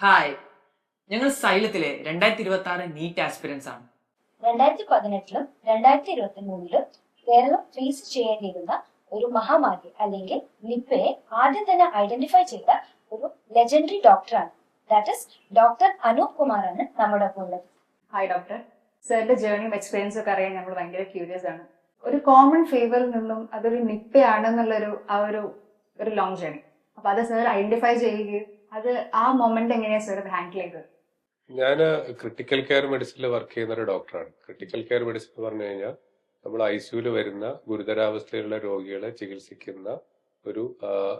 Hi, ഞങ്ങൾ സൈലത്തിലെ 2026 NEET aspirants ആണ്. 2018-ലും 2023-ലും Keralam face ചെയ്യേണ്ടിയിരുന്ന ഒരു മഹാമാരി അല്ലെങ്കിൽ നിപ്പയെ ആദ്യം തന്നെ ഐഡന്റിഫൈ ചെയ്ത ഒരു ലെജൻഡറി ഡോക്ടറാണ്. ദാറ്റ് ഇസ് ഡോക്ടർ അനൂപ് കുമാറാണ് നമ്മുടെ ഒപ്പം ഉള്ളത്. Hi doctor. സാറിന്റെ ജേർണിയും എക്സ്പീരിയൻസും ഒക്കെ അറിയാൻ നമ്മൾ ഭയങ്കര ക്യൂരിയസ് ആണ്. ഒരു കോമൺ ഫീവറിൽ നിന്നും അതൊരു നിപ്പയാണെന്നുള്ളൊരു ഒരു ലോങ് ജേർണി. അപ്പൊ അത് സാർ ഐഡന്റിഫൈ ചെയ്യുകയും അത് ആ മൊമെന്റ് എങ്ങനെയാ സാർ അത് ഹാൻഡിൽ ചെയ്തത്? ഞാൻ ക്രിട്ടിക്കൽ കെയർ മെഡിസിനിൽ വർക്ക് ചെയ്യുന്ന ഒരു ഡോക്ടറാണ്. ക്രിട്ടിക്കൽ കെയർ മെഡിസിൻ എന്ന് പറഞ്ഞു കഴിഞ്ഞാൽ നമ്മൾ ഐസിയുയിൽ വരുന്ന ഗുരുതരാവസ്ഥയിലുള്ള രോഗികളെ ചികിത്സിക്കുന്ന ഒരു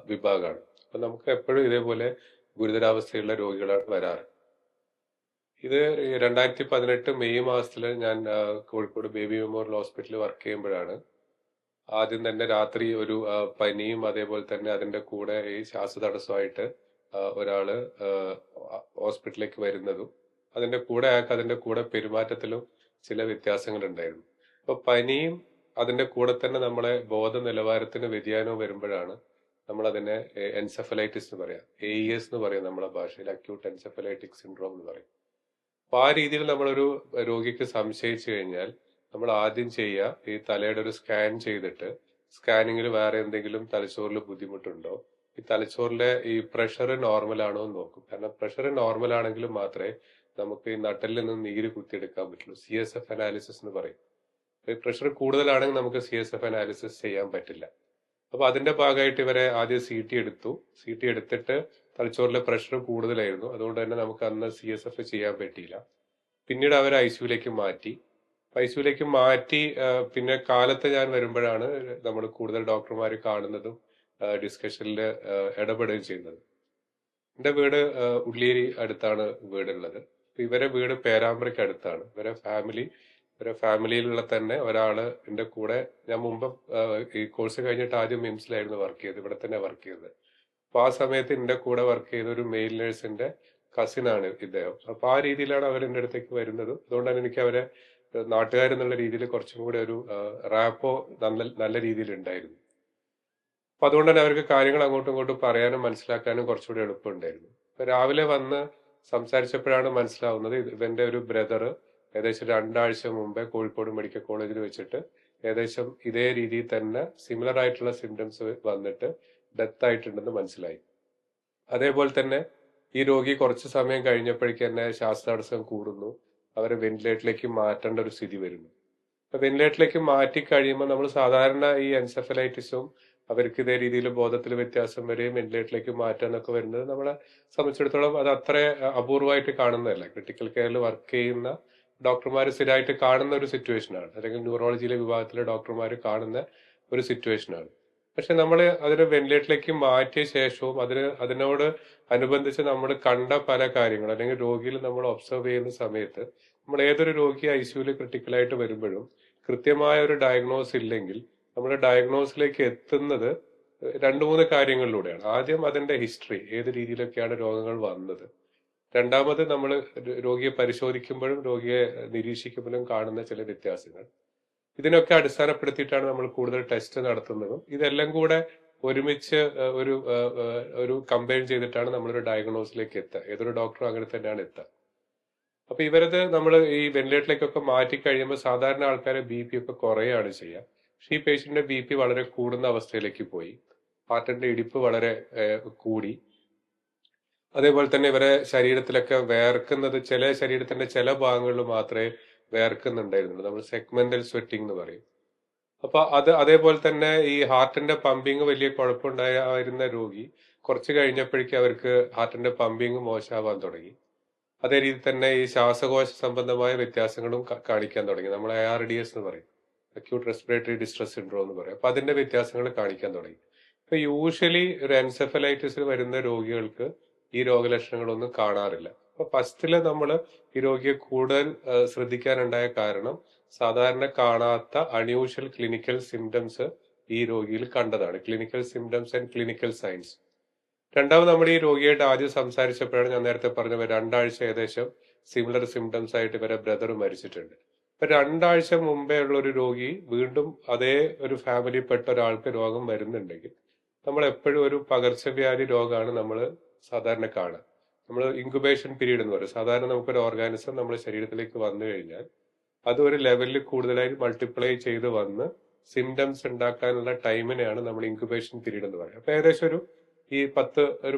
വിഭാഗമാണ്. അപ്പൊ നമുക്ക് എപ്പോഴും ഇതേപോലെ ഗുരുതരാവസ്ഥയുള്ള രോഗികളാണ് വരാറ്. ഇത് 2018 മെയ് മാസത്തിൽ ഞാൻ കോഴിക്കോട് ബേബി മെമ്മോറിയൽ ഹോസ്പിറ്റലിൽ വർക്ക് ചെയ്യുമ്പോഴാണ് ആദ്യം തന്നെ രാത്രി ഒരു പനിയും അതേപോലെ തന്നെ അതിന്റെ കൂടെ ഈ ശ്വാസതടസ്സമായിട്ട് ഒരാള് ഹോസ്പിറ്റലിലേക്ക് വരുന്നതും അതിന്റെ കൂടെ പെരുമാറ്റത്തിലും ചില വ്യത്യാസങ്ങൾ ഉണ്ടായിരുന്നു. അപ്പൊ പനിയും അതിന്റെ കൂടെ തന്നെ നമ്മളെ ബോധ നിലവാരത്തിന് വ്യതിയാനവും വരുമ്പോഴാണ് നമ്മൾ അതിനെ എൻസെഫലൈറ്റിസ് എന്ന് പറയാം, AES എന്ന് പറയും നമ്മളെ ഭാഷയിൽ, അക്യൂട്ട് എൻസെഫലൈറ്റിക് സിൻഡ്രോം എന്ന് പറയും. അപ്പൊ ആ രീതിയിൽ നമ്മളൊരു രോഗിക്ക് സംശയിച്ചു കഴിഞ്ഞാൽ നമ്മൾ ആദ്യം ചെയ്യുക ഈ തലയുടെ ഒരു സ്കാൻ ചെയ്തിട്ട് സ്കാനിങ്ങിൽ വേറെ എന്തെങ്കിലും തലച്ചോറിൽ ബുദ്ധിമുട്ടുണ്ടോ, ഈ തലച്ചോറിലെ ഈ പ്രഷർ നോർമൽ ആണോ എന്ന് നോക്കും. കാരണം പ്രഷർ നോർമൽ ആണെങ്കിൽ മാത്രമേ നമുക്ക് ഈ നട്ടലിൽ നിന്ന് നീര് കുത്തിയെടുക്കാൻ പറ്റുള്ളൂ. CSF അനാലിസിസ് എന്ന് പറയും. പ്രഷർ കൂടുതലാണെങ്കിൽ നമുക്ക് CSF അനാലിസിസ് ചെയ്യാൻ പറ്റില്ല. അപ്പൊ അതിന്റെ ഭാഗമായിട്ട് ഇവരെ ആദ്യം CT എടുത്തു. CT എടുത്തിട്ട് തലച്ചോറിലെ പ്രഷർ കൂടുതലായിരുന്നു, അതുകൊണ്ട് തന്നെ നമുക്ക് അന്ന് CSF ചെയ്യാൻ പറ്റിയില്ല. പിന്നീട് അവർ ICUലേക്ക് മാറ്റി. ICUലേക്ക് മാറ്റി പിന്നെ കാലത്ത് ഞാൻ വരുമ്പോഴാണ് നമ്മൾ കൂടുതൽ ഡോക്ടർമാർ കാണുന്നതും ഡിസ്കഷനിൽ ഇടപെടുകയും ചെയ്യുന്നത്. എന്റെ വീട് ഉള്ളിയേരി അടുത്താണ് വീടുള്ളത്. ഇവരെ വീട് പേരാമ്പ്രയ്ക്ക് അടുത്താണ്. ഇവരെ ഫാമിലിയിലുള്ള തന്നെ ഒരാള് എന്റെ കൂടെ, ഞാൻ മുമ്പ് ഈ കോഴ്സ് കഴിഞ്ഞിട്ട് ആദ്യം മിംസിലായിരുന്നു വർക്ക് ചെയ്തത്, ഇവിടെ തന്നെ വർക്ക് ചെയ്തത്. അപ്പൊ ആ സമയത്ത് എന്റെ കൂടെ വർക്ക് ചെയ്ത ഒരു മെയിൽ നേഴ്സിന്റെ കസിനാണ് ഇദ്ദേഹം. അപ്പൊ ആ രീതിയിലാണ് അവർ എന്റെ അടുത്തേക്ക് വരുന്നത്. അതുകൊണ്ടാണ് എനിക്ക് അവരെ നാട്ടുകാരെന്നുള്ള രീതിയിൽ കുറച്ചും കൂടെ ഒരു റാപ്പോ നല്ല രീതിയിൽ ഉണ്ടായിരുന്നു. അപ്പൊ അതുകൊണ്ട് തന്നെ അവർക്ക് കാര്യങ്ങൾ അങ്ങോട്ടും ഇങ്ങോട്ടും പറയാനും മനസ്സിലാക്കാനും കുറച്ചുകൂടി എളുപ്പമുണ്ടായിരുന്നു. അപ്പൊ രാവിലെ വന്ന് സംസാരിച്ചപ്പോഴാണ് മനസ്സിലാവുന്നത് ഇവന്റെ ഒരു ബ്രദർ ഏകദേശം 2 ആഴ്ച മുമ്പേ കോഴിക്കോട് മെഡിക്കൽ കോളേജിൽ വെച്ചിട്ട് ഏകദേശം ഇതേ രീതിയിൽ തന്നെ സിമിലർ ആയിട്ടുള്ള സിംറ്റംസ് വന്നിട്ട് ഡെത്ത് ആയിട്ടുണ്ടെന്ന് മനസ്സിലായി. അതേപോലെ തന്നെ ഈ രോഗി കുറച്ച് സമയം കഴിഞ്ഞപ്പോഴേക്ക് തന്നെ ശ്വാസതടസ്സം കൂടുന്നു, അവരെ വെന്റിലേറ്ററിലേക്ക് മാറ്റേണ്ട ഒരു സ്ഥിതി വരുന്നു. അപ്പൊ വെന്റിലേറ്ററിലേക്ക് മാറ്റി കഴിയുമ്പോൾ നമ്മൾ സാധാരണ ഈ എൻസെഫലൈറ്റിസും അവർക്ക് ഇതേ രീതിയിൽ ബോധത്തിൽ വ്യത്യാസം വരെയും വെന്റിലേറ്ററിലേക്ക് മാറ്റാന്നൊക്കെ വരുന്നത് നമ്മളെ സംബന്ധിച്ചിടത്തോളം അത് അത്ര അപൂർവമായിട്ട് കാണുന്നതല്ല. ക്രിട്ടിക്കൽ കെയറിൽ വർക്ക് ചെയ്യുന്ന ഡോക്ടർമാർ സ്ഥിരമായിട്ട് കാണുന്ന ഒരു സിറ്റുവേഷനാണ്, അല്ലെങ്കിൽ ന്യൂറോളജിയിലെ വിഭാഗത്തിലെ ഡോക്ടർമാർ കാണുന്ന ഒരു സിറ്റുവേഷനാണ്. പക്ഷെ നമ്മൾ അതിനെ വെന്റിലേറ്ററിലേക്ക് മാറ്റിയ ശേഷവും അതിനോട് അനുബന്ധിച്ച് നമ്മൾ കണ്ട പല കാര്യങ്ങൾ അല്ലെങ്കിൽ രോഗിയിൽ നമ്മൾ ഒബ്സർവ് ചെയ്യുന്ന സമയത്ത് നമ്മൾ ഏതൊരു രോഗി ICUവിൽ ക്രിട്ടിക്കലായിട്ട് വരുമ്പോഴും കൃത്യമായ ഒരു ഡയഗ്നോസ് ഇല്ലെങ്കിൽ നമ്മൾ ഡയഗ്നോസിലേക്ക് എത്തുന്നത് 2-3 കാര്യങ്ങളിലൂടെയാണ്. ആദ്യം അതിന്റെ ഹിസ്റ്ററി, ഏത് രീതിയിലൊക്കെയാണ് രോഗങ്ങൾ വന്നത്. രണ്ടാമത് നമ്മൾ രോഗിയെ പരിശോധിക്കുമ്പോഴും രോഗിയെ നിരീക്ഷിക്കുമ്പോഴും കാണുന്ന ചില വ്യത്യാസങ്ങൾ. ഇതിനൊക്കെ അടിസ്ഥാനപ്പെടുത്തിയിട്ടാണ് നമ്മൾ കൂടുതൽ ടെസ്റ്റ് നടത്തുന്നതും. ഇതെല്ലാം കൂടെ ഒരുമിച്ച് ഒരു കമ്പൈൻ ചെയ്തിട്ടാണ് നമ്മളൊരു ഡയഗ്നോസിലേക്ക് എത്തുക. ഏതൊരു ഡോക്ടറും അങ്ങനെ തന്നെയാണ് എത്തുക. അപ്പൊ ഇവരത് നമ്മൾ ഈ വെന്റിലേറ്ററിലേക്കൊക്കെ മാറ്റി കഴിയുമ്പോൾ സാധാരണ ആൾക്കാരെ BP ഒക്കെ കുറയാണ് ചെയ്യുക. പക്ഷെ ഈ പേഷ്യന്റിന്റെ BP വളരെ കൂടുന്ന അവസ്ഥയിലേക്ക് പോയി. ഹാർട്ടിന്റെ ഇടിപ്പ് വളരെ കൂടി. അതേപോലെ തന്നെ ഇവരെ ശരീരത്തിലൊക്കെ വേർക്കുന്നത് ശരീരത്തിന്റെ ചില ഭാഗങ്ങളിൽ മാത്രമേ വേർക്കുന്നുണ്ടായിരുന്നുള്ളൂ. നമ്മൾ സെഗ്മെന്റൽ സ്വെറ്റിംഗ് എന്ന് പറയും. അപ്പൊ അതേപോലെ തന്നെ ഈ ഹാർട്ടിന്റെ പമ്പിങ് വലിയ കുഴപ്പമുണ്ടായിരുന്ന രോഗി കുറച്ച് കഴിഞ്ഞപ്പോഴേക്കും അവർക്ക് ഹാർട്ടിന്റെ പമ്പിങ് മോശമാവാൻ തുടങ്ങി. അതേ രീതി തന്നെ ഈ ശ്വാസകോശ സംബന്ധമായ വ്യത്യാസങ്ങളും കാണിക്കാൻ തുടങ്ങി. നമ്മൾ ARDS എന്ന് പറയും, അക്യൂട്ട് റെസ്പിറേറ്ററി ഡിസ്ട്രസ് സിൻഡ്രോം എന്ന് പറയും. അപ്പൊ അതിന്റെ വ്യത്യാസങ്ങൾ കാണിക്കാൻ തുടങ്ങി. ഇപ്പൊ യൂഷ്വലി ഒരു എൻസെഫലൈറ്റിസിൽ വരുന്ന രോഗികൾക്ക് ഈ രോഗലക്ഷണങ്ങളൊന്നും കാണാറില്ല. അപ്പൊ ഫസ്റ്റില് നമ്മൾ ഈ രോഗിയെ കൂടുതൽ ശ്രദ്ധിക്കാനുണ്ടായ കാരണം സാധാരണ കാണാത്ത അൺയൂഷ്വൽ ക്ലിനിക്കൽ സിംറ്റംസ് ഈ രോഗിയിൽ കണ്ടതാണ്. Clinical symptoms and clinical science. രണ്ടാമത് നമ്മൾ ഈ രോഗിയായിട്ട് ആദ്യം സംസാരിച്ചപ്പോഴാണ് ഞാൻ നേരത്തെ പറഞ്ഞ 2 ആഴ്ച ഏകദേശം സിമിലർ സിംറ്റംസ് ആയിട്ട് ഇവരെ ബ്രദർ മരിച്ചിട്ടുണ്ട്. ഇപ്പൊ 2 ആഴ്ച മുമ്പേ ഉള്ള ഒരു രോഗി വീണ്ടും അതേ ഒരു ഫാമിലിയിൽപ്പെട്ട ഒരാൾക്ക് രോഗം വരുന്നുണ്ടെങ്കിൽ നമ്മൾ എപ്പോഴും ഒരു പകർച്ചവ്യാധി രോഗമാണ് നമ്മൾ സാധാരണ കാണുക. നമ്മൾ ഇൻക്യുബേഷൻ പീരീഡ് എന്ന് പറയും. സാധാരണ നമുക്കൊരു ഓർഗാനിസം നമ്മുടെ ശരീരത്തിലേക്ക് വന്നു കഴിഞ്ഞാൽ അത് ഒരു ലെവലിൽ കൂടുതലായി മൾട്ടിപ്ലൈ ചെയ്ത് വന്ന് സിംറ്റംസ് ഉണ്ടാക്കാനുള്ള ടൈമിനെയാണ് നമ്മൾ ഇൻക്യുബേഷൻ പീരീഡ് എന്ന് പറയുന്നത്. അപ്പൊ ഏകദേശം ഒരു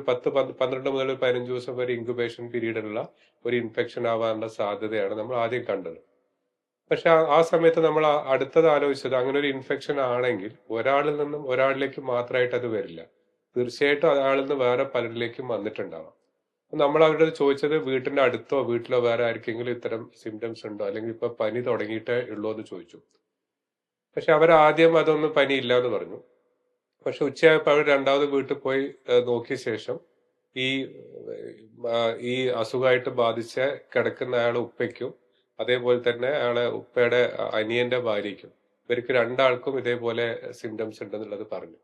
12 മുതൽ 15 ദിവസം വരെ ഇൻക്യുബേഷൻ പീരീഡിലുള്ള ഒരു ഇൻഫെക്ഷൻ ആവാനുള്ള സാധ്യതയാണ് നമ്മൾ ആദ്യം കണ്ടത്. പക്ഷെ ആ സമയത്ത് നമ്മൾ അടുത്തത് ആലോചിച്ചത് അങ്ങനെ ഒരു ഇൻഫെക്ഷൻ ആണെങ്കിൽ ഒരാളിൽ നിന്നും ഒരാളിലേക്ക് മാത്രമായിട്ട് അത് വരില്ല. തീർച്ചയായിട്ടും അയാളിൽ നിന്ന് വേറെ പലരിലേക്കും വന്നിട്ടുണ്ടാവാം. നമ്മൾ അവരോട് ചോദിച്ചത് വീട്ടിന്റെ അടുത്തോ വീട്ടിലോ വേറെ ആർക്കെങ്കിലും ഇത്തരം സിംറ്റംസ് ഉണ്ടോ, അല്ലെങ്കിൽ ഇപ്പൊ പനി തുടങ്ങിയിട്ടേ ഉള്ളൂ എന്ന് ചോദിച്ചു. പക്ഷെ അവർ ആദ്യം അതൊന്നും പനി ഇല്ല എന്ന് പറഞ്ഞു. പക്ഷെ ഉച്ചയായപ്പോൾ അവർ രണ്ടാമത് വീട്ടിൽ പോയി നോക്കിയ ശേഷം ഈ ഈ അസുഖമായിട്ട് ബാധിച്ച കിടക്കുന്ന അയാളെ ഉപ്പയ്ക്കും അതേപോലെ തന്നെ അയാളെ ഉപ്പയുടെ അനിയന്റെ ഭാര്യയ്ക്കും ഇവർക്ക് രണ്ടാൾക്കും ഇതേപോലെ സിംറ്റംസ് ഉണ്ടെന്നുള്ളത് പറഞ്ഞു.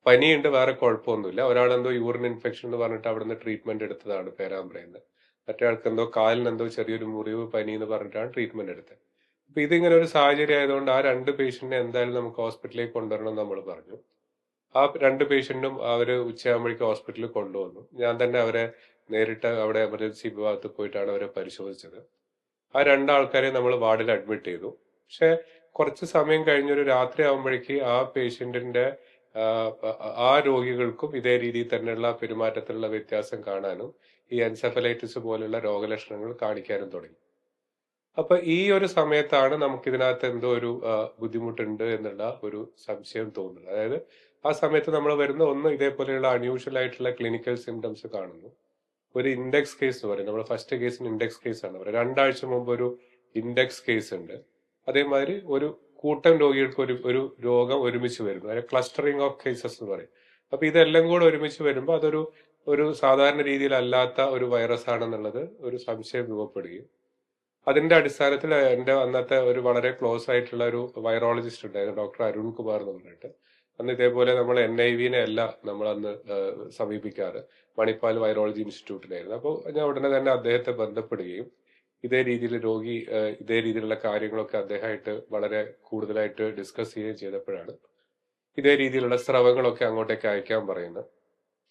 പനിയുണ്ട്, വേറെ കുഴപ്പമൊന്നുമില്ല. ഒരാളെന്തോ യൂറിൻ ഇൻഫെക്ഷൻ എന്ന് പറഞ്ഞിട്ട് അവിടുന്ന് ട്രീറ്റ്മെന്റ് എടുത്തതാണ് പേരാമ്പ്രയിൽ. മറ്റേ ആൾക്ക് എന്തോ കാലിനെന്തോ ചെറിയൊരു മുറിവ് പനി എന്ന് പറഞ്ഞിട്ടാണ് ട്രീറ്റ്മെന്റ് എടുത്തത്. അപ്പൊ ഇതിങ്ങനെ ഒരു സാഹചര്യം ആയതുകൊണ്ട് ആ 2 പേഷ്യന്റിനെ എന്തായാലും നമുക്ക് ഹോസ്പിറ്റലിലേക്ക് കൊണ്ടുവരണം എന്ന് നമ്മൾ പറഞ്ഞു. ആ 2 പേഷ്യന്റും അവര് ഉച്ചയാകുമ്പോഴേക്കും ഹോസ്പിറ്റലിൽ കൊണ്ടുവന്നു. ഞാൻ തന്നെ അവരെ നേരിട്ട് അവിടെ എമർജൻസി വിഭാഗത്തിൽ പോയിട്ടാണ് അവരെ പരിശോധിച്ചത്. ആ 2 ആൾക്കാരെ നമ്മൾ വാർഡിൽ അഡ്മിറ്റ് ചെയ്തു. പക്ഷെ കുറച്ച് സമയം കഴിഞ്ഞൊരു രാത്രി ആകുമ്പോഴേക്ക് ആ പേഷ്യന്റിന്റെ ആ രോഗികൾക്കും ഇതേ രീതിയിൽ തന്നെയുള്ള പെരുമാറ്റത്തിലുള്ള വ്യത്യാസം കാണാനും ഈ എൻസെഫലൈറ്റിസ് പോലുള്ള രോഗലക്ഷണങ്ങൾ കാണിക്കാനും തുടങ്ങി. അപ്പൊ ഈ ഒരു സമയത്താണ് നമുക്ക് ഇതിനകത്ത് എന്തോ ഒരു ബുദ്ധിമുട്ടുണ്ട് എന്നുള്ള ഒരു സംശയം തോന്നുന്നത്. അതായത് ആ സമയത്ത് നമ്മൾ വരുന്ന ഒന്ന് ഇതേപോലെയുള്ള അൺയൂഷ്വൽ ആയിട്ടുള്ള ക്ലിനിക്കൽ സിംറ്റംസ് കാണുന്നു. ഒരു ഇൻഡെക്സ് കേസ് എന്ന് പറയും. നമ്മൾ ഫസ്റ്റ് കേസിന് ഇൻഡെക്സ് കേസ് ആണ് പറയുന്നത്. 2 ആഴ്ച മുമ്പ് ഒരു ഇൻഡെക്സ് കേസ് ഉണ്ട്. അതേമാതിരി ഒരു കൂട്ടം രോഗികൾക്ക് ഒരു രോഗം ഒരുമിച്ച് വരുന്നു. അതായത് ക്ലസ്റ്ററിങ് ഓഫ് കേസസ് എന്ന് പറയും. അപ്പൊ ഇതെല്ലാം കൂടെ ഒരുമിച്ച് വരുമ്പോൾ ഒരു സാധാരണ രീതിയിലല്ലാത്ത ഒരു വൈറസ് ആണെന്നുള്ളത് ഒരു സംശയം രൂപപ്പെടുകയും അതിന്റെ അടിസ്ഥാനത്തിൽ എന്റെ അന്നത്തെ ഒരു വളരെ ക്ലോസ് ആയിട്ടുള്ള ഒരു വൈറോളജിസ്റ്റ് ഉണ്ടായിരുന്നു, ഡോക്ടർ അരുൺ കുമാർ എന്ന് പറഞ്ഞിട്ട്. അന്ന് ഇതേപോലെ നമ്മൾ NIV-നെ അല്ല നമ്മൾ അന്ന് സമീപിക്കാറ്, മണിപ്പാൽ വൈറോളജി ഇൻസ്റ്റിറ്റ്യൂട്ടിലായിരുന്നു. അപ്പോൾ ഞാൻ ഉടനെ തന്നെ അദ്ദേഹത്തെ ബന്ധപ്പെടുകയും ഇതേ രീതിയിൽ ഇതേ രീതിയിലുള്ള കാര്യങ്ങളൊക്കെ അദ്ദേഹമായിട്ട് വളരെ കൂടുതലായിട്ട് ഡിസ്കസ് ചെയ്യുകയും ചെയ്തപ്പോഴാണ് ഇതേ രീതിയിലുള്ള സ്രവങ്ങളൊക്കെ അങ്ങോട്ടേക്ക് അയക്കാൻ പറയുന്നത്.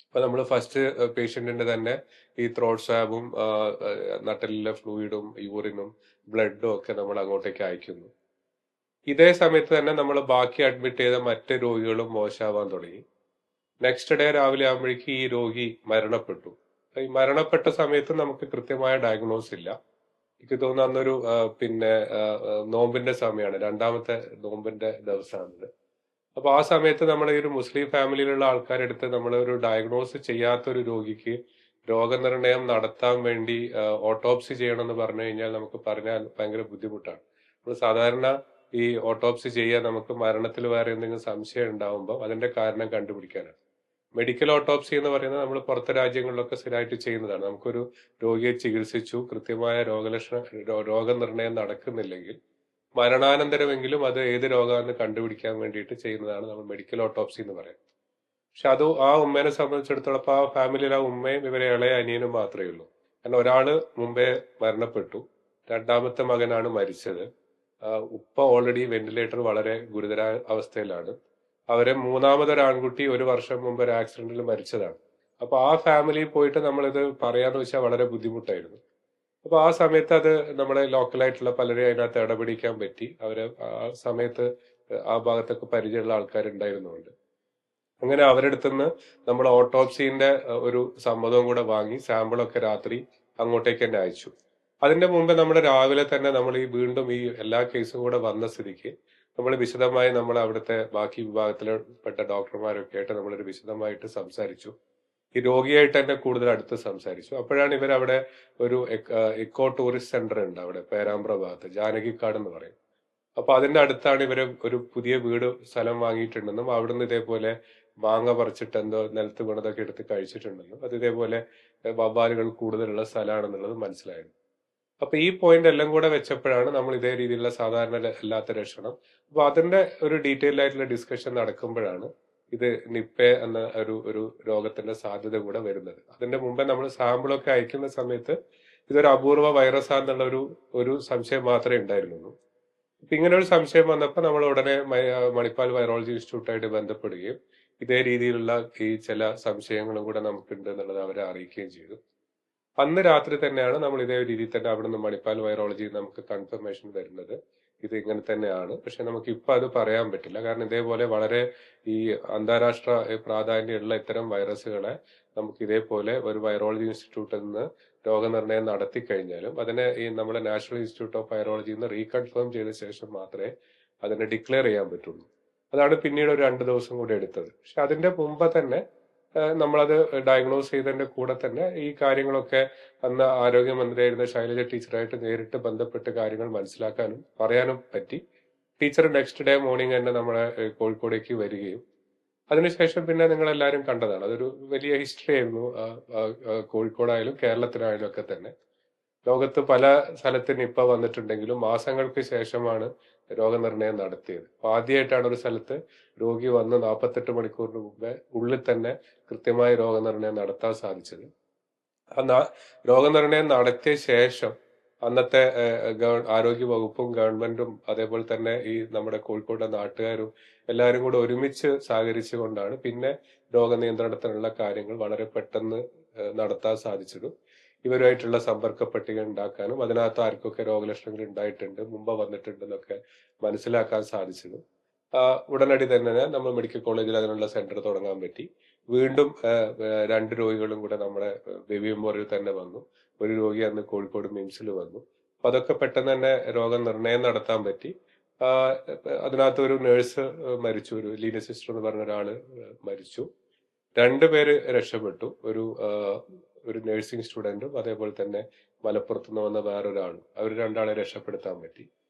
അപ്പൊ നമ്മൾ ഫസ്റ്റ് പേഷ്യന്റിന്റെ തന്നെ ഈ ത്രോട്ട് സ്വാബും നട്ടലിലെ ഫ്ലൂയിഡും യൂറിനും ബ്ലഡും ഒക്കെ നമ്മൾ അങ്ങോട്ടേക്ക് അയക്കുന്നു. ഇതേ സമയത്ത് തന്നെ നമ്മൾ ബാക്കി അഡ്മിറ്റ് ചെയ്ത മറ്റ് രോഗികളും മോശമാവാൻ തുടങ്ങി. നെക്സ്റ്റ് ഡേ രാവിലെ ആകുമ്പോഴേക്ക് ഈ രോഗി മരണപ്പെട്ടു. ഈ മരണപ്പെട്ട സമയത്ത് നമുക്ക് കൃത്യമായ ഡയഗ്നോസ് ഇല്ല. എനിക്ക് തോന്നുന്നു അന്നൊരു നോമ്പിന്റെ സമയമാണ്, 2ാമത്തെ നോമ്പിന്റെ ദിവസമാണിത്. അപ്പൊ ആ സമയത്ത് നമ്മൾ ഈ ഒരു മുസ്ലിം ഫാമിലിയിലുള്ള ആൾക്കാരെടുത്ത് നമ്മൾ ഒരു ഡയഗ്നോസ് ചെയ്യാത്തൊരു രോഗിക്ക് രോഗനിർണയം നടത്താൻ വേണ്ടി ഓട്ടോപ്സി ചെയ്യണമെന്ന് പറഞ്ഞു കഴിഞ്ഞാൽ നമുക്ക് പറഞ്ഞാൽ ഭയങ്കര ബുദ്ധിമുട്ടാണ്. നമ്മൾ സാധാരണ ഈ ഓട്ടോപ്സി ചെയ്യാൻ നമുക്ക് മരണത്തിൽ വേറെ എന്തെങ്കിലും സംശയം ഉണ്ടാവുമ്പോൾ അതിന്റെ കാരണം കണ്ടുപിടിക്കാനാണ്. മെഡിക്കൽ ഓട്ടോപ്സി എന്ന് പറയുന്നത് നമ്മൾ പുറത്തെ രാജ്യങ്ങളിലൊക്കെ സ്ഥിരമായിട്ട് ചെയ്യുന്നതാണ്. നമുക്കൊരു രോഗിയെ ചികിത്സിച്ചു, കൃത്യമായ രോഗനിർണയം നടക്കുന്നില്ലെങ്കിൽ മരണാനന്തരമെങ്കിലും അത് ഏത് രോഗമാണെന്ന് കണ്ടുപിടിക്കാൻ വേണ്ടിയിട്ട് ചെയ്യുന്നതാണ് നമ്മൾ മെഡിക്കൽ ഓട്ടോപ്സി എന്ന് പറയുന്നത്. പക്ഷെ അത് ആ ഉമ്മേനെ സംബന്ധിച്ചിടത്തോളം ആ ഫാമിലിയിൽ ആ ഉമ്മയും ഇവരെ ഇളയ അനിയനും മാത്രമേ ഉള്ളൂ. കാരണം ഒരാള് മുമ്പേ മരണപ്പെട്ടു, 2ാമത്തെ മകനാണ് മരിച്ചത്. ഉപ്പ ഓൾറെഡി വെന്റിലേറ്റർ വളരെ ഗുരുതര അവസ്ഥയിലാണ്. അവരെ 3ാമതൊരു ആൺകുട്ടി 1 വർഷം മുമ്പ് ഒരു ആക്സിഡന്റിൽ മരിച്ചതാണ്. അപ്പൊ ആ ഫാമിലിയിൽ പോയിട്ട് നമ്മളിത് പറയാന്ന് വെച്ചാൽ വളരെ ബുദ്ധിമുട്ടായിരുന്നു. അപ്പൊ ആ സമയത്ത് അത് നമ്മളെ ലോക്കലായിട്ടുള്ള പലരെയും അതിനകത്ത് ഇടപെടിക്കാൻ പറ്റി. അവര് ആ സമയത്ത് ആ ഭാഗത്തൊക്കെ പരിചയമുള്ള ആൾക്കാരുണ്ടായിരുന്നുണ്ട്. അങ്ങനെ അവരെടുത്തുനിന്ന് നമ്മൾ ഓട്ടോപ്സിന്റെ ഒരു സമ്മതവും കൂടെ വാങ്ങി സാമ്പിളൊക്കെ രാത്രി അങ്ങോട്ടേക്ക് തന്നെ അയച്ചു. അതിന്റെ മുമ്പ് നമ്മൾ രാവിലെ തന്നെ നമ്മൾ വീണ്ടും ഈ എല്ലാ കേസും കൂടെ വന്ന സ്ഥിതിക്ക് നമ്മൾ വിശദമായി നമ്മൾ അവിടുത്തെ ബാക്കി വിഭാഗത്തിൽപ്പെട്ട ഡോക്ടർമാരൊക്കെ ആയിട്ട് നമ്മളൊരു വിശദമായിട്ട് സംസാരിച്ചു. ഈ രോഗിയായിട്ട് തന്നെ കൂടുതൽ അടുത്ത് സംസാരിച്ചു. അപ്പോഴാണ് ഇവരവിടെ ഒരു എക്കോ ടൂറിസ്റ്റ് സെന്റർ ഉണ്ട് അവിടെ പേരാമ്പ്ര ഭാഗത്ത്, ജാനകിക്കാട് എന്ന് പറയും. അപ്പൊ അതിന്റെ അടുത്താണ് ഇവര് ഒരു പുതിയ സ്ഥലം വാങ്ങിയിട്ടുണ്ടെന്നും അവിടുന്ന് ഇതേപോലെ മാങ്ങ പറിച്ചിട്ട് എന്തോ നിലത്ത് വീണതൊക്കെ എടുത്ത് കഴിച്ചിട്ടുണ്ടെന്നും അത് ഇതേപോലെ വവ്വാലുകൾ കൂടുതലുള്ള സ്ഥലമാണെന്നുള്ളത് മനസ്സിലായിരുന്നു. അപ്പൊ ഈ പോയിന്റ് എല്ലാം കൂടെ വെച്ചപ്പോഴാണ് നമ്മൾ ഇതേ രീതിയിലുള്ള സാധാരണ അല്ലാത്ത ലക്ഷണം. അപ്പൊ അതിന്റെ ഒരു ഡീറ്റെയിൽ ആയിട്ടുള്ള ഡിസ്കഷൻ നടക്കുമ്പോഴാണ് ഇത് നിപ്പ എന്ന ഒരു രോഗത്തിന്റെ സാധ്യത കൂടെ വരുന്നത്. അതിന്റെ മുമ്പേ നമ്മൾ സാമ്പിളൊക്കെ അയക്കുന്ന സമയത്ത് ഇതൊരു അപൂർവ വൈറസ് ആണെന്നുള്ള ഒരു സംശയം മാത്രമേ ഉണ്ടായിരുന്നുള്ളൂ. അപ്പൊ ഇങ്ങനെ ഒരു സംശയം വന്നപ്പോൾ നമ്മൾ ഉടനെ മണിപ്പാൽ വൈറോളജി ഇൻസ്റ്റിറ്റ്യൂട്ടായിട്ട് ബന്ധപ്പെടുകയും ഇതേ രീതിയിലുള്ള ഈ ചില സംശയങ്ങളും കൂടെ നമുക്കുണ്ട് എന്നുള്ളത് അവരെ അറിയിക്കുകയും ചെയ്തു. അന്ന് രാത്രി തന്നെയാണ് നമ്മൾ ഇതേ രീതിയിൽ തന്നെ അവിടെ നിന്ന് മണിപ്പാൽ വൈറോളജി നമുക്ക് കൺഫർമേഷൻ വരുന്നത്. ഇത് ഇങ്ങനെ തന്നെയാണ്. പക്ഷെ നമുക്ക് ഇപ്പൊ അത് പറയാൻ പറ്റില്ല. കാരണം ഇതേപോലെ വളരെ ഈ അന്താരാഷ്ട്ര പ്രാധാന്യമുള്ള ഇത്തരം വൈറസുകളെ നമുക്ക് ഇതേപോലെ ഒരു വൈറോളജി ഇൻസ്റ്റിറ്റ്യൂട്ടിൽ നിന്ന് രോഗനിർണയം നടത്തി കഴിഞ്ഞാലും അതിനെ ഈ നമ്മുടെ നാഷണൽ ഇൻസ്റ്റിറ്റ്യൂട്ട് ഓഫ് വൈറോളജിയിൽ നിന്ന് റീകൺഫേം ചെയ്ത ശേഷം മാത്രമേ അതിനെ ഡിക്ലെയർ ചെയ്യാൻ പറ്റുള്ളൂ. അതാണ് പിന്നീട് ഒരു 2 ദിവസം കൂടി എടുത്തത്. പക്ഷെ അതിന്റെ മുമ്പ് തന്നെ നമ്മളത് ഡയഗ്നോസ് ചെയ്തതിന്റെ കൂടെ തന്നെ ഈ കാര്യങ്ങളൊക്കെ അന്ന് ആരോഗ്യമന്ത്രിയായിരുന്ന ശൈലജ ടീച്ചറായിട്ട് നേരിട്ട് ബന്ധപ്പെട്ട് കാര്യങ്ങൾ മനസ്സിലാക്കാനും പറയാനും പറ്റി. ടീച്ചർ നെക്സ്റ്റ് ഡേ മോർണിംഗ് തന്നെ നമ്മളെ കോഴിക്കോടേക്ക് വരികയും അതിനുശേഷം പിന്നെ നിങ്ങൾ എല്ലാവരും കണ്ടതാണ്. അതൊരു വലിയ ഹിസ്റ്ററി ആയിരുന്നു. കോഴിക്കോടായാലും കേരളത്തിലായാലും ഒക്കെ തന്നെ ലോകത്ത് പല സ്ഥലത്ത് നിപ്പ വന്നിട്ടുണ്ടെങ്കിലും മാസങ്ങൾക്ക് ശേഷമാണ് രോഗനിർണയം നടത്തിയത്. അപ്പൊ ആദ്യമായിട്ടാണ് ഒരു സ്ഥലത്ത് രോഗി വന്ന് 48 മണിക്കൂറിന് മുമ്പേ ഉള്ളിൽ തന്നെ കൃത്യമായി രോഗനിർണയം നടത്താൻ സാധിച്ചത്. ആ രോഗനിർണയം നടത്തിയ ശേഷം അന്നത്തെ ആരോഗ്യ വകുപ്പും ഗവൺമെന്റും അതേപോലെ തന്നെ ഈ നമ്മുടെ കോഴിക്കോട്ടെ നാട്ടുകാരും എല്ലാവരും കൂടെ ഒരുമിച്ച് സഹകരിച്ചുകൊണ്ടാണ് പിന്നെ രോഗനിയന്ത്രണത്തിനുള്ള കാര്യങ്ങൾ വളരെ പെട്ടെന്ന് നടത്താൻ സാധിച്ചത്. ഇവരുമായിട്ടുള്ള സമ്പർക്ക പട്ടിക ഉണ്ടാക്കാനും അതിനകത്ത് ആർക്കൊക്കെ രോഗലക്ഷണങ്ങൾ ഉണ്ടായിട്ടുണ്ട്, മുമ്പ് വന്നിട്ടുണ്ടെന്നൊക്കെ മനസ്സിലാക്കാൻ സാധിച്ചത്. ഉടനടി തന്നെ നമ്മൾ മെഡിക്കൽ കോളേജിൽ അതിനുള്ള സെന്റർ തുടങ്ങാൻ പറ്റി. വീണ്ടും 2 രോഗികളും കൂടെ നമ്മുടെ ബേബി മെമ്മോറിയൽ തന്നെ വന്നു. ഒരു രോഗി അന്ന് കോഴിക്കോട് മിംസിൽ വന്നു. അപ്പൊ അതൊക്കെ പെട്ടെന്ന് തന്നെ രോഗനിർണയം നടത്താൻ പറ്റി. അതിനകത്ത് ഒരു നേഴ്സ് മരിച്ചു, ഒരു ലീന സിസ്റ്റർ എന്ന് പറഞ്ഞ ഒരാള് മരിച്ചു. 2 പേര് രക്ഷപ്പെട്ടു. ഒരു നഴ്സിംഗ് സ്റ്റുഡന്റും അതേപോലെ തന്നെ മലപ്പുറത്ത് നിന്ന് വന്ന വേറൊരാളും. അവർ 2 ആളെ രക്ഷപ്പെടുത്താൻ പറ്റി.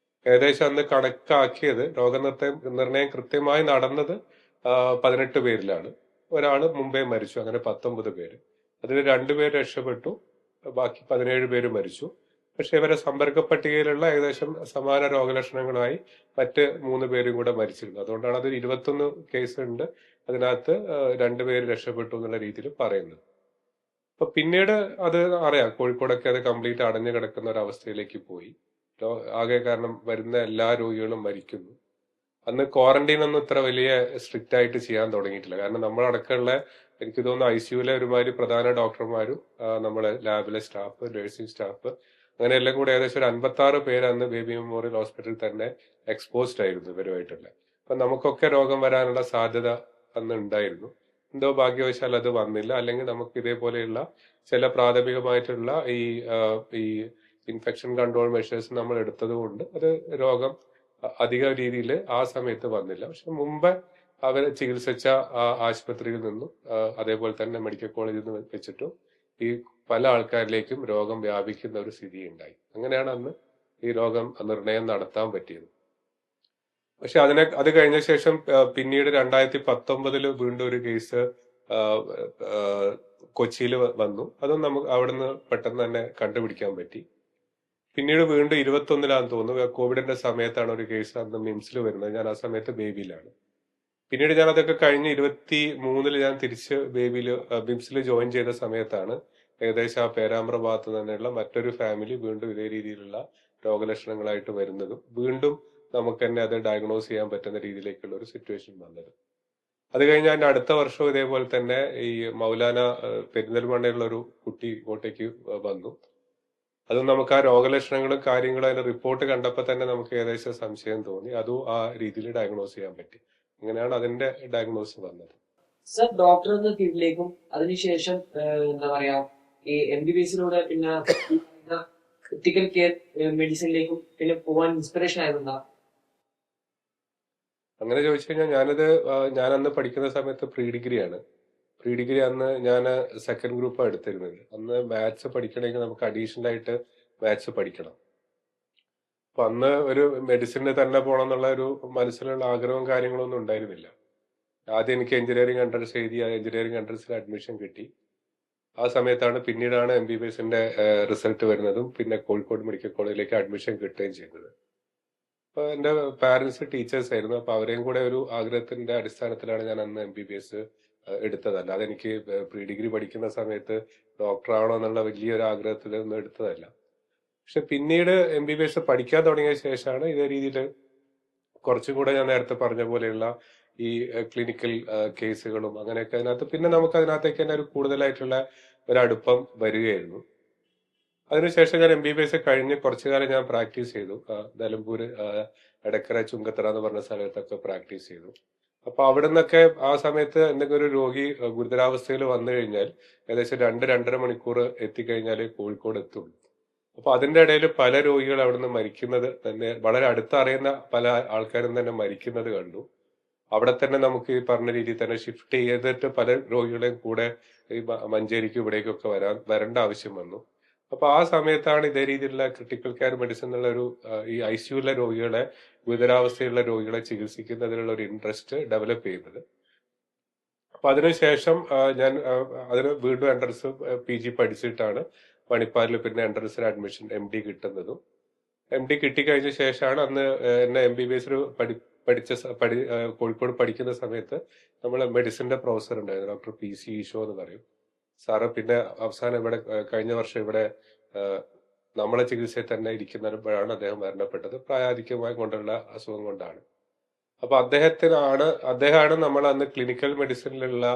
ഏകദേശം അന്ന് കണക്കാക്കിയത് രോഗനിർണയം കൃത്യമായി നടന്നത് 18 പേരിലാണ്. ഒരാള് മുമ്പേ മരിച്ചു. അങ്ങനെ 19 പേര്. അതിൽ 2 പേര് രക്ഷപ്പെട്ടു, ബാക്കി 17 പേര് മരിച്ചു. പക്ഷെ ഇവരെ സമ്പർക്ക പട്ടികയിലുള്ള ഏകദേശം സമാന രോഗലക്ഷണങ്ങളായി മറ്റ് 3 പേരും കൂടെ മരിച്ചിരുന്നു. അതുകൊണ്ടാണ് അത് 21 കേസ് ഉണ്ട്, അതിനകത്ത് 2 പേര് രക്ഷപ്പെട്ടു എന്നുള്ള രീതിയിൽ പറയുന്നത്. അപ്പൊ പിന്നീട് അത് അറിയാം, കോഴിക്കോടൊക്കെ അത് കംപ്ലീറ്റ് അടഞ്ഞു കിടക്കുന്ന ഒരു അവസ്ഥയിലേക്ക് പോയി. ആകെ കാരണം വരുന്ന എല്ലാ രോഗികളും മരിക്കുന്നു. അന്ന് ക്വാറന്റൈൻ ഒന്നും ഇത്ര വലിയ സ്ട്രിക്റ്റ് ആയിട്ട് ചെയ്യാൻ തുടങ്ങിയിട്ടില്ല. കാരണം നമ്മളടക്കമുള്ള എനിക്ക് തോന്നുന്നു ICUലെ ഒരുമാതിരി പ്രധാന ഡോക്ടർമാരും നമ്മളെ ലാബിലെ സ്റ്റാഫ്, നഴ്സിംഗ് സ്റ്റാഫ്, അങ്ങനെ എല്ലാം കൂടെ ഏകദേശം ഒരു 56 പേര് അന്ന് ബേബി മെമ്മോറിയൽ ഹോസ്പിറ്റലിൽ തന്നെ എക്സ്പോസ്ഡ് ആയിരുന്നു ഇവരുമായിട്ടുള്ള. അപ്പൊ നമുക്കൊക്കെ രോഗം വരാനുള്ള സാധ്യത അന്ന് ഉണ്ടായിരുന്നു. എന്തോ ഭാഗ്യവശാൽ അത് വന്നില്ല. അല്ലെങ്കിൽ നമുക്ക് ഇതേപോലെയുള്ള ചില പ്രാഥമികമായിട്ടുള്ള ഈ ഇൻഫെക്ഷൻ കൺട്രോൾ മെഷേഴ്സ് നമ്മൾ എടുത്തത് കൊണ്ട് അത് രോഗം അധിക രീതിയിൽ ആ സമയത്ത് വന്നില്ല. പക്ഷെ മുമ്പ് അവരെ ചികിത്സിച്ച ആശുപത്രിയിൽ നിന്നും അതേപോലെ തന്നെ മെഡിക്കൽ കോളേജിൽ നിന്ന് വെച്ചിട്ടും ഈ പല ആൾക്കാരിലേക്കും രോഗം വ്യാപിക്കുന്ന ഒരു സ്ഥിതി ഉണ്ടായി. അങ്ങനെയാണ് അന്ന് ഈ രോഗം നിർണയം നടത്താൻ പറ്റിയത്. പക്ഷെ അത് കഴിഞ്ഞ ശേഷം പിന്നീട് 2019 വീണ്ടും ഒരു കേസ് കൊച്ചിയിൽ വന്നു. അതും നമുക്ക് അവിടുന്ന് പെട്ടെന്ന് തന്നെ കണ്ടുപിടിക്കാൻ പറ്റി. പിന്നീട് വീണ്ടും 21 തോന്നുന്നു, കോവിഡിന്റെ സമയത്താണ് ഒരു കേസ് അന്ന് മിംസിൽ വരുന്നത്. ഞാൻ ആ സമയത്ത് ബേബിയിലാണ്. പിന്നീട് ഞാൻ അതൊക്കെ കഴിഞ്ഞ് 23 ഞാൻ തിരിച്ച് മിംസിൽ ജോയിൻ ചെയ്ത സമയത്താണ് ഏകദേശം ആ പേരാമ്പ്ര ഭാഗത്ത് തന്നെയുള്ള മറ്റൊരു ഫാമിലി വീണ്ടും ഇതേ രീതിയിലുള്ള രോഗലക്ഷണങ്ങളായിട്ട് വരുന്നതും വീണ്ടും നമുക്ക് തന്നെ അത് ഡയഗ്നോസ് ചെയ്യാൻ പറ്റുന്ന രീതിയിലേക്കുള്ള ഒരു സിറ്റുവേഷൻ വന്നത്. അത് കഴിഞ്ഞ് അതിന്റെ അടുത്ത വർഷം ഇതേപോലെ തന്നെ ഈ മൗലാന പെരിന്തൽമണ്ണയുള്ള ഒരു കുട്ടി ഇങ്ങോട്ടേക്ക് വന്നു. അതും നമുക്ക് ആ രോഗലക്ഷണങ്ങളും കാര്യങ്ങളും അതിന്റെ റിപ്പോർട്ട് കണ്ടപ്പോൾ തന്നെ നമുക്ക് ഏകദേശം സംശയം തോന്നി. അതും ആ രീതിയിൽ ഡയഗ്നോസ് ചെയ്യാൻ പറ്റി. അങ്ങനെയാണ് അതിന്റെ ഡയഗ്നോസ് വന്നത്. സർ, ഡോക്ടർ എന്ന ഫീൽഡിലേക്കും അതിനുശേഷം എന്താ പറയാ ഈ MBBSലൂടെ പിന്നെ ക്രിട്ടിക്കൽ കെയർ മെഡിസിനിലേക്കും പിന്നെ പോവാൻ ഇൻസ്പിറേഷൻ ആയിരുന്നാ? അങ്ങനെ ചോദിച്ചു കഴിഞ്ഞാൽ ഞാൻ അന്ന് പഠിക്കുന്ന സമയത്ത് പ്രീ ഡിഗ്രിയാണ്. പ്രീ ഡിഗ്രി അന്ന് ഞാൻ സെക്കൻഡ് ഗ്രൂപ്പാണ് എടുത്തിരുന്നത്. അന്ന് മാത്സ് പഠിക്കണമെങ്കിൽ നമുക്ക് അഡീഷണൽ ആയിട്ട് മാത്സ് പഠിക്കണം. അപ്പൊ അന്ന് ഒരു മെഡിസിന് തന്നെ പോകണം എന്നുള്ള ഒരു മനസ്സിലുള്ള ആഗ്രഹവും കാര്യങ്ങളൊന്നും ഉണ്ടായിരുന്നില്ല. ആദ്യം എനിക്ക് എഞ്ചിനീയറിംഗ് എൻട്രൻസ് എഴുതി, ആ എഞ്ചിനീയറിംഗ് എൻട്രൻസിൽ അഡ്മിഷൻ പിന്നീടാണ് MBBSന്റെ റിസൾട്ട് വരുന്നതും പിന്നെ കോഴിക്കോട് മെഡിക്കൽ കോളേജിലേക്ക് അഡ്മിഷൻ കിട്ടുകയും ചെയ്തത്. അപ്പൊ എന്റെ പാരന്റ്സ് ടീച്ചേഴ്സ് ആയിരുന്നു. അപ്പൊ അവരെയും കൂടെ ഒരു ആഗ്രഹത്തിന്റെ അടിസ്ഥാനത്തിലാണ് ഞാൻ അന്ന് MBBS എടുത്തതല്ല. അതെനിക്ക് പ്രീ ഡിഗ്രി പഠിക്കുന്ന സമയത്ത് ഡോക്ടർ ആവണോ എന്നുള്ള വലിയൊരു ആഗ്രഹത്തിലൊന്നും എടുത്തതല്ല. പക്ഷെ പിന്നീട് MBBS പഠിക്കാൻ തുടങ്ങിയ ശേഷമാണ് ഇതേ രീതിയിൽ കുറച്ചും കൂടെ ഞാൻ നേരത്തെ പറഞ്ഞ പോലെയുള്ള ഈ ക്ലിനിക്കൽ കേസുകളും അങ്ങനെയൊക്കെ അതിനകത്ത് പിന്നെ നമുക്ക് അതിനകത്തേക്ക് തന്നെ ഒരു കൂടുതലായിട്ടുള്ള ഒരു അടുപ്പം വരികയായിരുന്നു. അതിനുശേഷം ഞാൻ MBBS കഴിഞ്ഞ് കുറച്ചു കാലം ഞാൻ പ്രാക്ടീസ് ചെയ്തു. നിലമ്പൂര്, എടക്കര, ചുങ്കത്തറ എന്ന് പറഞ്ഞ സ്ഥലത്തൊക്കെ പ്രാക്ടീസ് ചെയ്തു. അപ്പൊ അവിടെ നിന്നൊക്കെ ആ സമയത്ത് എന്തെങ്കിലും ഒരു രോഗി ഗുരുതരാവസ്ഥയിൽ വന്നു കഴിഞ്ഞാൽ ഏകദേശം 2-2.5 മണിക്കൂർ എത്തിക്കഴിഞ്ഞാലേ കോഴിക്കോട് എത്തുള്ളൂ. അപ്പൊ അതിന്റെ ഇടയിൽ പല രോഗികൾ അവിടുന്ന് മരിക്കുന്നത് തന്നെ, വളരെ അടുത്തറിയുന്ന പല ആൾക്കാരും തന്നെ മരിക്കുന്നത് കണ്ടു. അവിടെ തന്നെ നമുക്ക് ഈ പറഞ്ഞ രീതിയിൽ തന്നെ ഷിഫ്റ്റ് ചെയ്തിട്ട് പല രോഗികളെയും കൂടെ ഈ മഞ്ചേരിക്കും ഇവിടേക്കൊക്കെ വരേണ്ട ആവശ്യം വന്നു. അപ്പൊ ആ സമയത്താണ് ഇതേ രീതിയിലുള്ള ക്രിട്ടിക്കൽ കെയർ മെഡിസിൻ എന്നുള്ള ഒരു ഈ ICUലെ രോഗികളെ, ഗുരുതരാവസ്ഥയുള്ള രോഗികളെ ചികിത്സിക്കുന്നതിനുള്ള ഒരു ഇൻട്രസ്റ്റ് ഡെവലപ്പ് ചെയ്യുന്നത്. അപ്പൊ അതിനുശേഷം ഞാൻ അതിന് വീണ്ടും എൻട്രൻസ് PG പഠിച്ചിട്ടാണ് മണിപ്പാലിൽ പിന്നെ എൻട്രൻസിന് അഡ്മിഷൻ MD കിട്ടുന്നതും. MD കിട്ടിക്കഴിഞ്ഞ ശേഷമാണ് അന്ന് എന്നെ MBBS കോഴിക്കോട് പഠിക്കുന്ന സമയത്ത് നമ്മൾ മെഡിസിന്റെ പ്രൊഫസർ ഉണ്ടായിരുന്നു, ഡോക്ടർ PC ഈശോ എന്ന് പറയും സാറ്. പിന്നെ അവസാനം ഇവിടെ കഴിഞ്ഞ വർഷം ഇവിടെ നമ്മളെ ചികിത്സയിൽ തന്നെ ഇരിക്കുന്നപ്പോഴാണ് അദ്ദേഹം മരണപ്പെട്ടത്. പ്രായാധിക്യമായി കൊണ്ടുള്ള അസുഖം കൊണ്ടാണ്. അപ്പൊ അദ്ദേഹമാണ് നമ്മൾ അന്ന് ക്ലിനിക്കൽ മെഡിസിനിലുള്ള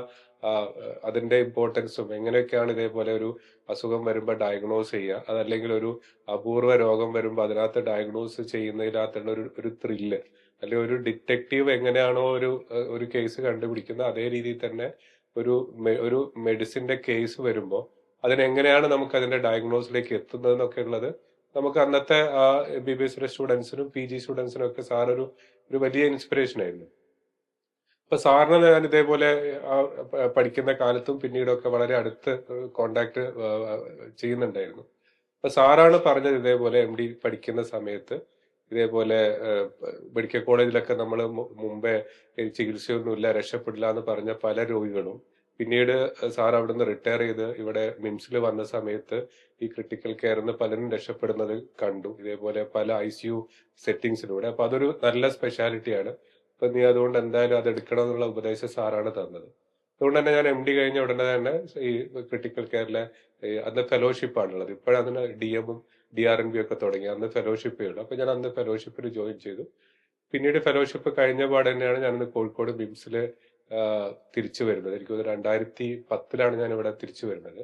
അതിന്റെ ഇമ്പോർട്ടൻസും എങ്ങനെയൊക്കെയാണ് ഇതേപോലെ ഒരു അസുഖം വരുമ്പോൾ ഡയഗ്നോസ് ചെയ്യുക, അതല്ലെങ്കിൽ ഒരു അപൂർവ രോഗം വരുമ്പോൾ അതിനകത്ത് ഡയഗ്നോസ് ചെയ്യുന്നതിനകത്തുള്ള ഒരു ത്രില്ല്, അല്ലെങ്കിൽ ഒരു ഡിറ്റക്റ്റീവ് എങ്ങനെയാണോ ഒരു കേസ് കണ്ടുപിടിക്കുന്നത്, അതേ രീതിയിൽ തന്നെ ഒരു മെഡിസിന്റെ കേസ് വരുമ്പോൾ അതിനെങ്ങനെയാണ് നമുക്ക് അതിന്റെ ഡയഗ്നോസിലേക്ക് എത്തുന്നത് എന്നൊക്കെ ഉള്ളത് നമുക്ക് അന്നത്തെ MBBS സ്റ്റുഡൻസിനും PG സ്റ്റുഡൻസിനും ഒക്കെ സാർ ഒരു വലിയ ഇൻസ്പിറേഷൻ ആയിരുന്നു. അപ്പൊ സാറിന് ഞാൻ ഇതേപോലെ പഠിക്കുന്ന കാലത്തും പിന്നീടൊക്കെ വളരെ അടുത്ത് കോണ്ടാക്ട് ചെയ്യുന്നുണ്ടായിരുന്നു. അപ്പൊ സാറാണ് പറഞ്ഞത് ഇതേപോലെ MD പഠിക്കുന്ന സമയത്ത് ഇതേപോലെ മെഡിക്കൽ കോളേജിലൊക്കെ നമ്മൾ മുമ്പേ ചികിത്സയൊന്നുമില്ല, രക്ഷപ്പെടില്ല എന്ന് പറഞ്ഞ പല രോഗികളും പിന്നീട് സാർ അവിടുന്ന് റിട്ടയർ ചെയ്ത് ഇവിടെ മിംസിൽ വന്ന സമയത്ത് ഈ ക്രിട്ടിക്കൽ കെയറിന്ന് പലരും രക്ഷപ്പെടുന്നത് കണ്ടു, ഇതേപോലെ പല ICU സെറ്റിങ്സിലൂടെ. അപ്പൊ അതൊരു നല്ല സ്പെഷ്യാലിറ്റിയാണ്. അപ്പൊ നീ അതുകൊണ്ട് എന്തായാലും അത് എടുക്കണം എന്നുള്ള ഉപദേശം സാറാണ് തന്നത്. അതുകൊണ്ട് തന്നെ ഞാൻ MD കഴിഞ്ഞ ഉടനെ തന്നെ ഈ ക്രിട്ടിക്കൽ കെയറിലെ അന്ന് ഫെലോഷിപ്പ് ആണുള്ളത്. ഇപ്പോഴതിന് DM-ഉം DRNB ഒക്കെ തുടങ്ങി. അന്ന് ഫെലോഷിപ്പേ ഉള്ളൂ. അപ്പൊ ഞാൻ അന്ന് ഫെലോഷിപ്പിൽ ജോയിൻ ചെയ്തു. പിന്നീട് ഫെലോഷിപ്പ് കഴിഞ്ഞ പാട് തന്നെയാണ് ഞാനിന്ന് കോഴിക്കോട് മിംസില് തിരിച്ചു വരുന്നത്. എനിക്ക് 2010 ഞാൻ ഇവിടെ തിരിച്ചു വരുന്നത്.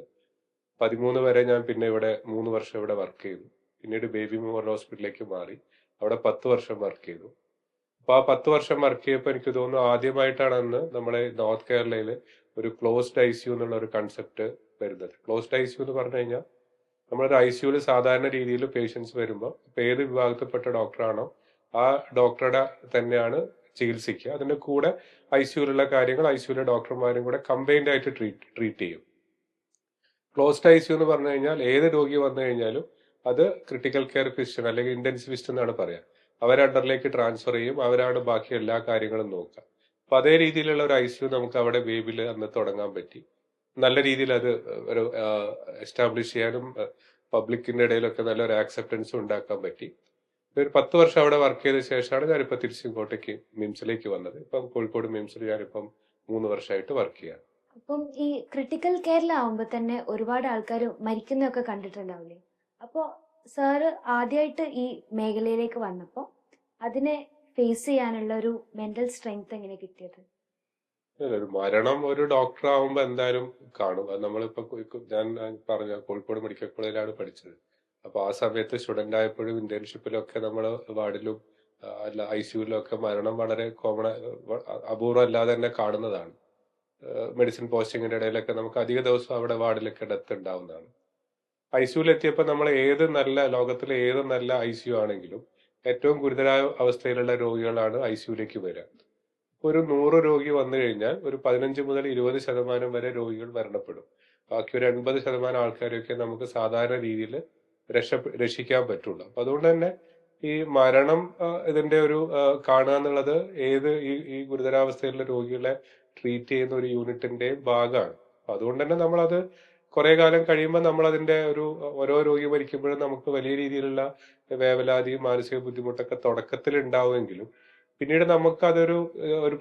13 വരെ ഞാൻ പിന്നെ ഇവിടെ 3 വർഷം ഇവിടെ വർക്ക് ചെയ്തു. പിന്നീട് ബേബി മെമ്മോറിയൽ ഹോസ്പിറ്റലിലേക്ക് മാറി. അവിടെ 10 വർഷം വർക്ക് ചെയ്തു. അപ്പൊ ആ 10 വർഷം വർക്ക് ചെയ്തപ്പോൾ എനിക്ക് തോന്നുന്നു ആദ്യമായിട്ടാണ് അന്ന് നമ്മളെ നോർത്ത് കേരളയിൽ ഒരു ക്ലോസ്ഡ് ICU എന്നുള്ള ഒരു കൺസെപ്റ്റ് വരുന്നത്. ക്ലോസ്ഡ് ICU എന്ന് പറഞ്ഞു കഴിഞ്ഞാൽ നമ്മളൊരു ICUവിൽ സാധാരണ രീതിയിൽ പേഷ്യൻസ് വരുമ്പോൾ ഇപ്പൊ ഏത് വിഭാഗത്തിൽപ്പെട്ട ഡോക്ടറാണോ ആ ഡോക്ടറുടെ തന്നെയാണ് ചികിത്സിക്കുക. അതിന്റെ കൂടെ ICUവിലുള്ള കാര്യങ്ങൾ ICUവിലെ ഡോക്ടർമാരും കൂടെ കമ്പൈൻഡ് ആയിട്ട് ട്രീറ്റ് ചെയ്യും. ക്ലോസ്ഡ് ICU എന്ന് പറഞ്ഞു കഴിഞ്ഞാൽ ഏത് രോഗി വന്നു കഴിഞ്ഞാലും അത് ക്രിട്ടിക്കൽ കെയർ ഫിസിഷ്യൻ അല്ലെങ്കിൽ ഇന്റൻസിവിസ്റ്റ് എന്നാണ് പറയാ, അവരെ അണ്ടറിലേക്ക് ട്രാൻസ്ഫർ ചെയ്യും. അവരാണ് ബാക്കി എല്ലാ കാര്യങ്ങളും നോക്കുക. അപ്പൊ അതേ രീതിയിലുള്ള ഒരു ICU നമുക്ക് അവിടെ ബേബിയിൽ അന്ന് തുടങ്ങാൻ പറ്റി. നല്ല രീതിയിൽ അത് ഒരു എസ്റ്റാബ്ലിഷ് ചെയ്യാനും പബ്ലിക്കിന്റെ ഇടയിലൊക്കെ നല്ലൊരു ആക്സെപ്റ്റൻസും ഉണ്ടാക്കാൻ പറ്റി. ഒരു 10 വർഷം അവിടെ വർക്ക് ചെയ്ത ശേഷമാണ് ഞാനിപ്പോ തിരിച്ച് ഇങ്ങോട്ടേക്ക് മിംസിലേക്ക് വന്നത്. ഇപ്പം കോഴിക്കോട് മിംസിൽ ഞാനിപ്പം 3 വർഷമായിട്ട് വർക്ക് ചെയ്യാം. അപ്പം ഈ ക്രിട്ടിക്കൽ കെയറിലാവുമ്പോ തന്നെ ഒരുപാട് ആൾക്കാർ മരിക്കുന്നതൊക്കെ കണ്ടിട്ടുണ്ടാവില്ലേ? അപ്പോ സാറ് ആദ്യമായിട്ട് ഈ മേഖലയിലേക്ക് വന്നപ്പോ അതിനെ ഫേസ് ചെയ്യാനുള്ള ഒരു മെന്റൽ സ്ട്രെങ്ത് എങ്ങനെ കിട്ടിയത്? ഒരു മരണം ഒരു ഡോക്ടർ ആവുമ്പോ എന്തായാലും കാണും. അത് നമ്മളിപ്പോ ഞാൻ പറഞ്ഞ കോഴിക്കോട് മെഡിക്കൽ കോളേജിലാണ് പഠിച്ചത്. അപ്പൊ ആ സമയത്ത് സ്റ്റുഡന്റ് ആയപ്പോഴും ഇന്റേൺഷിപ്പിലൊക്കെ നമ്മൾ വാർഡിലും അല്ല ICUവിലും ഒക്കെ മരണം വളരെ കോമൺ, അപൂർവം അല്ലാതെ തന്നെ കാണുന്നതാണ്. മെഡിസിൻ പോസ്റ്റിങ്ങിന്റെ ഇടയിലൊക്കെ നമുക്ക് അധിക ദിവസം അവിടെ വാർഡിലൊക്കെ ഡെത്ത് ഉണ്ടാവുന്നതാണ്. ICUവിൽ എത്തിയപ്പോൾ നമ്മൾ ലോകത്തിലെ ഏത് നല്ല ICU ആണെങ്കിലും ഏറ്റവും ഗുരുതരായ അവസ്ഥയിലുള്ള രോഗികളാണ് ICUവിലേക്ക് വരിക. ഒരു 100 രോഗി വന്നു കഴിഞ്ഞാൽ ഒരു 15 മുതൽ 20% വരെ രോഗികൾ മരണപ്പെടും. ബാക്കി ഒരു 80% ആൾക്കാരെയൊക്കെ നമുക്ക് സാധാരണ രീതിയിൽ രക്ഷിക്കാൻ പറ്റുള്ളൂ. അപ്പൊ അതുകൊണ്ട് തന്നെ ഈ മരണം ഇതിന്റെ ഒരു കാണുക എന്നുള്ളത് ഈ ഗുരുതരാവസ്ഥയിലുള്ള രോഗികളെ ട്രീറ്റ് ചെയ്യുന്ന ഒരു യൂണിറ്റിന്റെ ഭാഗമാണ്. അപ്പൊ അതുകൊണ്ട് തന്നെ നമ്മളത് കുറെ കാലം കഴിയുമ്പോൾ നമ്മൾ അതിന്റെ ഓരോ രോഗി മരിക്കുമ്പോഴും നമുക്ക് വലിയ രീതിയിലുള്ള വേവലാതിയും മാനസിക ബുദ്ധിമുട്ടൊക്കെ തുടക്കത്തിൽ ഉണ്ടാവുമെങ്കിലും പിന്നീട് നമുക്ക് അതൊരു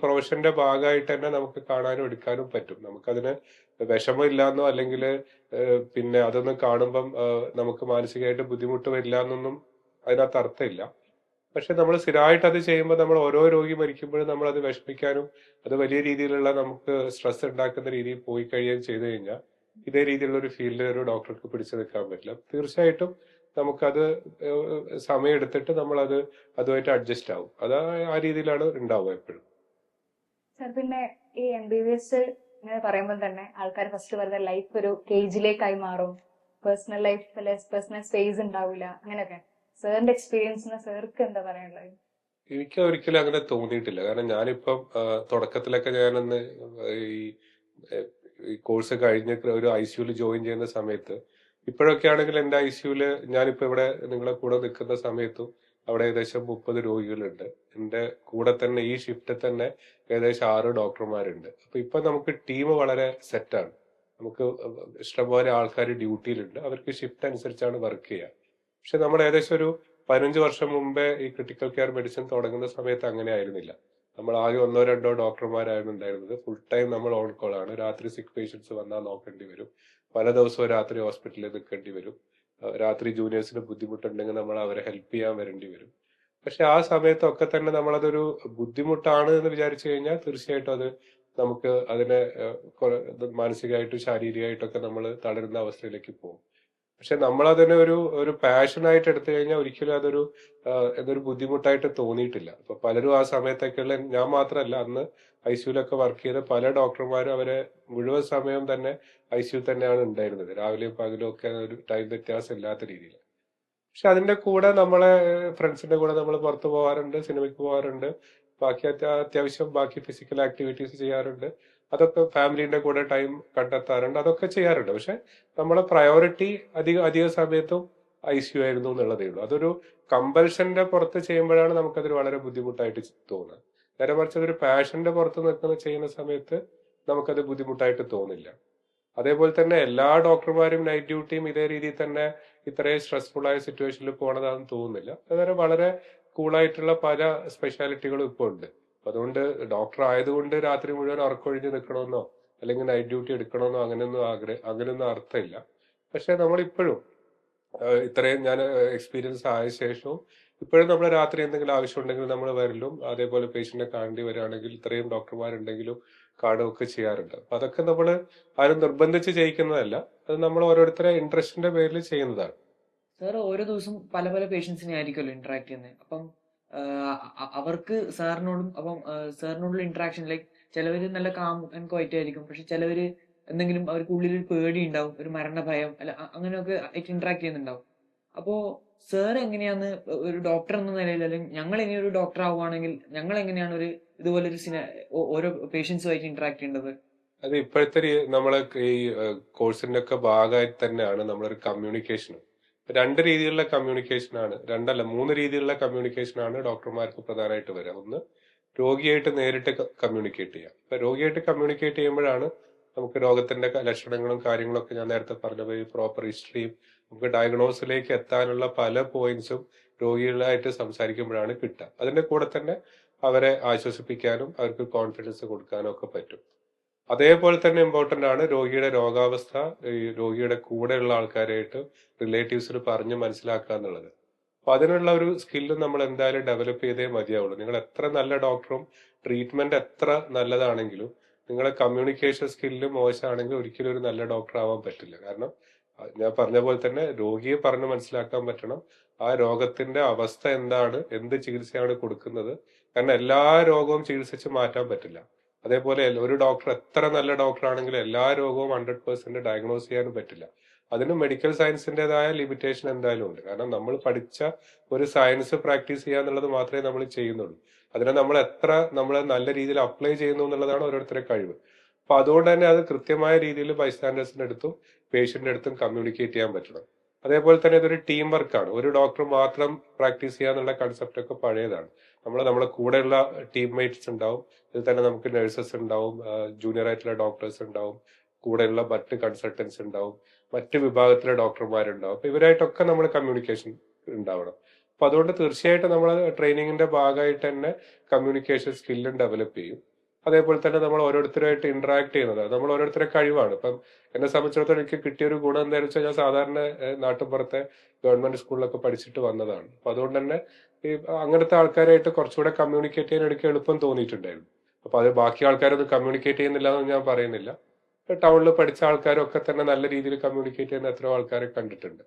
പ്രൊഫഷന്റെ ഭാഗമായിട്ട് തന്നെ നമുക്ക് കാണാനും എടുക്കാനും പറ്റും. നമുക്കതിന് വിഷമമില്ലാന്നോ അല്ലെങ്കിൽ പിന്നെ അതൊന്നും കാണുമ്പം നമുക്ക് മാനസികമായിട്ട് ബുദ്ധിമുട്ട് വരില്ല എന്നൊന്നും അതിനകത്ത് അർത്ഥമില്ല. പക്ഷെ നമ്മൾ സ്ഥിരമായിട്ട് അത് ചെയ്യുമ്പോൾ നമ്മൾ ഓരോ രോഗി മരിക്കുമ്പോഴും നമ്മൾ അത് വിഷമിക്കാനും അത് വലിയ രീതിയിലുള്ള നമുക്ക് സ്ട്രെസ് ഉണ്ടാക്കുന്ന രീതിയിൽ പോയി കഴിയുകയും ചെയ്തു കഴിഞ്ഞാൽ ഇതേ രീതിയിലുള്ള ഒരു ഫീൽഡിൽ ഒരു ഡോക്ടർക്ക് പിടിച്ചു നിൽക്കാൻ പറ്റില്ല. തീർച്ചയായിട്ടും നമുക്കത് സമയം എടുത്തിട്ട് നമ്മളത് അതുമായിട്ട് അഡ്ജസ്റ്റ് ആവും. അത് ആ രീതിയിലാണ് ഉണ്ടാവുക എപ്പോഴും. സർ പിന്നെ ഈ MBBS ഇങ്ങനെ പറയുമ്പോൾ തന്നെ ആൾക്കാർ ഫസ്റ്റ് പറയുന്ന ലൈഫ് ഒരു കേജിലേക്കായി മാറും, പേഴ്സണൽ ലൈഫ് പേഴ്സണൽ സ്പേസ് ഉണ്ടാവില്ല, അങ്ങനെയൊക്കെ. സാറിന്റെ എക്സ്പീരിയൻസിന് സാർക്ക് എന്താ പറയാനുള്ളത്? എനിക്ക് ഒരിക്കലും അങ്ങനെ തോന്നിയിട്ടില്ല. കാരണം ഞാനിപ്പം തുടക്കത്തിലൊക്കെ ഞാനൊന്ന് ഈ ഈ കോഴ്സ് കഴിഞ്ഞ് ഒരു ICUവിൽ ജോയിൻ ചെയ്യുന്ന സമയത്ത്, ഇപ്പോഴൊക്കെ ആണെങ്കിൽ എന്റെ ICUവില് ഞാനിപ്പോ ഇവിടെ നിങ്ങളെ കൂടെ നിൽക്കുന്ന സമയത്തും അവിടെ ഏകദേശം 30 രോഗികളുണ്ട്. എന്റെ കൂടെ തന്നെ ഈ ഷിഫ്റ്റിൽ തന്നെ ഏകദേശം 6 ഡോക്ടർമാരുണ്ട്. അപ്പൊ ഇപ്പൊ നമുക്ക് ടീം വളരെ സെറ്റാണ്. നമുക്ക് ഇഷ്ടംപോലെ ആൾക്കാർ ഡ്യൂട്ടിയിലുണ്ട്. അവർക്ക് ഷിഫ്റ്റ് അനുസരിച്ചാണ് വർക്ക് ചെയ്യുക. പക്ഷെ നമ്മൾ ഏകദേശം ഒരു 15 വർഷം മുമ്പേ ഈ ക്രിട്ടിക്കൽ കെയർ മെഡിസിൻ തുടങ്ങുന്ന സമയത്ത് അങ്ങനെ ആയിരുന്നില്ല. നമ്മൾ ആകെ 1-2 ഡോക്ടർമാരായിരുന്നു ഉണ്ടായിരുന്നത്. ഫുൾ ടൈം നമ്മൾ ഓൺ കോൾ ആണ്. രാത്രി സിക്ക് പേഷ്യൻസ് വന്നാൽ നോക്കേണ്ടി വരും. പല ദിവസവും രാത്രി ഹോസ്പിറ്റലിൽ നിൽക്കേണ്ടി വരും. രാത്രി ജൂനിയേഴ്സിന് ബുദ്ധിമുട്ടുണ്ടെങ്കിൽ നമ്മൾ അവരെ ഹെൽപ്പ് ചെയ്യാൻ വരേണ്ടി വരും. പക്ഷെ ആ സമയത്തൊക്കെ തന്നെ നമ്മളതൊരു ബുദ്ധിമുട്ടാണ് എന്ന് വിചാരിച്ചു കഴിഞ്ഞാൽ തീർച്ചയായിട്ടും അത് നമുക്ക് അതിനെ മാനസികമായിട്ടും ശാരീരികമായിട്ടൊക്കെ നമ്മൾ തളരുന്ന അവസ്ഥയിലേക്ക് പോകും. പക്ഷെ നമ്മളതിനെ ഒരു പാഷനായിട്ട് എടുത്തു കഴിഞ്ഞാൽ ഒരിക്കലും അതൊരു ബുദ്ധിമുട്ടായിട്ട് തോന്നിയിട്ടില്ല. അപ്പൊ പലരും ആ സമയത്തൊക്കെയുള്ള, ഞാൻ മാത്രമല്ല, അന്ന് ICUവിലൊക്കെ വർക്ക് ചെയ്ത പല ഡോക്ടർമാരും അവരെ മുഴുവൻ സമയം തന്നെ ICU തന്നെയാണ് ഉണ്ടായിരുന്നത്. രാവിലെയും പകലും ഒക്കെ ഒരു ടൈം വ്യത്യാസം ഇല്ലാത്ത രീതിയിൽ. പക്ഷെ അതിന്റെ കൂടെ നമ്മളെ ഫ്രണ്ട്സിന്റെ കൂടെ നമ്മൾ പുറത്തു പോകാറുണ്ട്, സിനിമയ്ക്ക് പോകാറുണ്ട്, ബാക്കി അത്യാവശ്യം ബാക്കി ഫിസിക്കൽ ആക്ടിവിറ്റീസ് ചെയ്യാറുണ്ട്. അതൊക്കെ ഫാമിലിന്റെ കൂടെ ടൈം കണ്ടെത്താറുണ്ട്, അതൊക്കെ ചെയ്യാറുണ്ട്. പക്ഷെ നമ്മളെ പ്രയോറിറ്റി അധിക സമയത്തും ICU ആയിരുന്നു എന്നുള്ളതേ ഉള്ളൂ. അതൊരു കമ്പൽഷന്റെ പുറത്ത് ചെയ്യുമ്പോഴാണ് നമുക്കതൊരു വളരെ ബുദ്ധിമുട്ടായിട്ട് തോന്നുന്നത്. നേരെ മറിച്ച് അതൊരു പാഷന്റെ പുറത്ത് ചെയ്യുന്ന സമയത്ത് നമുക്കത് ബുദ്ധിമുട്ടായിട്ട് തോന്നില്ല. അതേപോലെ തന്നെ എല്ലാ ഡോക്ടർമാരും നൈറ്റ് ഡ്യൂട്ടിയും ഇതേ രീതിയിൽ തന്നെ ഇത്രയും സ്ട്രെസ്ഫുൾ ആയ സിറ്റുവേഷനിൽ പോകണതാണെന്ന് തോന്നുന്നില്ല. അതുവരെ വളരെ കൂളായിട്ടുള്ള പല സ്പെഷ്യാലിറ്റികളും ഇപ്പോൾ ഉണ്ട്. അപ്പൊ അതുകൊണ്ട് ഡോക്ടർ ആയതുകൊണ്ട് രാത്രി മുഴുവൻ ഉറക്കൊഴിഞ്ഞ് നിൽക്കണമെന്നോ അല്ലെങ്കിൽ നൈറ്റ് ഡ്യൂട്ടി എടുക്കണമെന്നോ അങ്ങനെയൊന്നും അർത്ഥമില്ല. പക്ഷെ നമ്മളിപ്പോഴും ഇത്രയും ഞാൻ എക്സ്പീരിയൻസ് ആയ ശേഷവും ഇപ്പോഴും നമ്മൾ രാത്രി എന്തെങ്കിലും ആവശ്യമുണ്ടെങ്കിൽ നമ്മൾ വരലും, അതേപോലെ പേഷ്യന്റിനെ കാണേണ്ടി വരികയാണെങ്കിൽ ഇത്രയും ഡോക്ടർമാരുണ്ടെങ്കിലും കാണുകയൊക്കെ ചെയ്യാറുണ്ട്. അപ്പൊ അതൊക്കെ നമ്മൾ ആരും നിർബന്ധിച്ച് ചെയ്യിക്കുന്നതല്ല, അത് നമ്മൾ ഓരോരുത്തരെ ഇൻട്രസ്റ്റിന്റെ പേരിൽ ചെയ്യുന്നതാണ്. സാർ ഓരോ ദിവസം പല പല പേഷ്യൻസിനെ ആയിരിക്കുമല്ലോ ഇന്ററാക്ട് ചെയ്യുന്നത്. അപ്പം അവർക്ക് സാറിനോടും അപ്പം സാറിനോടുള്ള ഇന്ററാക്ഷൻ ലൈക്ക് ചിലവര് നല്ല കാം ആൻഡ് ക്വൈറ്റ് ആയിരിക്കും, പക്ഷെ ചിലവര് എന്തെങ്കിലും അവർക്ക് ഉള്ളിൽ ഒരു പേടി ഉണ്ടാവും, ഒരു മരണ ഭയം അല്ല അങ്ങനെയൊക്കെ ആയിട്ട് ഇന്ററാക്ട് ചെയ്യുന്നുണ്ടാവും. അപ്പോ സാർ എങ്ങനെയാണ് ഒരു ഡോക്ടർ എന്ന നിലയിൽ, അല്ലെങ്കിൽ ഞങ്ങൾ ഇനി ഒരു ഡോക്ടർ ആവുകയാണെങ്കിൽ ഞങ്ങൾ എങ്ങനെയാണ് ഇതുപോലെ ഓരോ പേഷ്യൻസുമായിട്ട് ഇന്ററാക്ട് ചെയ്യേണ്ടത്? അത് ഇപ്പോഴത്തെ നമ്മളെ ഈ കോഴ്സിന്റെ ഒക്കെ ഭാഗമായിട്ട് തന്നെയാണ് നമ്മളൊരു കമ്മ്യൂണിക്കേഷൻ. 2 രീതിയിലുള്ള കമ്മ്യൂണിക്കേഷൻ ആണ്, 2 അല്ല 3 രീതിയിലുള്ള കമ്മ്യൂണിക്കേഷൻ ആണ് ഡോക്ടർമാർക്ക് പ്രധാനമായിട്ട് വരിക. ഒന്ന്, രോഗിയായിട്ട് നേരിട്ട് കമ്മ്യൂണിക്കേറ്റ് ചെയ്യാം. അപ്പൊ രോഗിയായിട്ട് കമ്മ്യൂണിക്കേറ്റ് ചെയ്യുമ്പോഴാണ് നമുക്ക് രോഗത്തിന്റെ ലക്ഷണങ്ങളും കാര്യങ്ങളൊക്കെ ഞാൻ നേരത്തെ പറഞ്ഞ പ്രോപ്പർ ഹിസ്റ്ററിയും നമുക്ക് ഡയഗ്നോസിലേക്ക് എത്താനുള്ള പല പോയിന്റ്സും രോഗികളായിട്ട് സംസാരിക്കുമ്പോഴാണ് കിട്ടുക. അതിന്റെ കൂടെ തന്നെ അവരെ ആശ്വസിപ്പിക്കാനും അവർക്ക് കോൺഫിഡൻസ് കൊടുക്കാനും ഒക്കെ പറ്റും. അതേപോലെ തന്നെ ഇമ്പോർട്ടന്റ് ആണ് രോഗിയുടെ രോഗാവസ്ഥ ഈ രോഗിയുടെ കൂടെയുള്ള ആൾക്കാരായിട്ട് റിലേറ്റീവ്സിന് പറഞ്ഞ് മനസ്സിലാക്കുക എന്നുള്ളത്. അപ്പൊ അതിനുള്ള ഒരു സ്കില്ല് നമ്മൾ എന്തായാലും ഡെവലപ്പ് ചെയ്തേ മതിയാവുള്ളൂ. നിങ്ങൾ എത്ര നല്ല ഡോക്ടറും ട്രീറ്റ്മെന്റ് എത്ര നല്ലതാണെങ്കിലും നിങ്ങളെ കമ്മ്യൂണിക്കേഷൻ സ്കില്ല് മോശമാണെങ്കിൽ ഒരിക്കലും ഒരു നല്ല ഡോക്ടർ ആവാൻ പറ്റില്ല. കാരണം ഞാൻ പറഞ്ഞ പോലെ തന്നെ രോഗിയെ പറഞ്ഞ് മനസ്സിലാക്കാൻ പറ്റണം, ആ രോഗത്തിന്റെ അവസ്ഥ എന്താണ്, എന്ത് ചികിത്സയാണ് കൊടുക്കുന്നത്. കാരണം എല്ലാ രോഗവും ചികിത്സിച്ച് മാറ്റാൻ പറ്റില്ല. അതേപോലെ ഒരു ഡോക്ടർ എത്ര നല്ല ഡോക്ടർ ആണെങ്കിലും എല്ലാ രോഗവും 100% ഡയഗ്നോസ് ചെയ്യാനും പറ്റില്ല. അതിന് മെഡിക്കൽ സയൻസിന്റേതായ ലിമിറ്റേഷൻ എന്തായാലും ഉണ്ട്. കാരണം നമ്മൾ പഠിച്ച ഒരു സയൻസ് പ്രാക്ടീസ് ചെയ്യുക എന്നുള്ളത് മാത്രമേ നമ്മൾ ചെയ്യുന്നുള്ളൂ. അതിനെ നമ്മൾ നല്ല രീതിയിൽ അപ്ലൈ ചെയ്യുന്നു എന്നുള്ളതാണ് ഓരോരുത്തരുടെ കഴിവ്. അപ്പൊ അതുകൊണ്ട് തന്നെ അത് കൃത്യമായ രീതിയിൽ ബൈസ്റ്റാൻഡേഴ്സിന്റെ അടുത്തും പേഷ്യന്റിന്റെ അടുത്തും കമ്മ്യൂണിക്കേറ്റ് ചെയ്യാൻ പറ്റണം. അതേപോലെ തന്നെ ഇതൊരു ടീം വർക്കാണ്. ഒരു ഡോക്ടർ മാത്രം പ്രാക്ടീസ് ചെയ്യാന്നുള്ള കൺസെപ്റ്റ് ഒക്കെ പഴയതാണ്. നമ്മളെ കൂടെയുള്ള ടീംമേറ്റ്സ് ഉണ്ടാവും. ഇതിൽ തന്നെ നമുക്ക് നഴ്സസ് ഉണ്ടാവും, ജൂനിയർ ആയിട്ടുള്ള ഡോക്ടേഴ്സ് ഉണ്ടാവും, കൂടെയുള്ള മറ്റ് കൺസൾട്ടൻസ് ഉണ്ടാവും, മറ്റ് വിഭാഗത്തിലെ ഡോക്ടർമാരുണ്ടാവും. അപ്പൊ ഇവരായിട്ടൊക്കെ നമ്മൾ കമ്മ്യൂണിക്കേഷൻ ഉണ്ടാവണം. അപ്പൊ അതുകൊണ്ട് തീർച്ചയായിട്ടും നമ്മൾ ട്രെയിനിങ്ങിന്റെ ഭാഗമായിട്ട് തന്നെ കമ്മ്യൂണിക്കേഷൻ സ്കില്ലും ഡെവലപ്പ് ചെയ്യും. അതേപോലെ തന്നെ നമ്മൾ ഓരോരുത്തരുമായിട്ട് ഇന്ററാക്ട് ചെയ്യുന്നത് നമ്മൾ ഓരോരുത്തരുടെ കഴിവാണ്. ഇപ്പം എന്നെ സംബന്ധിച്ചിടത്തോളം എനിക്ക് കിട്ടിയൊരു ഗുണം എന്താണെന്ന് വെച്ചാൽ ഞാൻ സാധാരണ നാട്ടുപുറത്തെ ഗവൺമെന്റ് സ്കൂളിലൊക്കെ പഠിച്ചിട്ട് വന്നതാണ്. അപ്പൊ അതുകൊണ്ട് തന്നെ ഈ അങ്ങനത്തെ ആൾക്കാരായിട്ട് കുറച്ചുകൂടെ കമ്മ്യൂണിക്കേറ്റ് ചെയ്യാൻ എനിക്ക് എളുപ്പം തോന്നിയിട്ടുണ്ടായിരുന്നു. അപ്പൊ അത് ബാക്കി ആൾക്കാരൊന്നും കമ്മ്യൂണിക്കേറ്റ് ചെയ്യുന്നില്ല എന്ന് ഞാൻ പറയുന്നില്ല. ടൗണിൽ പഠിച്ച ആൾക്കാരും ഒക്കെ തന്നെ നല്ല രീതിയിൽ കമ്മ്യൂണിക്കേറ്റ് ചെയ്യുന്ന എത്രയോ ആൾക്കാരെ കണ്ടിട്ടുണ്ട്.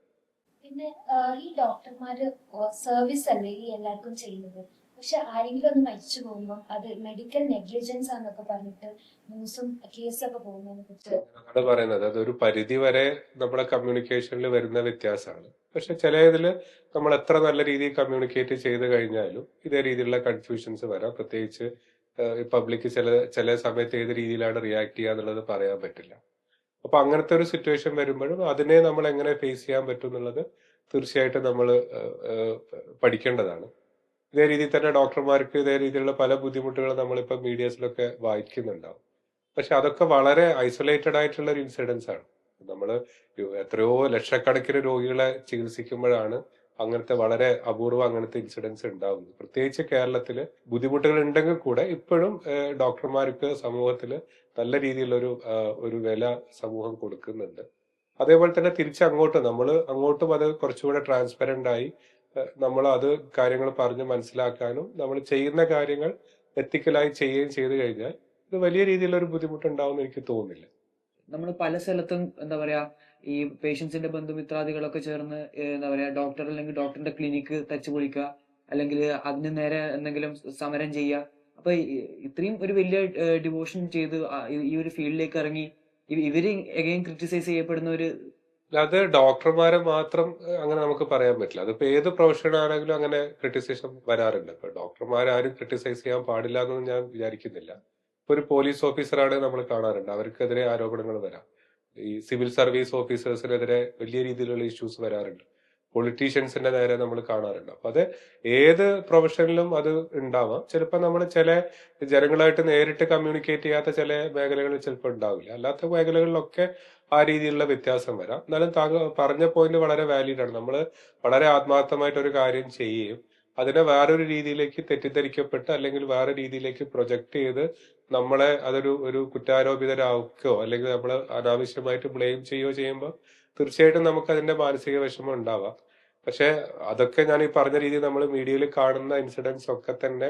പിന്നെ ഈ ഡോക്ടർമാര് സർവീസ് അല്ലേ ഈ എല്ലാവർക്കും ചെയ്യുന്നത്. പക്ഷെ ആരെങ്കിലും ഒന്ന് മരിച്ചു പോകുമ്പോൾ അത് മെഡിക്കൽ നെഗ്ലിജൻസ് ആണെന്നൊക്കെ പറഞ്ഞിട്ട് ന്യൂസും കേസൊക്കെ പോകുന്നതിനെ കുറിച്ച് അതാണ് പറയുന്നത്. അതൊരു പരിധി വരെ നമ്മുടെ കമ്മ്യൂണിക്കേഷനിൽ വരുന്ന വ്യത്യാസമാണ്. പക്ഷെ ചില ഇതിൽ നമ്മൾ എത്ര നല്ല രീതിയിൽ കമ്മ്യൂണിക്കേറ്റ് ചെയ്ത് കഴിഞ്ഞാലും ഇതേ രീതിയിലുള്ള കൺഫ്യൂഷൻസ് വരാം. പ്രത്യേകിച്ച് പബ്ലിക് ചില സമയത്ത് ഏത് രീതിയിലാണ് റിയാക്ട് ചെയ്യുക എന്നുള്ളത് പറയാൻ പറ്റില്ല. അപ്പൊ അങ്ങനത്തെ ഒരു സിറ്റുവേഷൻ വരുമ്പോഴും അതിനെ നമ്മൾ എങ്ങനെ ഫേസ് ചെയ്യാൻ പറ്റും എന്നുള്ളത് തീർച്ചയായിട്ടും നമ്മൾ പഠിക്കേണ്ടതാണ്. ഇതേ രീതിയിൽ തന്നെ ഡോക്ടർമാർക്ക് ഇതേ രീതിയിലുള്ള പല ബുദ്ധിമുട്ടുകളും നമ്മളിപ്പോ മീഡിയസിലൊക്കെ വായിക്കുന്നുണ്ടാവും. പക്ഷെ അതൊക്കെ വളരെ ഐസൊലേറ്റഡ് ആയിട്ടുള്ള ഒരു ഇൻസിഡൻസ് ആണ്. നമ്മൾ എത്രയോ ലക്ഷക്കണക്കിന് രോഗികളെ ചികിത്സിക്കുമ്പോഴാണ് അങ്ങനത്തെ വളരെ അപൂർവം അങ്ങനത്തെ ഇൻസിഡൻസ് ഉണ്ടാവുന്നത്. പ്രത്യേകിച്ച് കേരളത്തിൽ ബുദ്ധിമുട്ടുകൾ ഉണ്ടെങ്കിൽ കൂടെ ഇപ്പോഴും ഡോക്ടർമാർക്ക് സമൂഹത്തിൽ നല്ല രീതിയിലൊരു ഒരു വില സമൂഹം കൊടുക്കുന്നുണ്ട്. അതേപോലെ തന്നെ തിരിച്ച് അങ്ങോട്ടും അത് കുറച്ചുകൂടെ ട്രാൻസ്പെറന്റ് ആയി നമ്മൾ അത് കാര്യങ്ങൾ പറഞ്ഞ് മനസ്സിലാക്കാനും നമ്മൾ ചെയ്യുന്ന കാര്യങ്ങൾ എത്തിക്കലായി ചെയ്യുകയും ചെയ്തു കഴിഞ്ഞാൽ ഇത് വലിയ രീതിയിലൊരു ബുദ്ധിമുട്ടുണ്ടാവുമെന്ന് എനിക്ക് തോന്നുന്നില്ല. നമ്മൾ പല സ്ഥലത്തും എന്താ പറയാ ഈ പേഷ്യൻസിന്റെ ബന്ധുമിത്രാദികളൊക്കെ ചേർന്ന് എന്താ പറയാ ഡോക്ടർ അല്ലെങ്കിൽ ഡോക്ടറിന്റെ ക്ലിനിക്ക് തച്ചു പൊളിക്കുക, അല്ലെങ്കിൽ അതിന് നേരെ എന്തെങ്കിലും സമരം ചെയ്യുക. അപ്പൊ ഇത്രയും ഒരു വലിയ ഡിവോഷൻ ചെയ്ത് ഈ ഒരു ഫീൽഡിലേക്ക് ഇറങ്ങി ഇവര് എഗെയിൻ ക്രിറ്റിസൈസ് ചെയ്യപ്പെടുന്ന ഒരു അത് ഡോക്ടർമാരെ മാത്രം അങ്ങനെ നമുക്ക് പറയാൻ പറ്റില്ല. അതിപ്പോ ഏത് പ്രൊഫഷൻ ആണെങ്കിലും അങ്ങനെ ക്രിറ്റിസിസം വരാറുണ്ട്. ഇപ്പൊ ഡോക്ടർമാരാരും ക്രിട്ടിസൈസ് ചെയ്യാൻ പാടില്ല എന്നൊന്നും ഞാൻ വിചാരിക്കുന്നില്ല. ഇപ്പൊ ഒരു പോലീസ് ഓഫീസറാണ് നമ്മൾ കാണാറുണ്ട്, അവർക്കെതിരെ ആരോപണങ്ങൾ വരാം. ഈ സിവിൽ സർവീസ് ഓഫീസേഴ്സിനെതിരെ വലിയ രീതിയിലുള്ള ഇഷ്യൂസ് വരാറുണ്ട്. പൊളിറ്റീഷ്യൻസിന്റെ നേരെ നമ്മൾ കാണാറുണ്ട്. അപ്പൊ അത് ഏത് പ്രൊഫഷനിലും അത് ഉണ്ടാവാം. ചിലപ്പോൾ നമ്മൾ ചില ജനങ്ങളായിട്ട് നേരിട്ട് കമ്മ്യൂണിക്കേറ്റ് ചെയ്യാത്ത ചില മേഖലകളിൽ ചിലപ്പോൾ ഉണ്ടാവില്ല. അല്ലാത്ത മേഖലകളിലൊക്കെ ആ രീതിയിലുള്ള വ്യത്യാസം വരാം. എന്നാലും താങ്കൾ പറഞ്ഞ പോയിന്റ് വളരെ വാലിഡ് ആണ്. നമ്മൾ വളരെ ആത്മാർത്ഥമായിട്ട് ഒരു കാര്യം ചെയ്യുകയും അതിനെ വേറൊരു രീതിയിലേക്ക് തെറ്റിദ്ധരിക്കപ്പെട്ട് അല്ലെങ്കിൽ വേറെ രീതിയിലേക്ക് പ്രൊജക്ട് ചെയ്ത് നമ്മളെ ഒരു കുറ്റാരോപിതരാക്കുകയോ അല്ലെങ്കിൽ നമ്മൾ അനാവശ്യമായിട്ട് ബ്ലെയിം ചെയ്യുകയോ ചെയ്യുമ്പോൾ തീർച്ചയായിട്ടും നമുക്ക് അതിന്റെ മാനസിക വിഷമം ഉണ്ടാവാം. പക്ഷെ അതൊക്കെ ഞാൻ ഈ പറഞ്ഞ രീതിയിൽ നമ്മൾ മീഡിയയിൽ കാണുന്ന ഇൻസിഡൻസ് ഒക്കെ തന്നെ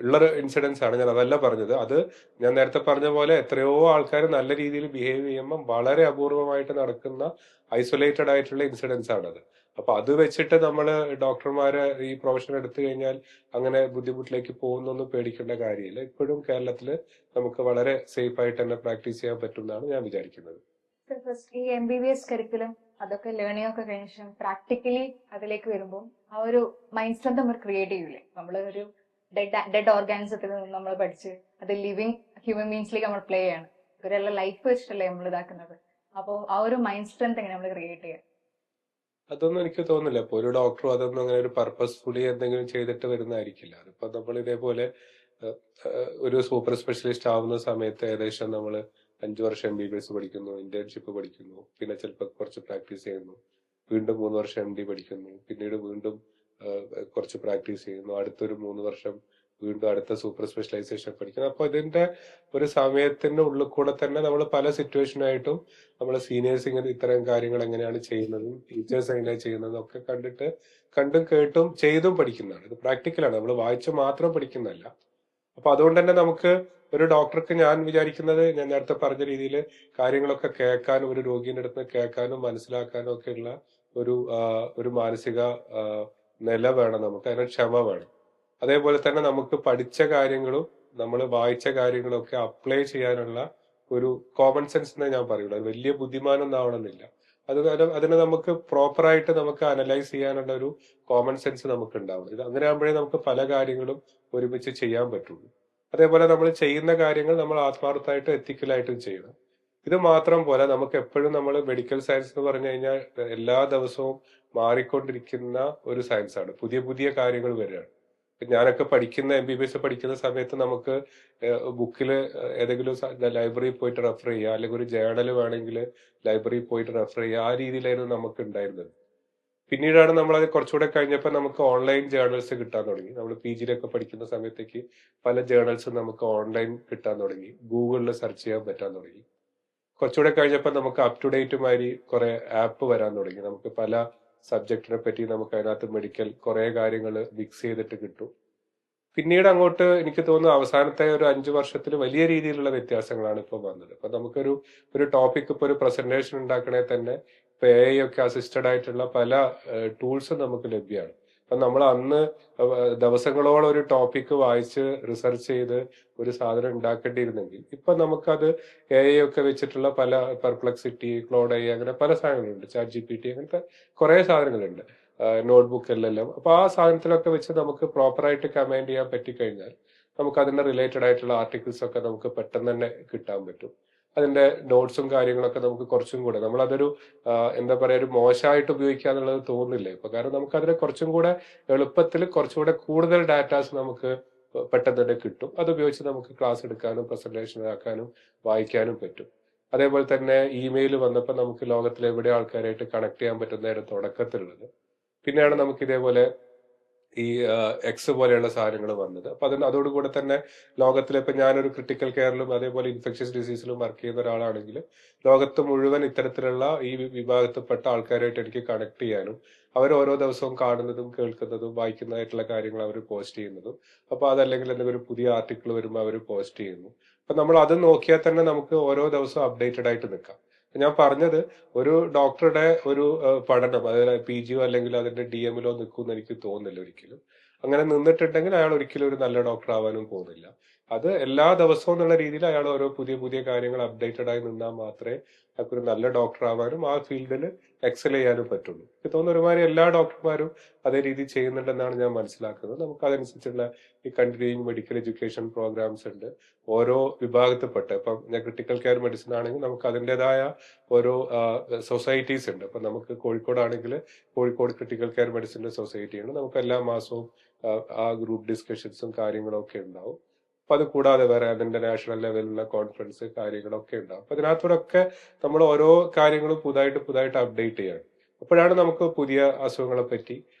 ഉള്ള ഇൻസിഡൻസ് ആണ്. ഞാൻ അതല്ല പറഞ്ഞത്. അത് ഞാൻ നേരത്തെ പറഞ്ഞ പോലെ എത്രയോ ആൾക്കാർ നല്ല രീതിയിൽ ബിഹേവ് ചെയ്യുമ്പോൾ വളരെ അപൂർവമായിട്ട് നടക്കുന്ന ഐസൊലേറ്റഡ് ആയിട്ടുള്ള ഇൻസിഡൻസ് ആണത്. അപ്പൊ അത് വെച്ചിട്ട് നമ്മൾ ഡോക്ടർമാരെ ഈ പ്രൊഫഷൻ എടുത്തു കഴിഞ്ഞാൽ അങ്ങനെ ബുദ്ധിമുട്ടിലേക്ക് പോകുന്നൊന്നും പേടിക്കേണ്ട കാര്യമില്ല. ഇപ്പോഴും കേരളത്തിൽ നമുക്ക് വളരെ സേഫ് ആയിട്ട് തന്നെ പ്രാക്ടീസ് ചെയ്യാൻ പറ്റും എന്നാണ് ഞാൻ വിചാരിക്കുന്നത്. ഈ MBBS കരിക്കുലം അതൊക്കെ ലേണിംഗ് ഒക്കെ കഴിഞ്ഞ ശേഷം പ്രാക്ടിക്കലി അതിലേക്ക് വരുമ്പോൾ ആ ഒരു മൈൻഡ് സ്ട്രെങ്ത് നമ്മൾ ക്രിയേറ്റ് ചെയ്യൂലേ. നമ്മൾ ഒരു ഡെഡ് ഓർഗാനിസത്തിൽ നിന്ന് നമ്മൾ പഠിച്ച് അത് ലിവിങ് ഹ്യൂമൻ ബീങ്സിലേക്ക് നമ്മൾ പ്ലേ ചെയ്യാണ്. ഇവരെല്ലാം ലൈഫ് വെച്ചിട്ടല്ലേ നമ്മൾ ഇതാക്കുന്നത്. അപ്പോൾ ആ ഒരു മൈൻഡ് സ്ട്രെങ്ത് എങ്ങനെ നമ്മൾ ക്രിയേറ്റ് ചെയ്യാം? അതൊന്നും എനിക്ക് തോന്നുന്നില്ല. ഇപ്പൊ ഒരു ഡോക്ടറും അതൊന്നും അങ്ങനെ ഒരു പർപ്പസ്ഫുള്ളി എന്തെങ്കിലും ചെയ്തിട്ട് വരുന്നതായിരിക്കില്ല. അതിപ്പോ നമ്മൾ ഇതേപോലെ ഒരു സൂപ്പർ സ്പെഷ്യലിസ്റ്റ് ആവുന്ന സമയത്ത് ഏകദേശം നമ്മൾ 5 വർഷം MBBS പഠിക്കുന്നു, ഇന്റേൺഷിപ്പ് പഠിക്കുന്നു, പിന്നെ ചിലപ്പോൾ കുറച്ച് പ്രാക്ടീസ് ചെയ്യുന്നു, വീണ്ടും 3 വർഷം MD പഠിക്കുന്നു, പിന്നീട് വീണ്ടും കുറച്ച് പ്രാക്ടീസ് ചെയ്യുന്നു, അടുത്തൊരു 3 വർഷം വീണ്ടും അടുത്ത സൂപ്പർ സ്പെഷ്യലൈസേഷൻ പഠിക്കുന്നു. അപ്പൊ ഇതിന്റെ ഒരു സമയത്തിന്റെ ഉള്ളിൽ കൂടെ തന്നെ നമ്മൾ പല സിറ്റുവേഷനായിട്ടും നമ്മളെ സീനിയേഴ്സ് ഇങ്ങനെ ഇത്തരം കാര്യങ്ങൾ എങ്ങനെയാണ് ചെയ്യുന്നതും ടീച്ചേഴ്സ് എങ്ങനെയാണ് ചെയ്യുന്നതും ഒക്കെ കണ്ടിട്ട് കണ്ടും കേട്ടും ചെയ്തും പഠിക്കുന്നതാണ്. ഇത് പ്രാക്ടിക്കലാണ്, നമ്മൾ വായിച്ച് മാത്രം പഠിക്കുന്നതല്ല. അപ്പൊ അതുകൊണ്ട് തന്നെ നമുക്ക് ഒരു ഡോക്ടർക്ക് ഞാൻ വിചാരിക്കുന്നത്, ഞാൻ നേരത്തെ പറഞ്ഞ രീതിയിൽ കാര്യങ്ങളൊക്കെ കേൾക്കാനും ഒരു രോഗീന്റെ അടുത്ത് കേൾക്കാനും മനസ്സിലാക്കാനും ഒക്കെ ഉള്ള ഒരു മാനസിക നില വേണം നമുക്ക്. അതിന് ക്ഷമ വേണം. അതേപോലെ തന്നെ നമുക്ക് പഠിച്ച കാര്യങ്ങളും നമ്മൾ വായിച്ച കാര്യങ്ങളും ഒക്കെ അപ്ലൈ ചെയ്യാനുള്ള ഒരു കോമൺ സെൻസ് എന്നേ ഞാൻ പറയുള്ളൂ. വലിയ ബുദ്ധിമാനൊന്നും ആവണമെന്നില്ല. അതിനെ നമുക്ക് പ്രോപ്പറായിട്ട് നമുക്ക് അനലൈസ് ചെയ്യാനുള്ള ഒരു കോമൺ സെൻസ് നമുക്ക് ഉണ്ടാവണം. ഇത് അങ്ങനെ ആകുമ്പോഴേ നമുക്ക് പല കാര്യങ്ങളും ഒരുമിച്ച് ചെയ്യാൻ പറ്റുള്ളൂ. അതേപോലെ നമ്മൾ ചെയ്യുന്ന കാര്യങ്ങൾ നമ്മൾ ആത്മാർത്ഥമായിട്ട് എത്തിക്കലായിട്ടും ചെയ്യണം. ഇത് മാത്രം പോലെ നമുക്ക് എപ്പോഴും നമ്മൾ മെഡിക്കൽ സയൻസ് എന്ന് പറഞ്ഞു കഴിഞ്ഞാൽ എല്ലാ ദിവസവും മാറിക്കൊണ്ടിരിക്കുന്ന ഒരു സയൻസ് ആണ്. പുതിയ പുതിയ കാര്യങ്ങൾ വരികയാണ്. ഞാനൊക്കെ MBBS പഠിക്കുന്ന സമയത്ത് നമുക്ക് ബുക്കിൽ ഏതെങ്കിലും ലൈബ്രറിയിൽ പോയിട്ട് റെഫർ ചെയ്യുക, അല്ലെങ്കിൽ ഒരു ജേർണൽ വേണമെങ്കിൽ ലൈബ്രറിയിൽ പോയിട്ട് റെഫർ ചെയ്യുക, ആ രീതിയിലായിരുന്നു നമുക്ക് ഉണ്ടായിരുന്നത്. പിന്നീടാണ് നമ്മൾ അത് കുറച്ചുകൂടെ കഴിഞ്ഞപ്പോൾ നമുക്ക് ഓൺലൈൻ ജേർണൽസ് കിട്ടാൻ തുടങ്ങി. നമ്മൾ PGയിലൊക്കെ പഠിക്കുന്ന സമയത്തേക്ക് പല ജേർണൽസും നമുക്ക് ഓൺലൈൻ കിട്ടാൻ തുടങ്ങി, ഗൂഗിളിൽ സെർച്ച് ചെയ്യാൻ പറ്റാൻ തുടങ്ങി. കുറച്ചുകൂടെ കഴിഞ്ഞപ്പോൾ നമുക്ക് അപ് ടു ഡേറ്റ് മാതിരി കുറെ ആപ്പ് വരാൻ തുടങ്ങി. നമുക്ക് പല സബ്ജക്റ്റിനെ പറ്റി നമുക്ക് അതിനകത്ത് മെഡിക്കൽ കുറെ കാര്യങ്ങൾ മിക്സ് ചെയ്തിട്ട് കിട്ടും. പിന്നീട് അങ്ങോട്ട് എനിക്ക് തോന്നുന്നു അവസാനത്തെ ഒരു 5 വർഷത്തിൽ വലിയ രീതിയിലുള്ള വ്യത്യാസങ്ങളാണ് ഇപ്പൊ വന്നത്. അപ്പൊ നമുക്കൊരു ഒരു ടോപ്പിക് ഇപ്പൊ ഒരു പ്രസന്റേഷൻ ഉണ്ടാക്കണേ തന്നെ ഇപ്പൊ AI ഒക്കെ അസിസ്റ്റഡ് ആയിട്ടുള്ള പല ടൂൾസും നമുക്ക് ലഭ്യമാണ്. അപ്പൊ നമ്മൾ അന്ന് ദിവസങ്ങളോളം ഒരു ടോപ്പിക് വായിച്ച് റിസർച്ച് ചെയ്ത് ഒരു സാധനം ഉണ്ടാക്കേണ്ടിയിരുന്നെങ്കിൽ ഇപ്പൊ നമുക്കത് AI ഒക്കെ വെച്ചിട്ടുള്ള പല പെർപ്ലക്സിറ്റി, ക്ലോഡ് AI അങ്ങനെ പല സാധനങ്ങളുണ്ട്, ചാറ്റ് GPT അങ്ങനത്തെ കുറെ സാധനങ്ങളുണ്ട്, നോട്ട്ബുക്കിലെല്ലാം. അപ്പൊ ആ സാധനത്തിലൊക്കെ വെച്ച് നമുക്ക് പ്രോപ്പറായിട്ട് കമാൻഡ് ചെയ്യാൻ പറ്റിക്കഴിഞ്ഞാൽ നമുക്ക് അതിന്റെ റിലേറ്റഡ് ആയിട്ടുള്ള ആർട്ടിക്കിൾസ് ഒക്കെ നമുക്ക് പെട്ടെന്ന് തന്നെ കിട്ടാൻ പറ്റും. അതിന്റെ നോട്ട്സും കാര്യങ്ങളൊക്കെ നമുക്ക് കുറച്ചും കൂടെ നമ്മളതൊരു എന്താ പറയാ ഒരു മോശമായിട്ട് ഉപയോഗിക്കുക എന്നുള്ളത് തോന്നുന്നില്ല ഇപ്പൊ. കാരണം നമുക്ക് അതിനെ കുറച്ചും കൂടെ എളുപ്പത്തിൽ കുറച്ചുകൂടെ കൂടുതൽ ഡാറ്റാസ് നമുക്ക് പെട്ടെന്ന് തന്നെ കിട്ടും. അത് ഉപയോഗിച്ച് നമുക്ക് ക്ലാസ് എടുക്കാനും പ്രസന്റേഷൻ ആക്കാനും വായിക്കാനും പറ്റും. അതേപോലെ തന്നെ ഇമെയിൽ വന്നപ്പോൾ നമുക്ക് ലോകത്തിലെ എവിടെ ആൾക്കാരായിട്ട് കണക്ട് ചെയ്യാൻ പറ്റുന്നതായിരുന്നു തുടക്കത്തിലുള്ളത്. പിന്നെയാണ് നമുക്ക് ഇതേപോലെ ഈ എക്സ് പോലെയുള്ള സാധനങ്ങൾ വന്നത്. അപ്പൊ അതോടുകൂടെ തന്നെ ലോകത്തിലെ ഇപ്പൊ ഞാനൊരു ക്രിട്ടിക്കൽ കെയറിലും അതേപോലെ ഇൻഫെക്ഷ്യസ് ഡിസീസിലും വർക്ക് ചെയ്യുന്ന ഒരാളാണെങ്കിൽ ലോകത്ത് മുഴുവൻ ഇത്തരത്തിലുള്ള ഈ വിഭാഗത്തിൽപ്പെട്ട ആൾക്കാരായിട്ട് എനിക്ക് കണക്ട് ചെയ്യാനും അവർ ഓരോ ദിവസവും കാണുന്നതും കേൾക്കുന്നതും വായിക്കുന്നതായിട്ടുള്ള കാര്യങ്ങൾ അവർ പോസ്റ്റ് ചെയ്യുന്നതും, അപ്പൊ അതല്ലെങ്കിൽ എന്തെങ്കിലും ഒരു പുതിയ ആർട്ടിക്കിൾ വരുമ്പോൾ അവർ പോസ്റ്റ് ചെയ്യുന്നു. അപ്പൊ നമ്മൾ അത് നോക്കിയാൽ തന്നെ നമുക്ക് ഓരോ ദിവസവും അപ്ഡേറ്റഡ് ആയിട്ട് നിൽക്കാം. ഞാൻ പറഞ്ഞത് ഒരു ഡോക്ടറുടെ ഒരു പഠനം, അതായത് PGയോ അല്ലെങ്കിൽ അതിന്റെ DMലോ നിൽക്കുമെന്ന് എനിക്ക് തോന്നുന്നില്ല ഒരിക്കലും. അങ്ങനെ നിന്നിട്ടുണ്ടെങ്കിൽ അയാൾ ഒരിക്കലും ഒരു നല്ല ഡോക്ടർ ആവാനും പോകുന്നില്ല. അത് എല്ലാ ദിവസവും എന്നുള്ള രീതിയിൽ അയാൾ ഓരോ പുതിയ പുതിയ കാര്യങ്ങൾ അപ്ഡേറ്റഡ് ആയി നിന്നാൽ മാത്രമേ അയാൾക്ക് ഒരു നല്ല ഡോക്ടർ ആവാനും ആ ഫീൽഡിൽ എക്സൽ ചെയ്യാനും പറ്റുള്ളൂ. എനിക്ക് തോന്നുന്നു ഒരുമാതിരി എല്ലാ ഡോക്ടർമാരും അതേ രീതിയിൽ ചെയ്യുന്നുണ്ടെന്നാണ് ഞാൻ മനസ്സിലാക്കുന്നത്. നമുക്ക് അതനുസരിച്ചുള്ള ഈ കണ്ടിന്യൂയിങ് മെഡിക്കൽ എഡ്യൂക്കേഷൻ പ്രോഗ്രാംസ് ഉണ്ട് ഓരോ വിഭാഗത്തിൽപ്പെട്ട. ഇപ്പം ഞാൻ ക്രിട്ടിക്കൽ കെയർ മെഡിസിൻ ആണെങ്കിൽ നമുക്ക് അതിൻ്റെതായ ഓരോ സൊസൈറ്റീസ് ഉണ്ട്. അപ്പൊ നമുക്ക് കോഴിക്കോടാണെങ്കിൽ കോഴിക്കോട് ക്രിട്ടിക്കൽ കെയർ മെഡിസിന്റെ സൊസൈറ്റി ഉണ്ട്. നമുക്ക് എല്ലാ മാസവും ആ ഗ്രൂപ്പ് ഡിസ്കഷൻസും കാര്യങ്ങളും ഒക്കെ ഉണ്ടാവും. അപ്പൊ അത് കൂടാതെ വേറെ അതിന്റെ നാഷണൽ ലെവലിലുള്ള കോൺഫറൻസ് കാര്യങ്ങളൊക്കെ ഉണ്ടാവും. അപ്പൊ അതിനകത്തൂടെ നമ്മൾ ഓരോ കാര്യങ്ങളും പുതുതായിട്ട് അപ്ഡേറ്റ് ചെയ്യണം. അപ്പോഴാണ് നമുക്ക് പുതിയ അസുഖങ്ങളെ പറ്റി,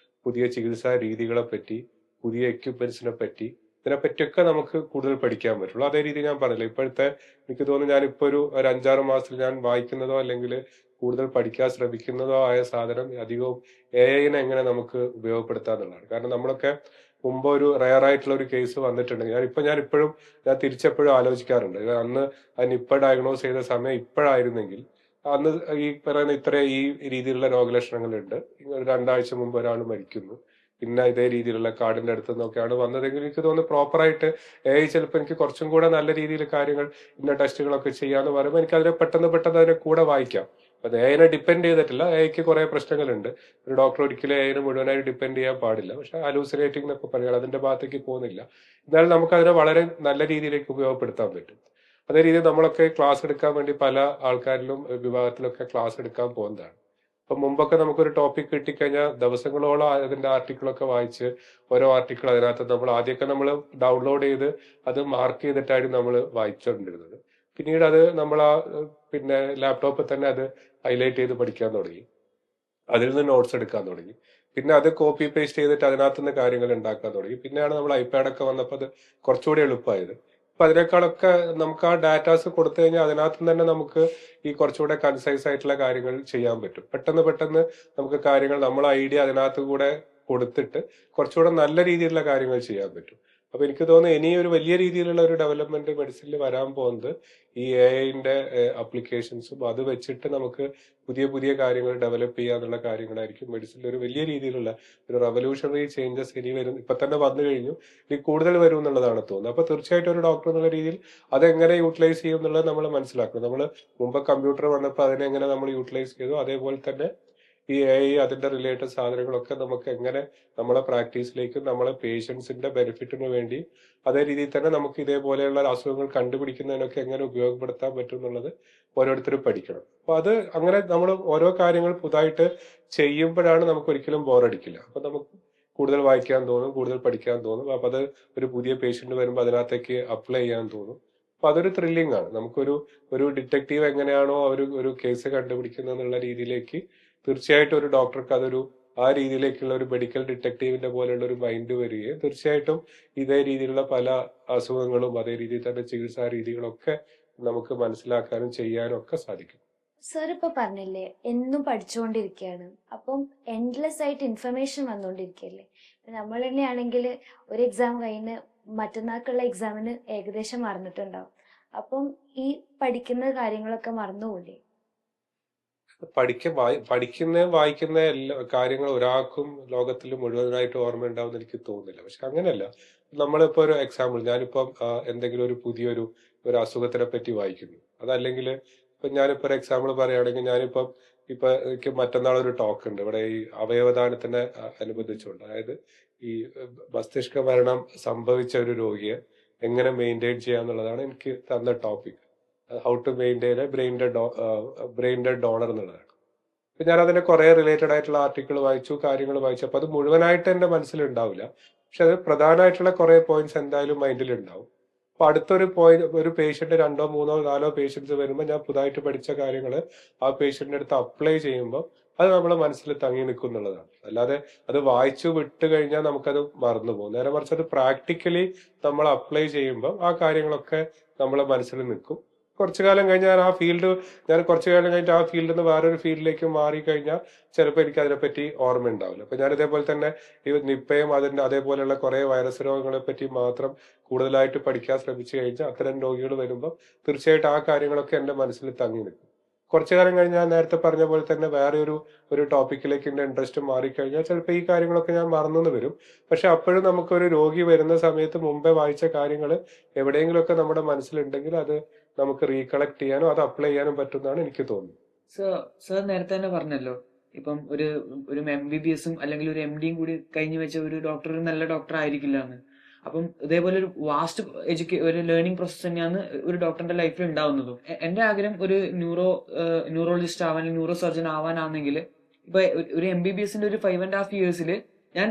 പുതിയ ചികിത്സാ രീതികളെ പറ്റി, പുതിയ എക്യുപ്മെന്റ്സിനെ പറ്റി, ഇതിനെപ്പറ്റിയൊക്കെ നമുക്ക് കൂടുതൽ പഠിക്കാൻ പറ്റുള്ളൂ. അതേ രീതി ഞാൻ പറഞ്ഞില്ല, ഇപ്പോഴത്തെ എനിക്ക് തോന്നുന്നു ഞാൻ ഇപ്പൊ ഒരു 5-6 മാസത്തിൽ ഞാൻ വായിക്കുന്നതോ അല്ലെങ്കിൽ കൂടുതൽ പഠിക്കാൻ ശ്രമിക്കുന്നതോ ആയ സാധനം അധികവും AI-നെ എങ്ങനെ നമുക്ക് ഉപയോഗപ്പെടുത്താന്നുള്ളതാണ്. കാരണം നമ്മളൊക്കെ മുമ്പ് ഒരു റയർ ആയിട്ടുള്ള ഒരു കേസ് വന്നിട്ടുണ്ടെങ്കിൽ ഞാൻ ഇപ്പോഴും തിരിച്ചെപ്പോഴും ആലോചിക്കാറുണ്ട്. അന്ന് ആ നിപ്പ ഡയഗ്നോസ് ചെയ്ത സമയം ഇപ്പോഴായിരുന്നെങ്കിൽ അന്ന് ഈ പറയുന്ന ഇത്ര ഈ രീതിയിലുള്ള രോഗലക്ഷണങ്ങളുണ്ട്, 2 ആഴ്ച മുമ്പ് ഒരാൾ മരിക്കുന്നു, പിന്നെ ഇതേ രീതിയിലുള്ള കാർഡിന്റെ അടുത്ത് നിന്നൊക്കെയാണ് വന്നതെങ്കിൽ എനിക്ക് തോന്നുന്നു പ്രോപ്പറായിട്ട് AI ചിലപ്പോൾ എനിക്ക് കുറച്ചും കൂടെ നല്ല രീതിയിൽ കാര്യങ്ങൾ ഇന്ന ടെസ്റ്റുകളൊക്കെ ചെയ്യാന്ന് പറയുമ്പോൾ എനിക്ക് അതിനെ പെട്ടെന്ന് അതിനെ കൂടെ വായിക്കാം. അത് AI-നെ ഡിപ്പെൻഡ് ചെയ്തിട്ടില്ല. AI-ക്ക് കുറെ പ്രശ്നങ്ങളുണ്ട്. ഒരു ഡോക്ടർ ഒരിക്കലും AI-നെ മുഴുവനായി ഡിപ്പെൻഡ് ചെയ്യാൻ പാടില്ല. പക്ഷെ ഹലൂസിനേറ്റിംഗ് എന്നൊക്കെ പറയുക അതിന്റെ ഭാഗത്തേക്ക് പോകുന്നില്ല. എന്നാലും നമുക്ക് അതിനെ വളരെ നല്ല രീതിയിലേക്ക് ഉപയോഗപ്പെടുത്താൻ പറ്റും. അതേ രീതിയിൽ നമ്മളൊക്കെ ക്ലാസ് എടുക്കാൻ വേണ്ടി പല ആൾക്കാരിലും വിഭാഗത്തിലൊക്കെ ക്ലാസ് എടുക്കാൻ പോകുന്നതാണ്. അപ്പൊ മുമ്പൊക്കെ നമുക്കൊരു ടോപ്പിക് കിട്ടിക്കഴിഞ്ഞാൽ ദിവസങ്ങളോളം അതിന്റെ ആർട്ടിക്കിളൊക്കെ വായിച്ച് ഓരോ ആർട്ടിക്കിൾ അതിനകത്ത് നമ്മൾ ആദ്യമൊക്കെ നമ്മൾ ഡൗൺലോഡ് ചെയ്ത് അത് മാർക്ക് ചെയ്തിട്ടായിരുന്നു നമ്മൾ വായിച്ചുകൊണ്ടിരുന്നത്. പിന്നീട് അത് നമ്മൾ പിന്നെ ലാപ്ടോപ്പിൽ തന്നെ അത് ഹൈലൈറ്റ് ചെയ്ത് പഠിക്കാൻ തുടങ്ങി, അതിൽ നിന്ന് നോട്ട്സ് എടുക്കാൻ തുടങ്ങി. പിന്നെ അത് കോപ്പി പേസ്റ്റ് ചെയ്തിട്ട് അതിനകത്ത് നിന്ന് കാര്യങ്ങൾ ഉണ്ടാക്കാൻ തുടങ്ങി. പിന്നെയാണ് നമ്മൾ ഐപാഡൊക്കെ വന്നപ്പോൾ അത് കുറച്ചുകൂടി എളുപ്പമായത്. അപ്പൊ അതിനേക്കാളൊക്കെ നമുക്ക് ആ ഡാറ്റാസ് കൊടുത്തു കഴിഞ്ഞാൽ അതിനകത്ത് തന്നെ നമുക്ക് ഈ കുറച്ചുകൂടെ കൺസൈസ് ആയിട്ടുള്ള കാര്യങ്ങൾ ചെയ്യാൻ പറ്റും. പെട്ടെന്ന് നമുക്ക് കാര്യങ്ങൾ നമ്മളെ ഐഡിയ അതിനകത്ത് കൂടെ കൊടുത്തിട്ട് കുറച്ചുകൂടെ നല്ല രീതിയിലുള്ള കാര്യങ്ങൾ ചെയ്യാൻ പറ്റും. അപ്പൊ എനിക്ക് തോന്നുന്നു ഇനി ഒരു വലിയ രീതിയിലുള്ള ഒരു ഡെവലപ്മെന്റ് മെഡിസിനിൽ വരാൻ പോകുന്നത് ഈ AI-ന്റെ അപ്ലിക്കേഷൻസും അത് വെച്ചിട്ട് നമുക്ക് പുതിയ കാര്യങ്ങൾ ഡെവലപ്പ് ചെയ്യാന്നുള്ള കാര്യങ്ങളായിരിക്കും മെഡിസിനിൽ ഒരു വലിയ രീതിയിലുള്ള ഒരു റവല്യൂഷണറി ചേഞ്ചസ് ഇനി വരും. ഇപ്പൊ തന്നെ വന്നു കഴിഞ്ഞു, ഇനി കൂടുതൽ വരും എന്നുള്ളതാണ് തോന്നുന്നത്. അപ്പൊ തീർച്ചയായിട്ടും ഒരു ഡോക്ടർ എന്നുള്ള രീതിയിൽ അതെങ്ങനെ യൂട്ടിലൈസ് ചെയ്യും എന്നുള്ളത് നമ്മൾ മനസ്സിലാക്കണം. നമ്മൾ മുമ്പ് കമ്പ്യൂട്ടർ വന്നപ്പോൾ അതിനെങ്ങനെ നമ്മൾ യൂട്ടിലൈസ് ചെയ്തു, അതേപോലെ തന്നെ ഈ AI അതിന്റെ റിലേറ്റഡ് സാധനങ്ങളൊക്കെ നമുക്ക് എങ്ങനെ നമ്മളെ പ്രാക്ടീസിലേക്കും നമ്മളെ പേഷ്യൻസിന്റെ ബെനിഫിറ്റിന് വേണ്ടി അതേ രീതിയിൽ തന്നെ നമുക്ക് ഇതേപോലെയുള്ള അസുഖങ്ങൾ കണ്ടുപിടിക്കുന്നതിനൊക്കെ എങ്ങനെ ഉപയോഗപ്പെടുത്താൻ പറ്റും എന്നുള്ളത് ഓരോരുത്തരും പഠിക്കണം. അപ്പൊ അത് അങ്ങനെ നമ്മൾ ഓരോ കാര്യങ്ങൾ പുതുതായിട്ട് ചെയ്യുമ്പോഴാണ് നമുക്ക് ഒരിക്കലും ബോറടിക്കില്ല. അപ്പൊ നമുക്ക് കൂടുതൽ വായിക്കാൻ തോന്നും, കൂടുതൽ പഠിക്കാൻ തോന്നും. അപ്പൊ അത് ഒരു പുതിയ പേഷ്യന്റ് വരുമ്പോൾ അതിനകത്തേക്ക് അപ്ലൈ ചെയ്യാൻ തോന്നും. അപ്പൊ അതൊരു ത്രില്ലിംഗ് ആണ്. ഒരു ഡിറ്റക്റ്റീവ് എങ്ങനെയാണോ ഒരു കേസ് കണ്ടുപിടിക്കുന്നത് എന്നുള്ള രീതിയിലേക്ക് തീർച്ചയായിട്ടും ഒരു ഡോക്ടർക്ക് അതൊരു ആ രീതിയിലേക്കുള്ള ഒരു മെഡിക്കൽ ഡിറ്റക്റ്റീവിന്റെ പോലെയുള്ള ഒരു മൈൻഡ് വരികയും തീർച്ചയായിട്ടും ഇതേ രീതിയിലുള്ള പല അസുഖങ്ങളും അതേ രീതിയിൽ തന്നെ ചികിത്സാ രീതികളൊക്കെ നമുക്ക് മനസ്സിലാക്കാനും ചെയ്യാനും ഒക്കെ സാധിക്കും. സർ ഇപ്പൊ പറഞ്ഞില്ലേ എന്നും പഠിച്ചുകൊണ്ടിരിക്കുകയാണ്, അപ്പം എൻഡ്ലെസ് ആയിട്ട് ഇൻഫർമേഷൻ വന്നുകൊണ്ടിരിക്കുകയല്ലേ. നമ്മൾ തന്നെയാണെങ്കിൽ ഒരു എക്സാം കഴിഞ്ഞ് മറ്റന്നാൾക്കുള്ള എക്സാമിന് ഏകദേശം മറന്നിട്ടുണ്ടാവും. അപ്പം ഈ പഠിക്കുന്ന കാര്യങ്ങളൊക്കെ മറന്നുപോകില്ലേ? പഠിക്കുന്ന വായിക്കുന്ന എല്ലാ കാര്യങ്ങളും ഒരാൾക്കും ലോകത്തിൽ മുഴുവനായിട്ട് ഓർമ്മ ഉണ്ടാവുമെന്ന് എനിക്ക് തോന്നുന്നില്ല. പക്ഷെ അങ്ങനെയല്ല. നമ്മളിപ്പോ ഒരു എക്സാമ്പിൾ, ഞാനിപ്പം എന്തെങ്കിലും ഒരു പുതിയൊരു അസുഖത്തിനെ പറ്റി വായിക്കുന്നു. അതല്ലെങ്കിൽ ഇപ്പൊ ഞാനിപ്പോ ഒരു എക്സാമ്പിൾ പറയുകയാണെങ്കിൽ, ഇപ്പൊ എനിക്ക് മറ്റന്നാൾ ഒരു ടോക്ക് ഉണ്ട് ഇവിടെ ഈ അവയവദാനത്തിനെ അനുബന്ധിച്ചുകൊണ്ട്. അതായത് ഈ മസ്തിഷ്ക മരണം സംഭവിച്ച ഒരു രോഗിയെ എങ്ങനെ മെയിൻറ്റെയിൻ ചെയ്യാന്നുള്ളതാണ് എനിക്ക് തന്ന topic. How to maintain a brain dead donor എന്നുള്ളതാണ്. അപ്പൊ ഞാൻ അതിന്റെ കുറെ റിലേറ്റഡ് ആയിട്ടുള്ള ആർട്ടിക്കിൾ വായിച്ചു, കാര്യങ്ങൾ വായിച്ചു. അപ്പൊ അത് മുഴുവനായിട്ട് എന്റെ മനസ്സിലുണ്ടാവില്ല. പക്ഷെ അത് പ്രധാനമായിട്ടുള്ള കുറെ പോയിന്റ്സ് എന്തായാലും മൈൻഡിൽ ഉണ്ടാവും. അപ്പൊ അടുത്തൊരു ഒരു പേഷ്യന്റ് 2 3 4 പേഷ്യൻസ് വരുമ്പോൾ ഞാൻ പുതുതായിട്ട് പഠിച്ച കാര്യങ്ങൾ ആ പേഷ്യന്റിന്റെ അടുത്ത് അപ്ലൈ ചെയ്യുമ്പോൾ അത് നമ്മളെ മനസ്സിൽ തങ്ങി നിൽക്കും എന്നുള്ളതാണ്. അല്ലാതെ അത് വായിച്ചു വിട്ട് കഴിഞ്ഞാൽ നമുക്കത് മറന്നു പോകും. നേരെ മറിച്ച് അത് പ്രാക്ടിക്കലി നമ്മൾ അപ്ലൈ ചെയ്യുമ്പോൾ ആ കാര്യങ്ങളൊക്കെ നമ്മളെ മനസ്സിൽ നിൽക്കും. കുറച്ചു കാലം കഴിഞ്ഞാൽ കുറച്ചു കാലം കഴിഞ്ഞിട്ട് ആ ഫീൽഡിൽ നിന്ന് വേറൊരു ഫീൽഡിലേക്ക് മാറി കഴിഞ്ഞാൽ ചിലപ്പോൾ എനിക്ക് അതിനെപ്പറ്റി ഓർമ്മ ഉണ്ടാവില്ല. അപ്പൊ ഞാൻ ഇതേപോലെ തന്നെ ഈ നിപ്പയും അതേപോലെയുള്ള കുറെ വൈറസ് രോഗങ്ങളെ പറ്റി മാത്രം കൂടുതലായിട്ട് പഠിക്കാൻ ശ്രമിച്ചു കഴിഞ്ഞാൽ അത്തരം രോഗികൾ വരുമ്പോൾ തീർച്ചയായിട്ടും ആ കാര്യങ്ങളൊക്കെ എന്റെ മനസ്സിൽ തങ്ങി നിൽക്കും. കുറച്ചു കാലം കഴിഞ്ഞാൽ നേരത്തെ പറഞ്ഞ പോലെ തന്നെ വേറെ ഒരു ടോപ്പിക്കിലേക്ക് എന്റെ ഇൻട്രസ്റ്റ് മാറിക്കഴിഞ്ഞാൽ ചിലപ്പോൾ ഈ കാര്യങ്ങളൊക്കെ ഞാൻ മറന്നു വരും. പക്ഷെ അപ്പോഴും നമുക്കൊരു രോഗി വരുന്ന സമയത്ത് മുമ്പേ വായിച്ച കാര്യങ്ങൾ എവിടെയെങ്കിലുമൊക്കെ നമ്മുടെ മനസ്സിലുണ്ടെങ്കിൽ അത് നമുക്ക് റീകളക്ട് ചെയ്യാനും അത് അപ്ലൈ ചെയ്യാനും പറ്റുന്നതാണ് എനിക്ക് തോന്നുന്നത്. സർ നേരത്തെ തന്നെ പറഞ്ഞല്ലോ, ഇപ്പം ഒരു MBBS അല്ലെങ്കിൽ ഒരു MDയും കൂടി കഴിഞ്ഞു വെച്ച ഒരു ഡോക്ടർ ഒരു നല്ല ഡോക്ടർ ആയിരിക്കില്ല എന്ന്. അപ്പം ഇതേപോലെ ഒരു വാസ്റ്റ് ഒരു ലേണിംഗ് പ്രോസസ് തന്നെയാണ് ഒരു ഡോക്ടറിന്റെ ലൈഫിൽ ഉണ്ടാവുന്നതും. എന്റെ ആഗ്രഹം ഒരു ന്യൂറോളജിസ്റ്റ് ആവാൻ, ന്യൂറോ സർജൻ ആവാനാണെങ്കിൽ ഇപ്പൊ ഒരു MBBSന്റെ ഒരു 5.5 yearsൽ ഞാൻ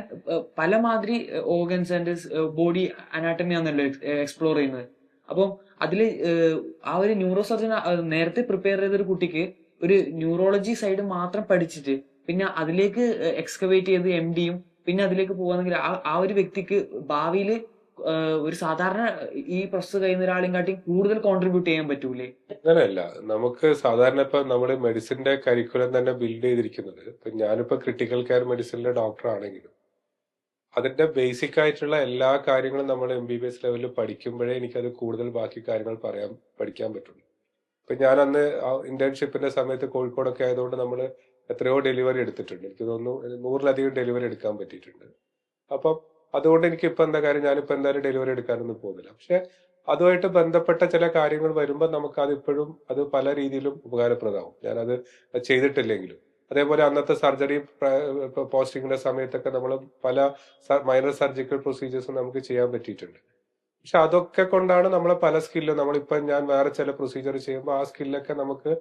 പല മാതിരി ഓർഗൻസ് ആൻഡ് ബോഡി അനാട്ടമി ആണല്ലോ എക്സ്പ്ലോർ ചെയ്യുന്നത്. അപ്പം അതില് ആ ഒരു ന്യൂറോ സർജൻ നേരത്തെ പ്രിപ്പയർ ചെയ്ത ഒരു കുട്ടിക്ക് ഒരു ന്യൂറോളജി സൈഡ് മാത്രം പഠിച്ചിട്ട് പിന്നെ അതിലേക്ക് എക്സ്കവേറ്റ് ചെയ്ത് MDയും പിന്നെ അതിലേക്ക് പോവാണെങ്കിൽ ആ ഒരു വ്യക്തിക്ക് ഭാവിയിൽ ഒരു സാധാരണ ഈ പ്രോസസ് കഴിയുന്ന ഒരാളെയും കാട്ടി കൂടുതൽ കോൺട്രിബ്യൂട്ട് ചെയ്യാൻ പറ്റൂലേ? അങ്ങനെയല്ല. നമുക്ക് സാധാരണ ഇപ്പൊ നമ്മുടെ മെഡിസിന്റെ കരിക്കുലം തന്നെ ബിൽഡ് ചെയ്തിരിക്കുന്നത്, ഇപ്പൊ ഞാനിപ്പോ ക്രിട്ടിക്കൽ കെയർ മെഡിസിനിലെ ഡോക്ടർ ആണെങ്കിലും അതിന്റെ ബേസിക് ആയിട്ടുള്ള എല്ലാ കാര്യങ്ങളും നമ്മൾ MBBS ലെവലിൽ പഠിക്കുമ്പോഴേ എനിക്കത് കൂടുതൽ ബാക്കി കാര്യങ്ങൾ പഠിക്കാൻ പറ്റുള്ളൂ. ഇപ്പൊ ഞാൻ അന്ന് ഇന്റേൺഷിപ്പിന്റെ സമയത്ത് കോഴിക്കോടൊക്കെ ആയതുകൊണ്ട് നമ്മൾ എത്രയോ ഡെലിവറി എടുത്തിട്ടുണ്ട്. എനിക്ക് തോന്നുന്നു 100-ലധികം ഡെലിവറി എടുക്കാൻ പറ്റിയിട്ടുണ്ട്. അപ്പം അതുകൊണ്ട് എനിക്ക് ഇപ്പൊ എന്താ കാര്യം, ഞാനിപ്പോ എന്തായാലും ഡെലിവറി എടുക്കാനൊന്നും പോകുന്നില്ല. പക്ഷെ അതുമായിട്ട് ബന്ധപ്പെട്ട ചില കാര്യങ്ങൾ വരുമ്പോൾ നമുക്ക് അതിപ്പോഴും അത് പല രീതിയിലും ഉപകാരപ്രദമാവും, ഞാനത് ചെയ്തിട്ടില്ലെങ്കിലും. അതേപോലെ അന്നത്തെ സർജറി പോസ്റ്റിങ്ങിന്റെ സമയത്തൊക്കെ നമ്മൾ പല മൈനർ സർജിക്കൽ പ്രൊസീജിയേഴ്സും നമുക്ക് ചെയ്യാൻ പറ്റിയിട്ടുണ്ട്. പക്ഷെ അതൊക്കെ കൊണ്ടാണ് നമ്മളെ പല സ്കില്ലും ഞാൻ വേറെ ചില പ്രൊസീജിയർ ചെയ്യുമ്പോൾ ആ സ്കില്ലൊക്കെ നമുക്ക്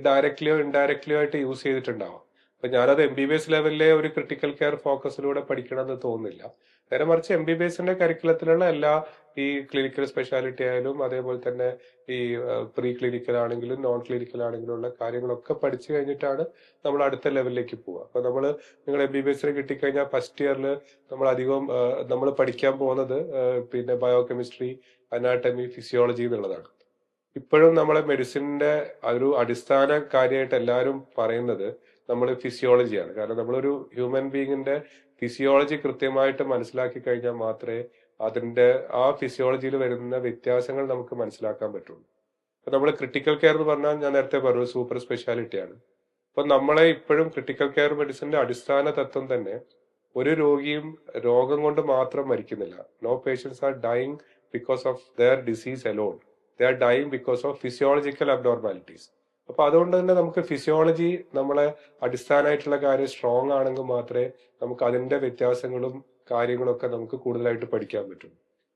ഡയറക്ട്ലിയോ ഇൻഡയറക്ട്ലിയോ ആയിട്ട് യൂസ് ചെയ്തിട്ടുണ്ടാവാം. അപ്പൊ ഞാനത് MBBS ലെവലിലെ ഒരു ക്രിട്ടിക്കൽ കെയർ ഫോക്കസിലൂടെ പഠിക്കണമെന്ന് തോന്നുന്നില്ല. നേരെ മറിച്ച് MBBSന്റെ കരിക്കുലത്തിലുള്ള എല്ലാ ഈ ക്ലിനിക്കൽ സ്പെഷ്യാലിറ്റി ആയാലും അതേപോലെ തന്നെ ഈ പ്രീ ക്ലിനിക്കൽ ആണെങ്കിലും നോൺ ക്ലിനിക്കൽ ആണെങ്കിലും ഉള്ള കാര്യങ്ങളൊക്കെ പഠിച്ചു കഴിഞ്ഞിട്ടാണ് നമ്മൾ അടുത്ത ലെവലിലേക്ക് പോവുക. അപ്പൊ നിങ്ങൾ MBBSന് കിട്ടിക്കഴിഞ്ഞാൽ ഫസ്റ്റ് ഇയറിൽ നമ്മൾ അധികവും നമ്മൾ പഠിക്കാൻ പോകുന്നത് പിന്നെ ബയോകെമിസ്ട്രി, അനാട്ടമി, ഫിസിയോളജി എന്നുള്ളതാണ്. ഇപ്പോഴും നമ്മളെ മെഡിസിന്റെ ഒരു അടിസ്ഥാന കാര്യമായിട്ട് എല്ലാവരും പറയുന്നത് നമ്മൾ ഫിസിയോളജിയാണ്. കാരണം നമ്മളൊരു ഹ്യൂമൻ ബീങ്ങിന്റെ ഫിസിയോളജി കൃത്യമായിട്ട് മനസ്സിലാക്കി കഴിഞ്ഞാൽ മാത്രമേ അതിന്റെ ആ ഫിസിയോളജിയിൽ വരുന്ന വ്യത്യാസങ്ങൾ നമുക്ക് മനസ്സിലാക്കാൻ പറ്റുള്ളൂ. അപ്പൊ നമ്മൾ ക്രിട്ടിക്കൽ കെയർ എന്ന് പറഞ്ഞാൽ ഞാൻ നേരത്തെ പറഞ്ഞു സൂപ്പർ സ്പെഷ്യാലിറ്റിയാണ്. അപ്പൊ നമ്മളെ ഇപ്പോഴും ക്രിട്ടിക്കൽ കെയർ മെഡിസിന്റെ അടിസ്ഥാന തത്വം തന്നെ ഒരു രോഗിയും രോഗം കൊണ്ട് മാത്രം മരിക്കുന്നില്ല. No patients are dying because of their disease alone, they are dying because of physiological abnormalities. അപ്പൊ അതുകൊണ്ട് തന്നെ നമുക്ക് ഫിസിയോളജി നമ്മളെ അടിസ്ഥാനമായിട്ടുള്ള കാര്യം സ്ട്രോങ് ആണെങ്കിൽ മാത്രമേ നമുക്ക് അതിന്റെ വ്യത്യാസങ്ങളും കാര്യങ്ങളൊക്കെ നമുക്ക് കൂടുതലായിട്ട് പഠിക്കാൻ പറ്റും.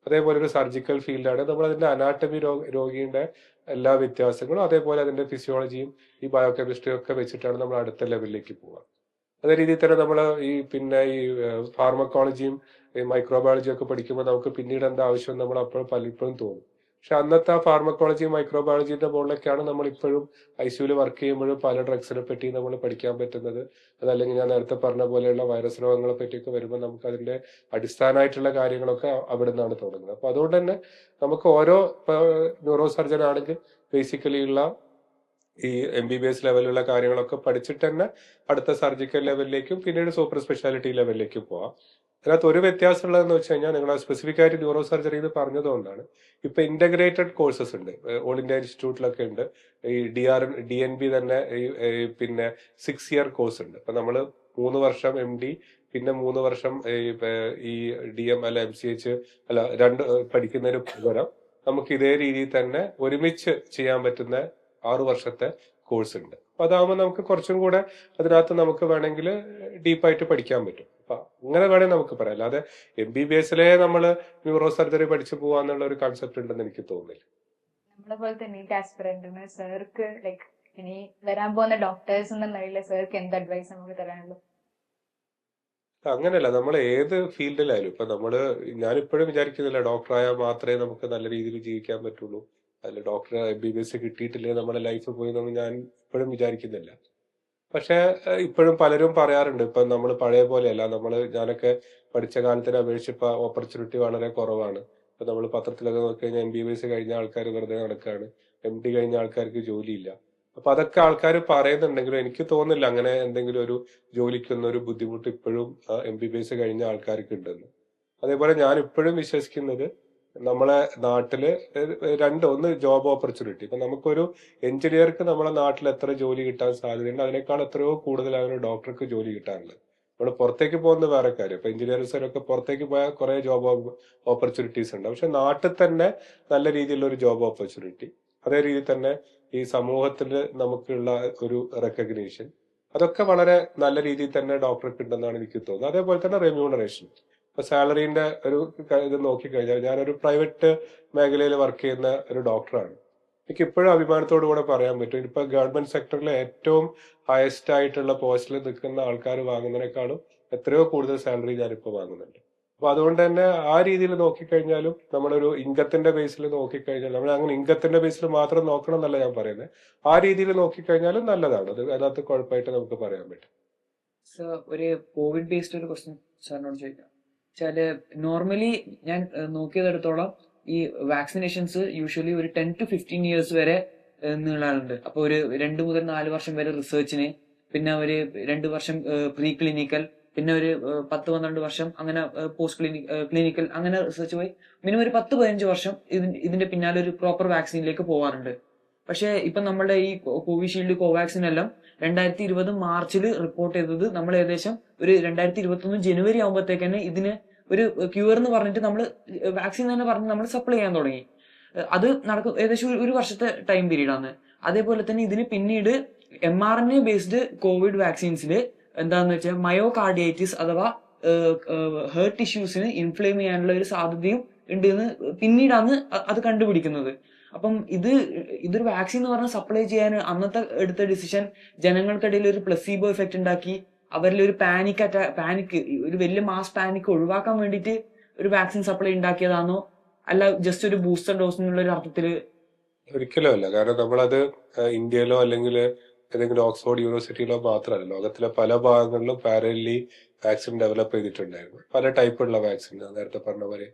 അതേപോലെ ഒരു സർജിക്കൽ ഫീൽഡാണ്, നമ്മൾ അതിന്റെ അനാട്ടമി രോഗിയുടെ എല്ലാ വ്യത്യാസങ്ങളും അതേപോലെ അതിന്റെ ഫിസിയോളജിയും ഈ ബയോകെമിസ്ട്രിയും ഒക്കെ വെച്ചിട്ടാണ് നമ്മൾ അടുത്ത ലെവലിലേക്ക് പോവുക. അതേ രീതിയിൽ തന്നെ നമ്മൾ ഈ ഫാർമക്കോളജിയും മൈക്രോബയോളജിയും ഒക്കെ പഠിക്കുമ്പോൾ നമുക്ക് പിന്നീട് എന്താ ആവശ്യം നമ്മൾ അപ്പോൾ പലപ്പോഴും തോന്നും. പക്ഷെ അന്നത്തെ ആ ഫാർമക്കോളജിയും മൈക്രോബയോളജിന്റെ മുകളിലൊക്കെയാണ് നമ്മൾ ഇപ്പോഴും ICUവിൽ വർക്ക് ചെയ്യുമ്പോഴും പല ഡ്രഗ്സിനെ പറ്റി നമ്മൾ പഠിക്കാൻ പറ്റുന്നത്. അതല്ലെങ്കിൽ ഞാൻ നേരത്തെ പറഞ്ഞ പോലെയുള്ള വൈറസ് രോഗങ്ങളെ പറ്റിയൊക്കെ വരുമ്പോൾ നമുക്ക് അതിന്റെ അടിസ്ഥാനമായിട്ടുള്ള കാര്യങ്ങളൊക്കെ അവിടെ നിന്നാണ് തുടങ്ങുന്നത്. അപ്പൊ അതുകൊണ്ട് തന്നെ നമുക്ക് ഓരോ ന്യൂറോ സർജൻ ആണെങ്കിൽ ബേസിക്കലി ഉള്ള ഈ MBBS ലെവലിലുള്ള കാര്യങ്ങളൊക്കെ പഠിച്ചിട്ട് തന്നെ അടുത്ത സർജിക്കൽ ലെവലിലേക്കും പിന്നീട് സൂപ്പർ സ്പെഷ്യാലിറ്റി ലെവലിലേക്കും പോവാം. അതിനകത്ത് ഒരു വ്യത്യാസം ഉള്ളതെന്ന് വെച്ച് കഴിഞ്ഞാൽ നിങ്ങൾ സ്പെസിഫിക് ആയിട്ട് ന്യൂറോ സർജറി എന്ന് പറഞ്ഞതുകൊണ്ടാണ് ഇപ്പൊ ഇന്റഗ്രേറ്റഡ് കോഴ്സസ് ഉണ്ട്. ഓൾ ഇന്ത്യ ഇൻസ്റ്റിറ്റ്യൂട്ടിലൊക്കെ ഉണ്ട്. ഈ DNB തന്നെ പിന്നെ 6 ഇയർ കോഴ്സ് ഉണ്ട്. അപ്പൊ നമ്മള് 3 വർഷം MD പിന്നെ 3 വർഷം ഈ DM അല്ല MCH അല്ല പഠിക്കുന്നതിന് പകരം നമുക്ക് ഇതേ രീതിയിൽ തന്നെ ഒരുമിച്ച് ചെയ്യാൻ പറ്റുന്ന 6 വർഷത്തെ കോഴ്സ് ഉണ്ട്. അപ്പൊ അതാകുമ്പോൾ നമുക്ക് കുറച്ചും കൂടെ അതിനകത്ത് നമുക്ക് വേണമെങ്കിൽ ഡീപ്പായിട്ട് പഠിക്കാൻ പറ്റും. അപ്പൊ അങ്ങനെ വേണമെങ്കിൽ നമുക്ക് പറയാം. അല്ലാതെ MBBSലെ നമ്മൾ ന്യൂറോ സർജറി പഠിച്ചു പോവാന്നുള്ള ഒരു കൺസെപ്റ്റ് ഉണ്ടെന്ന് എനിക്ക് തോന്നുന്നില്ല. നമ്മളെ പോലത്തെ നീറ്റ് ആസ്പിറന്റിന് സാർക്ക് ലൈക്ക് ഇനി വരാൻ പോകുന്ന ഡോക്ടേഴ്സ് എന്ന നിലയിൽ സാർക്ക് എന്ത് അഡ്വൈസ് നമുക്ക് തരാനുള്ളൂ? അങ്ങനെയല്ല, നമ്മൾ ഏത് ഫീൽഡിലായാലും ഇപ്പൊ ഞാനിപ്പോഴും വിചാരിക്കുന്നില്ല ഡോക്ടറായാൽ മാത്രമേ നമുക്ക് നല്ല രീതിയിൽ ജീവിക്കാൻ പറ്റുള്ളൂ, അല്ല ഡോക്ടർ MBBS കിട്ടിയിട്ടില്ലേ നമ്മുടെ ലൈഫ് പോയി എന്നൊന്നും ഞാൻ ഇപ്പോഴും വിചാരിക്കുന്നില്ല. പക്ഷെ ഇപ്പോഴും പലരും പറയാറുണ്ട്, ഇപ്പൊ നമ്മൾ പഴയ പോലെയല്ല. ഞാനൊക്കെ പഠിച്ച കാലത്തിനെ അപേക്ഷിച്ച് ഇപ്പൊ ഓപ്പർച്യൂണിറ്റി വളരെ കുറവാണ്. ഇപ്പൊ നമ്മൾ പത്രത്തിലൊക്കെ നോക്കി കഴിഞ്ഞാൽ MBBS കഴിഞ്ഞ ആൾക്കാർ വെറുതെ നടക്കുകയാണ്, MD കഴിഞ്ഞ ആൾക്കാർക്ക് ജോലിയില്ല. അപ്പൊ അതൊക്കെ ആൾക്കാർ പറയുന്നുണ്ടെങ്കിലും എനിക്ക് തോന്നുന്നില്ല അങ്ങനെ എന്തെങ്കിലും ഒരു ജോലിക്കൊന്നും ഒരു ബുദ്ധിമുട്ട് ഇപ്പോഴും MBBS കഴിഞ്ഞ ആൾക്കാർക്ക് ഉണ്ടെന്ന്. അതേപോലെ ഞാൻ ഇപ്പോഴും വിശ്വസിക്കുന്നത് നമ്മളെ നാട്ടില് ഒന്ന് ജോബ് ഓപ്പർച്യൂണിറ്റി. ഇപ്പൊ നമുക്കൊരു എഞ്ചിനീയർക്ക് നമ്മുടെ നാട്ടിൽ എത്ര ജോലി കിട്ടാൻ സാധ്യതയുണ്ട്, അതിനേക്കാൾ എത്രയോ കൂടുതലാണ് ഒരു ഡോക്ടർക്ക് ജോലി കിട്ടാനുള്ളത്. നമ്മൾ പുറത്തേക്ക് പോകുന്ന വേറെ കാര്യം. ഇപ്പൊ എഞ്ചിനീയർസിനൊക്കെ പുറത്തേക്ക് പോയാൽ കുറെ ജോബ് ഓപ്പർച്യൂണിറ്റീസ് ഉണ്ട്. പക്ഷെ നാട്ടിൽ തന്നെ നല്ല രീതിയിലുള്ള ഒരു ജോബ് ഓപ്പർച്യൂണിറ്റി, അതേ രീതിയിൽ തന്നെ ഈ സമൂഹത്തിൽ നമുക്കുള്ള ഒരു റെക്കഗ്നീഷൻ, അതൊക്കെ വളരെ നല്ല രീതിയിൽ തന്നെ ഡോക്ടർക്ക് ഉണ്ടെന്നാണ് എനിക്ക് തോന്നുന്നത്. അതേപോലെ തന്നെ റെമ്യൂണറേഷൻ. ഇപ്പൊ സാലറീന്റെ ഇത് നോക്കിക്കഴിഞ്ഞാൽ ഞാനൊരു പ്രൈവറ്റ് മേഖലയിൽ വർക്ക് ചെയ്യുന്ന ഒരു ഡോക്ടറാണ്. എനിക്ക് ഇപ്പോഴും അഭിമാനത്തോടു കൂടെ പറയാൻ പറ്റും, ഇപ്പൊ ഗവൺമെന്റ് സെക്ടറിലെ ഏറ്റവും ഹയസ്റ്റ് ആയിട്ടുള്ള പോസ്റ്റിൽ നിൽക്കുന്ന ആൾക്കാർ വാങ്ങുന്നതിനേക്കാളും എത്രയോ കൂടുതൽ സാലറി ഞാനിപ്പോൾ വാങ്ങുന്നുണ്ട്. അപ്പൊ അതുകൊണ്ട് തന്നെ ആ രീതിയിൽ നോക്കിക്കഴിഞ്ഞാലും നമ്മളൊരു ഇൻകത്തിന്റെ ബേസിൽ നോക്കിക്കഴിഞ്ഞാൽ, നമ്മൾ അങ്ങനെ ഇൻകത്തിന്റെ ബേസിൽ മാത്രം നോക്കണം എന്നല്ല ഞാൻ പറയുന്നത്, ആ രീതിയിൽ നോക്കിക്കഴിഞ്ഞാലും നല്ലതാണ്. അതിനകത്ത് കുഴപ്പമായിട്ട് നമുക്ക് പറയാൻ പറ്റും. സർ, ഒരു കോവിഡ് ബേസ്ഡ് ഒരു ക്വസ്റ്റ്യൻ സാറിനോട് ചോദിക്കാം. വെച്ചാല് നോർമലി ഞാൻ നോക്കിയതെടുത്തോളം ഈ വാക്സിനേഷൻസ് യൂഷ്വലി ഒരു 10 to 15 ഇയേഴ്സ് വരെ നീളാറുണ്ട്. അപ്പൊ ഒരു 2 മുതൽ 4 വർഷം വരെ റിസർച്ചിന്, പിന്നെ ഒരു 2 വർഷം പ്രീ ക്ലിനിക്കൽ, പിന്നെ ഒരു 10-12 വർഷം അങ്ങനെ പോസ്റ്റ് ക്ലിനിക്കൽ അങ്ങനെ റിസർച്ച് പോയി മിനിമം ഒരു 10-15 വർഷം ഇതിന്റെ പിന്നാലെ ഒരു പ്രോപ്പർ വാക്സിനിലേക്ക് പോകാറുണ്ട്. പക്ഷെ ഇപ്പൊ നമ്മുടെ ഈ കോവിഷീൽഡ് കോവാക്സിൻ എല്ലാം 2020 മാർച്ചിൽ റിപ്പോർട്ട് ചെയ്തത് നമ്മൾ ഏകദേശം ഒരു 2021 ജനുവരി ആകുമ്പോഴത്തേക്ക് തന്നെ ഇതിന് ഒരു ക്യൂർ എന്ന് പറഞ്ഞിട്ട് നമ്മൾ വാക്സിൻ തന്നെ പറഞ്ഞ് നമ്മൾ സപ്ലൈ ചെയ്യാൻ തുടങ്ങി. അത് നടക്കും ഏകദേശം ഒരു വർഷത്തെ ടൈം പീരീഡ് ആണ്. അതേപോലെ തന്നെ ഇതിന് പിന്നീട് mRNA ബേസ്ഡ് കോവിഡ് വാക്സിൻസിൽ എന്താന്ന് വെച്ചാൽ മയോകാർഡിയൈറ്റിസ് അഥവാ ഹേർട്ട് ടിഷ്യൂസിന് ഇൻഫ്ലെയിം ചെയ്യാനുള്ള ഒരു സാധ്യതയും ഉണ്ട് എന്ന് പിന്നീടാണ് അത് കണ്ടുപിടിക്കുന്നത്. അപ്പം ഇതൊരു വാക്സിൻ എന്ന് പറഞ്ഞാൽ സപ്ലൈ ചെയ്യാൻ അന്നത്തെ എടുത്ത ഡിസിഷൻ ജനങ്ങൾക്കിടയിൽ ഒരു പ്ലസീബോ എഫക്ട് ഉണ്ടാക്കി അവരിൽ ഒരു പാനിക് ഒരു വലിയ മാസ് പാനിക് ഒഴിവാക്കാൻ വേണ്ടിയിട്ട് ഒരു വാക്സിൻ സപ്ലൈ ഉണ്ടാക്കിയതാണോ, അല്ല ജസ്റ്റ് ഒരു ബൂസ്റ്റർ ഡോസ് എന്നുള്ള ഒരു അർത്ഥത്തില്? ഒരിക്കലും അല്ല. കാരണം നമ്മളത് ഇന്ത്യയിലോ അല്ലെങ്കിൽ ഏതെങ്കിലും ഓക്സ്ഫോർഡ് യൂണിവേഴ്സിറ്റിയിലോ മാത്രമല്ല, ലോകത്തിലെ പല ഭാഗങ്ങളിലും പാരലി വാക്സിൻ ഡെവലപ്പ് ചെയ്തിട്ടുണ്ടായിരുന്നു. പല ടൈപ്പുള്ള വാക്സിൻ, നേരത്തെ പറഞ്ഞ പോലെ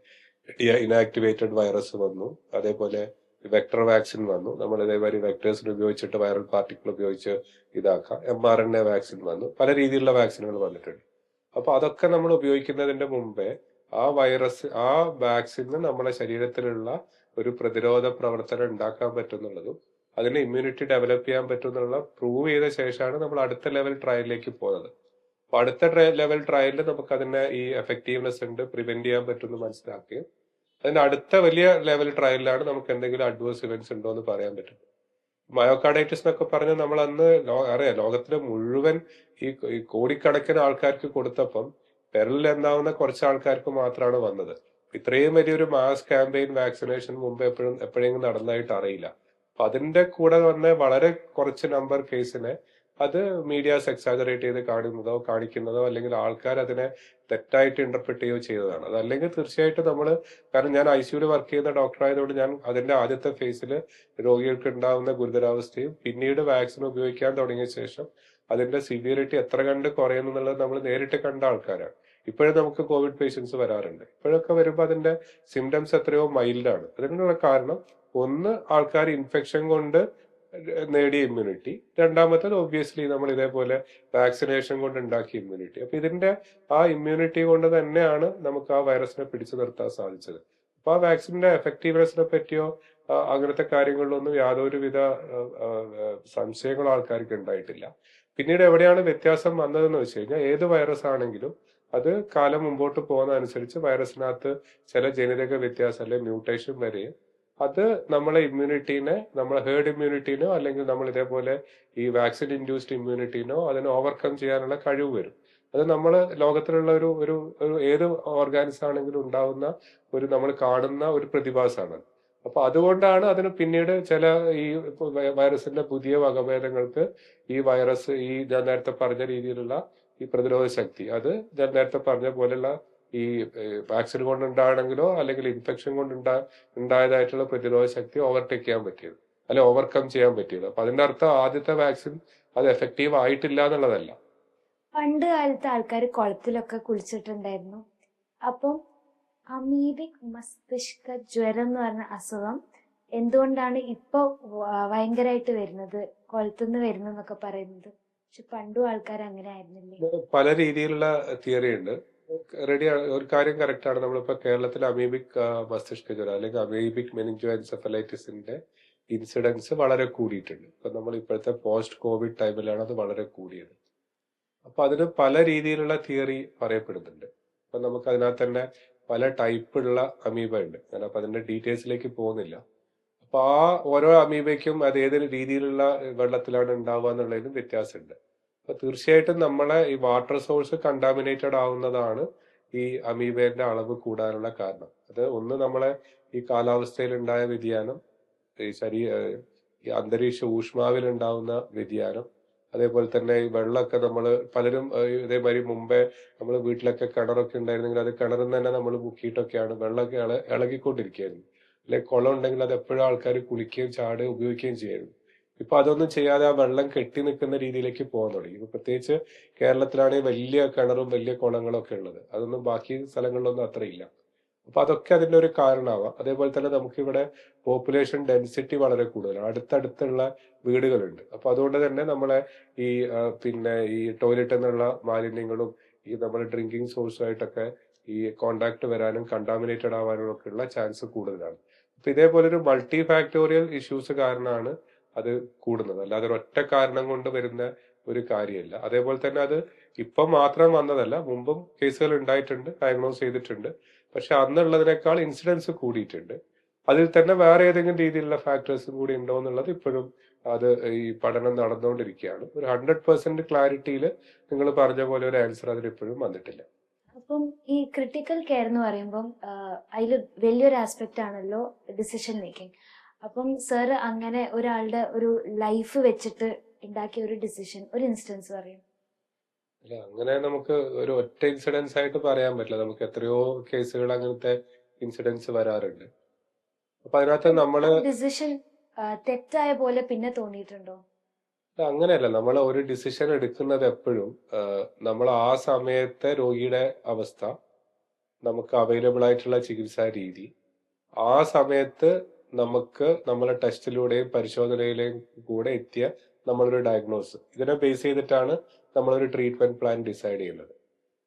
ഇനാക്ടിവേറ്റഡ് വൈറസ് വന്നു, അതേപോലെ വെക്ടർ വാക്സിൻ വന്നു. നമ്മൾ ഇതേമാതിരി വെക്ടേഴ്സിന് ഉപയോഗിച്ചിട്ട് വൈറൽ പാർട്ടിക്കിൾ ഉപയോഗിച്ച് ഇതാക്കാം. mRNA വാക്സിൻ വന്നു, പല രീതിയിലുള്ള വാക്സിനുകൾ വന്നിട്ടുണ്ട്. അപ്പൊ അതൊക്കെ നമ്മൾ ഉപയോഗിക്കുന്നതിന്റെ മുമ്പേ ആ വാക്സിന് നമ്മുടെ ശരീരത്തിലുള്ള ഒരു പ്രതിരോധ പ്രവർത്തനം ഉണ്ടാക്കാൻ പറ്റുന്നുള്ളതും അതിന് ഇമ്മ്യൂണിറ്റി ഡെവലപ്പ് ചെയ്യാൻ പറ്റുന്നുള്ള പ്രൂവ് ചെയ്ത ശേഷമാണ് നമ്മൾ അടുത്ത ലെവൽ ട്രയലിലേക്ക് പോകുന്നത്. അപ്പൊ അടുത്ത ലെവൽ ട്രയലിൽ നമുക്ക് അതിന്റെ ഈ എഫക്റ്റീവ്നെസ് ഉണ്ട്, പ്രിവെന്റ് ചെയ്യാൻ പറ്റുമെന്ന് മനസ്സിലാക്കുകയും അതിന്റെ അടുത്ത വലിയ ലെവൽ ട്രയലിലാണ് നമുക്ക് എന്തെങ്കിലും അഡ്വേഴ്സ് ഇവന്റ്സ് ഉണ്ടോ എന്ന് പറയാൻ പറ്റും. മയോകാർഡൈറ്റിസ് എന്നൊക്കെ പറഞ്ഞാൽ നമ്മൾ അന്ന് അറിയാം, ലോകത്തിലെ മുഴുവൻ ഈ കോടിക്കണക്കിന് ആൾക്കാർക്ക് കൊടുത്തപ്പം പെരലിൽ എന്താവുന്ന കുറച്ച് ആൾക്കാർക്ക് മാത്രമാണ് വന്നത്. ഇത്രയും വലിയൊരു മാസ് ക്യാമ്പയിൻ വാക്സിനേഷൻ മുമ്പ് എപ്പോഴെങ്കിലും നടന്നതായിട്ട് അറിയില്ല. അപ്പൊ അതിന്റെ കൂടെ വന്ന വളരെ കുറച്ച് നമ്പർ കേസിനെ അത് മീഡിയാസ് എക്സാജറേറ്റ് ചെയ്ത് കാണിക്കുന്നതോ അല്ലെങ്കിൽ ആൾക്കാർ അതിനെ തെറ്റായിട്ട് ഇന്റർപ്രിറ്റ് ചെയ്യുകയോ ചെയ്തതാണ്. അതല്ലെങ്കിൽ തീർച്ചയായിട്ടും കാരണം ഞാൻ ICUവിൽ വർക്ക് ചെയ്യുന്ന ഡോക്ടർ ആയതുകൊണ്ട് ഞാൻ അതിന്റെ ആദ്യത്തെ ഫേസിൽ രോഗികൾക്ക് ഉണ്ടാവുന്ന ഗുരുതരാവസ്ഥയും പിന്നീട് വാക്സിൻ ഉപയോഗിക്കാൻ തുടങ്ങിയ ശേഷം അതിന്റെ സിവിയറിറ്റി എത്ര കണ്ട് കുറയുന്നു എന്നുള്ളത് നമ്മൾ നേരിട്ട് കണ്ട ആൾക്കാരാണ്. ഇപ്പോഴും നമുക്ക് കോവിഡ് പേഷ്യൻസ് വരാറുണ്ട്. ഇപ്പോഴൊക്കെ വരുമ്പോൾ അതിന്റെ സിംറ്റംസ് എത്രയോ മൈൽഡാണ്. അതിനുള്ള കാരണം ഒന്ന്, ആൾക്കാർ ഇൻഫെക്ഷൻ കൊണ്ട് നേടിയ ഇമ്മ്യൂണിറ്റി, രണ്ടാമത്തേത് ഒബ്വിയസ്ലി നമ്മൾ ഇതേപോലെ വാക്സിനേഷൻ കൊണ്ട് ഉണ്ടാക്കിയ ഇമ്മ്യൂണിറ്റി. അപ്പൊ ഇതിന്റെ ആ ഇമ്മ്യൂണിറ്റി കൊണ്ട് തന്നെയാണ് നമുക്ക് ആ വൈറസിനെ പിടിച്ചു നിർത്താൻ സാധിച്ചത്. അപ്പൊ ആ വാക്സിന്റെ എഫക്റ്റീവ്നെസിനെ പറ്റിയോ അങ്ങനത്തെ കാര്യങ്ങളിലൊന്നും യാതൊരുവിധ സംശയങ്ങളോ ആൾക്കാർക്ക് ഉണ്ടായിട്ടില്ല. പിന്നീട് എവിടെയാണ് വ്യത്യാസം വന്നതെന്ന് വെച്ച് കഴിഞ്ഞാൽ ഏത് വൈറസ് ആണെങ്കിലും അത് കാലം മുമ്പോട്ട് പോകുന്നതനുസരിച്ച് വൈറസിനകത്ത് ചില ജനിതക വ്യത്യാസം അല്ലെങ്കിൽ മ്യൂട്ടേഷൻ വരെയും അത് നമ്മളെ ഇമ്മ്യൂണിറ്റീനെ, നമ്മളെ ഹേർഡ് ഇമ്മ്യൂണിറ്റീനോ അല്ലെങ്കിൽ നമ്മൾ ഇതേപോലെ ഈ വാക്സിൻ ഇൻഡ്യൂസ്ഡ് ഇമ്മ്യൂണിറ്റീനോ അതിനെ ഓവർകം ചെയ്യാനുള്ള കഴിവ് വരും. അത് നമ്മൾ ലോകത്തിലുള്ള ഒരു ഒരു ഒരു ഏത് ഓർഗാനിസം ആണെങ്കിലും ഉണ്ടാവുന്ന ഒരു നമ്മൾ കാണുന്ന ഒരു പ്രതിഭാസമാണ്. അപ്പൊ അതുകൊണ്ടാണ് അതിന് പിന്നീട് ചില ഈ വൈറസിന്റെ പുതിയ വകഭേദങ്ങൾക്ക് ഈ വൈറസ് ഈ ഞാൻ നേരത്തെ പറഞ്ഞ രീതിയിലുള്ള ഈ പ്രതിരോധ ശക്തി അത് ഞാൻ നേരത്തെ പറഞ്ഞ പോലെയുള്ള ഈ വാക്സിൻ കൊണ്ടുണ്ടാണെങ്കിലോ അല്ലെങ്കിൽ ഇൻഫെക്ഷൻ ഉണ്ടായതായിട്ടുള്ള പ്രതിരോധ ശക്തി ഓവർടേക്ക് ചെയ്യാൻ പറ്റിയത്, അല്ലെ ഓവർകം ചെയ്യാൻ പറ്റിയത്. അപ്പൊ അതിന്റെ അർത്ഥം ആദ്യത്തെ വാക്സിൻ അത് എഫക്റ്റീവ് ആയിട്ടില്ല എന്നുള്ളതല്ല. പണ്ട് കാലത്ത് ആൾക്കാർ കുളത്തിലൊക്കെ കുളിച്ചിട്ടുണ്ടായിരുന്നു. അപ്പം അമീബിക് മസ്തിഷ്ക ജ്വരം എന്ന് പറഞ്ഞ അസുഖം എന്തുകൊണ്ടാണ് ഇപ്പൊ ഭയങ്കരമായിട്ട് വരുന്നത്, കുളത്തുനിന്ന് വരുന്നതെന്നൊക്കെ പറയുന്നത്? പക്ഷെ പണ്ടും ആൾക്കാർ അങ്ങനെ ആയിരുന്നില്ലേ? പല രീതിയിലുള്ള തിയറി ഉണ്ട്. റെഡി, ഒരു കാര്യം കറക്റ്റ് ആണ്. നമ്മളിപ്പോ കേരളത്തിൽ അമീബിക് മസ്തിഷ്ക ജ്വരം അല്ലെങ്കിൽ അമീബിക് മെനിഞ്ചോ എൻസെഫലൈറ്റിസിന്റെ ഇൻസിഡൻസ് വളരെ കൂടിയിട്ടുണ്ട്. ഇപ്പൊ നമ്മൾ ഇപ്പോഴത്തെ പോസ്റ്റ് കോവിഡ് ടൈമിലാണ് അത് വളരെ കൂടിയത്. അപ്പൊ അതിന് പല രീതിയിലുള്ള തിയറി പറയപ്പെടുന്നുണ്ട്. അപ്പൊ നമുക്ക് അതിനകത്ത് തന്നെ പല ടൈപ്പുള്ള അമീബ ഉണ്ട്. ഞാനപ്പോ അതിന്റെ ഡീറ്റെയിൽസിലേക്ക് പോകുന്നില്ല. അപ്പൊ ആ ഓരോ അമീബയ്ക്കും അത് ഏത് രീതിയിലുള്ള വെള്ളത്തിലാണ് ഉണ്ടാവുക എന്നുള്ളതിനും വ്യത്യാസമുണ്ട്. അപ്പൊ തീർച്ചയായിട്ടും നമ്മളെ ഈ വാട്ടർ സോഴ്സ് കണ്ടാമിനേറ്റഡ് ആവുന്നതാണ് ഈ അമീബേന്റെ അളവ് കൂടാനുള്ള കാരണം. അത് ഒന്ന് നമ്മളെ ഈ കാലാവസ്ഥയിൽ ഉണ്ടായ വ്യതിയാനം, ഈ ഈ അന്തരീക്ഷ ഊഷ്മാവിൽ ഉണ്ടാവുന്ന വ്യതിയാനം, അതേപോലെ തന്നെ ഈ വെള്ളമൊക്കെ നമ്മൾ പലരും ഇതേമാതിരി മുമ്പേ നമ്മൾ വീട്ടിലൊക്കെ കിണറൊക്കെ ഉണ്ടായിരുന്നെങ്കിൽ അത് കിണറിൽ നിന്ന് തന്നെ നമ്മൾ മുക്കിയിട്ടൊക്കെയാണ് വെള്ളമൊക്കെ ഇളകിക്കൊണ്ടിരിക്കുകയായിരുന്നു. അല്ലെങ്കിൽ കുളം ഉണ്ടെങ്കിൽ അത് എപ്പോഴും ആൾക്കാർ കുളിക്കുകയും ചാടുകയും ഉപയോഗിക്കുകയും ചെയ്യായിരുന്നു. ഇപ്പൊ അതൊന്നും ചെയ്യാതെ ആ വെള്ളം കെട്ടി നിൽക്കുന്ന രീതിയിലേക്ക് പോകാൻ തുടങ്ങി. ഇപ്പൊ പ്രത്യേകിച്ച് കേരളത്തിലാണെങ്കിൽ വലിയ കിണറും വലിയ കുളങ്ങളും ഒക്കെ ഉള്ളത്, അതൊന്നും ബാക്കി സ്ഥലങ്ങളിലൊന്നും അത്ര ഇല്ല. അപ്പൊ അതൊക്കെ അതിന്റെ ഒരു കാരണമാവാം. അതേപോലെ തന്നെ നമുക്കിവിടെ പോപ്പുലേഷൻ ഡെൻസിറ്റി വളരെ കൂടുതലാണ്, അടുത്തടുത്തുള്ള വീടുകളുണ്ട്. അപ്പൊ അതുകൊണ്ട് തന്നെ നമ്മളെ ഈ പിന്നെ ഈ ടോയ്ലറ്റിൽ നിന്നുള്ള മാലിന്യങ്ങളും ഈ നമ്മുടെ ഡ്രിങ്കിങ് സോഴ്സുമായിട്ടൊക്കെ ഈ കോണ്ടാക്ട് വരാനും കണ്ടാമിനേറ്റഡ് ആവാനും ഒക്കെ ഉള്ള ചാൻസ് കൂടുതലാണ്. അപ്പൊ ഇതേപോലെ ഒരു മൾട്ടി ഫാക്ടോറിയൽ ഇഷ്യൂസ് കാരണമാണ് അത് കൂടുന്നത്, അല്ലാതെ ഒറ്റ കാരണം കൊണ്ട് വരുന്ന ഒരു കാര്യമല്ല. അതേപോലെ തന്നെ അത് ഇപ്പം മാത്രം വന്നതല്ല, മുമ്പും കേസുകൾ ഉണ്ടായിട്ടുണ്ട്, ഡയഗ്നോസ് ചെയ്തിട്ടുണ്ട്. പക്ഷെ അന്നുള്ളതിനേക്കാൾ ഇൻസിഡൻസ് കൂടിയിട്ടുണ്ട്. അതിൽ തന്നെ വേറെ ഏതെങ്കിലും രീതിയിലുള്ള ഫാക്ടേഴ്സും കൂടി ഉണ്ടോ എന്നുള്ളത് ഇപ്പോഴും അത് ഈ പഠനം നടന്നുകൊണ്ടിരിക്കുകയാണ്. ഒരു 100% ക്ലാരിറ്റിയിൽ നിങ്ങൾ പറഞ്ഞ പോലെ ഒരു ആൻസർ അതിൽ ഇപ്പോഴും വന്നിട്ടില്ല. അപ്പം ഈ ക്രിട്ടിക്കൽ കെയർ എന്ന് പറയുമ്പം അതിൽ വലിയൊരു ആസ്പെക്റ്റ് ആണല്ലോ ഡിസിഷൻ മേക്കിംഗ്. അപ്പം സർ അങ്ങനെ ഒരാളുടെ ഒരു ലൈഫ് വെച്ചിട്ട് ഉണ്ടാക്കിയ ഒരു ഡിസിഷൻ, ഒരു ഇൻസ്റ്റൻസ് പറയും? അല്ല, അങ്ങനെ നമുക്ക് ഒരു ഒറ്റ ഇൻസിഡൻസ് ആയിട്ട് പറയാൻ പറ്റില്ല. നമുക്ക് എത്രയോ കേസുകൾ അങ്ങനത്തെ ഇൻസിഡൻസ് വരാറുണ്ട്. അപ്പൊ അതിനകത്ത് നമ്മള് ഡിസിഷൻ തെറ്റായ പോലെ പിന്നെ തോന്നിയിട്ടുണ്ടോ? അങ്ങനെയല്ല, നമ്മൾ ഒരു ഡിസിഷൻ എടുക്കുന്നത് എപ്പോഴും നമ്മൾ ആ സമയത്തെ രോഗിയുടെ അവസ്ഥ, നമുക്ക് അവൈലബിൾ ആയിട്ടുള്ള ചികിത്സാ രീതി, ആ സമയത്ത് നമുക്ക് നമ്മളെ ടെസ്റ്റിലൂടെയും പരിശോധനയിലെയും കൂടെ എത്തിയ നമ്മളൊരു ഡയഗ്നോസ്, ഇതിനെ ബേസ് ചെയ്തിട്ടാണ് നമ്മളൊരു ട്രീറ്റ്മെന്റ് പ്ലാൻ ഡിസൈഡ് ചെയ്യുന്നത്.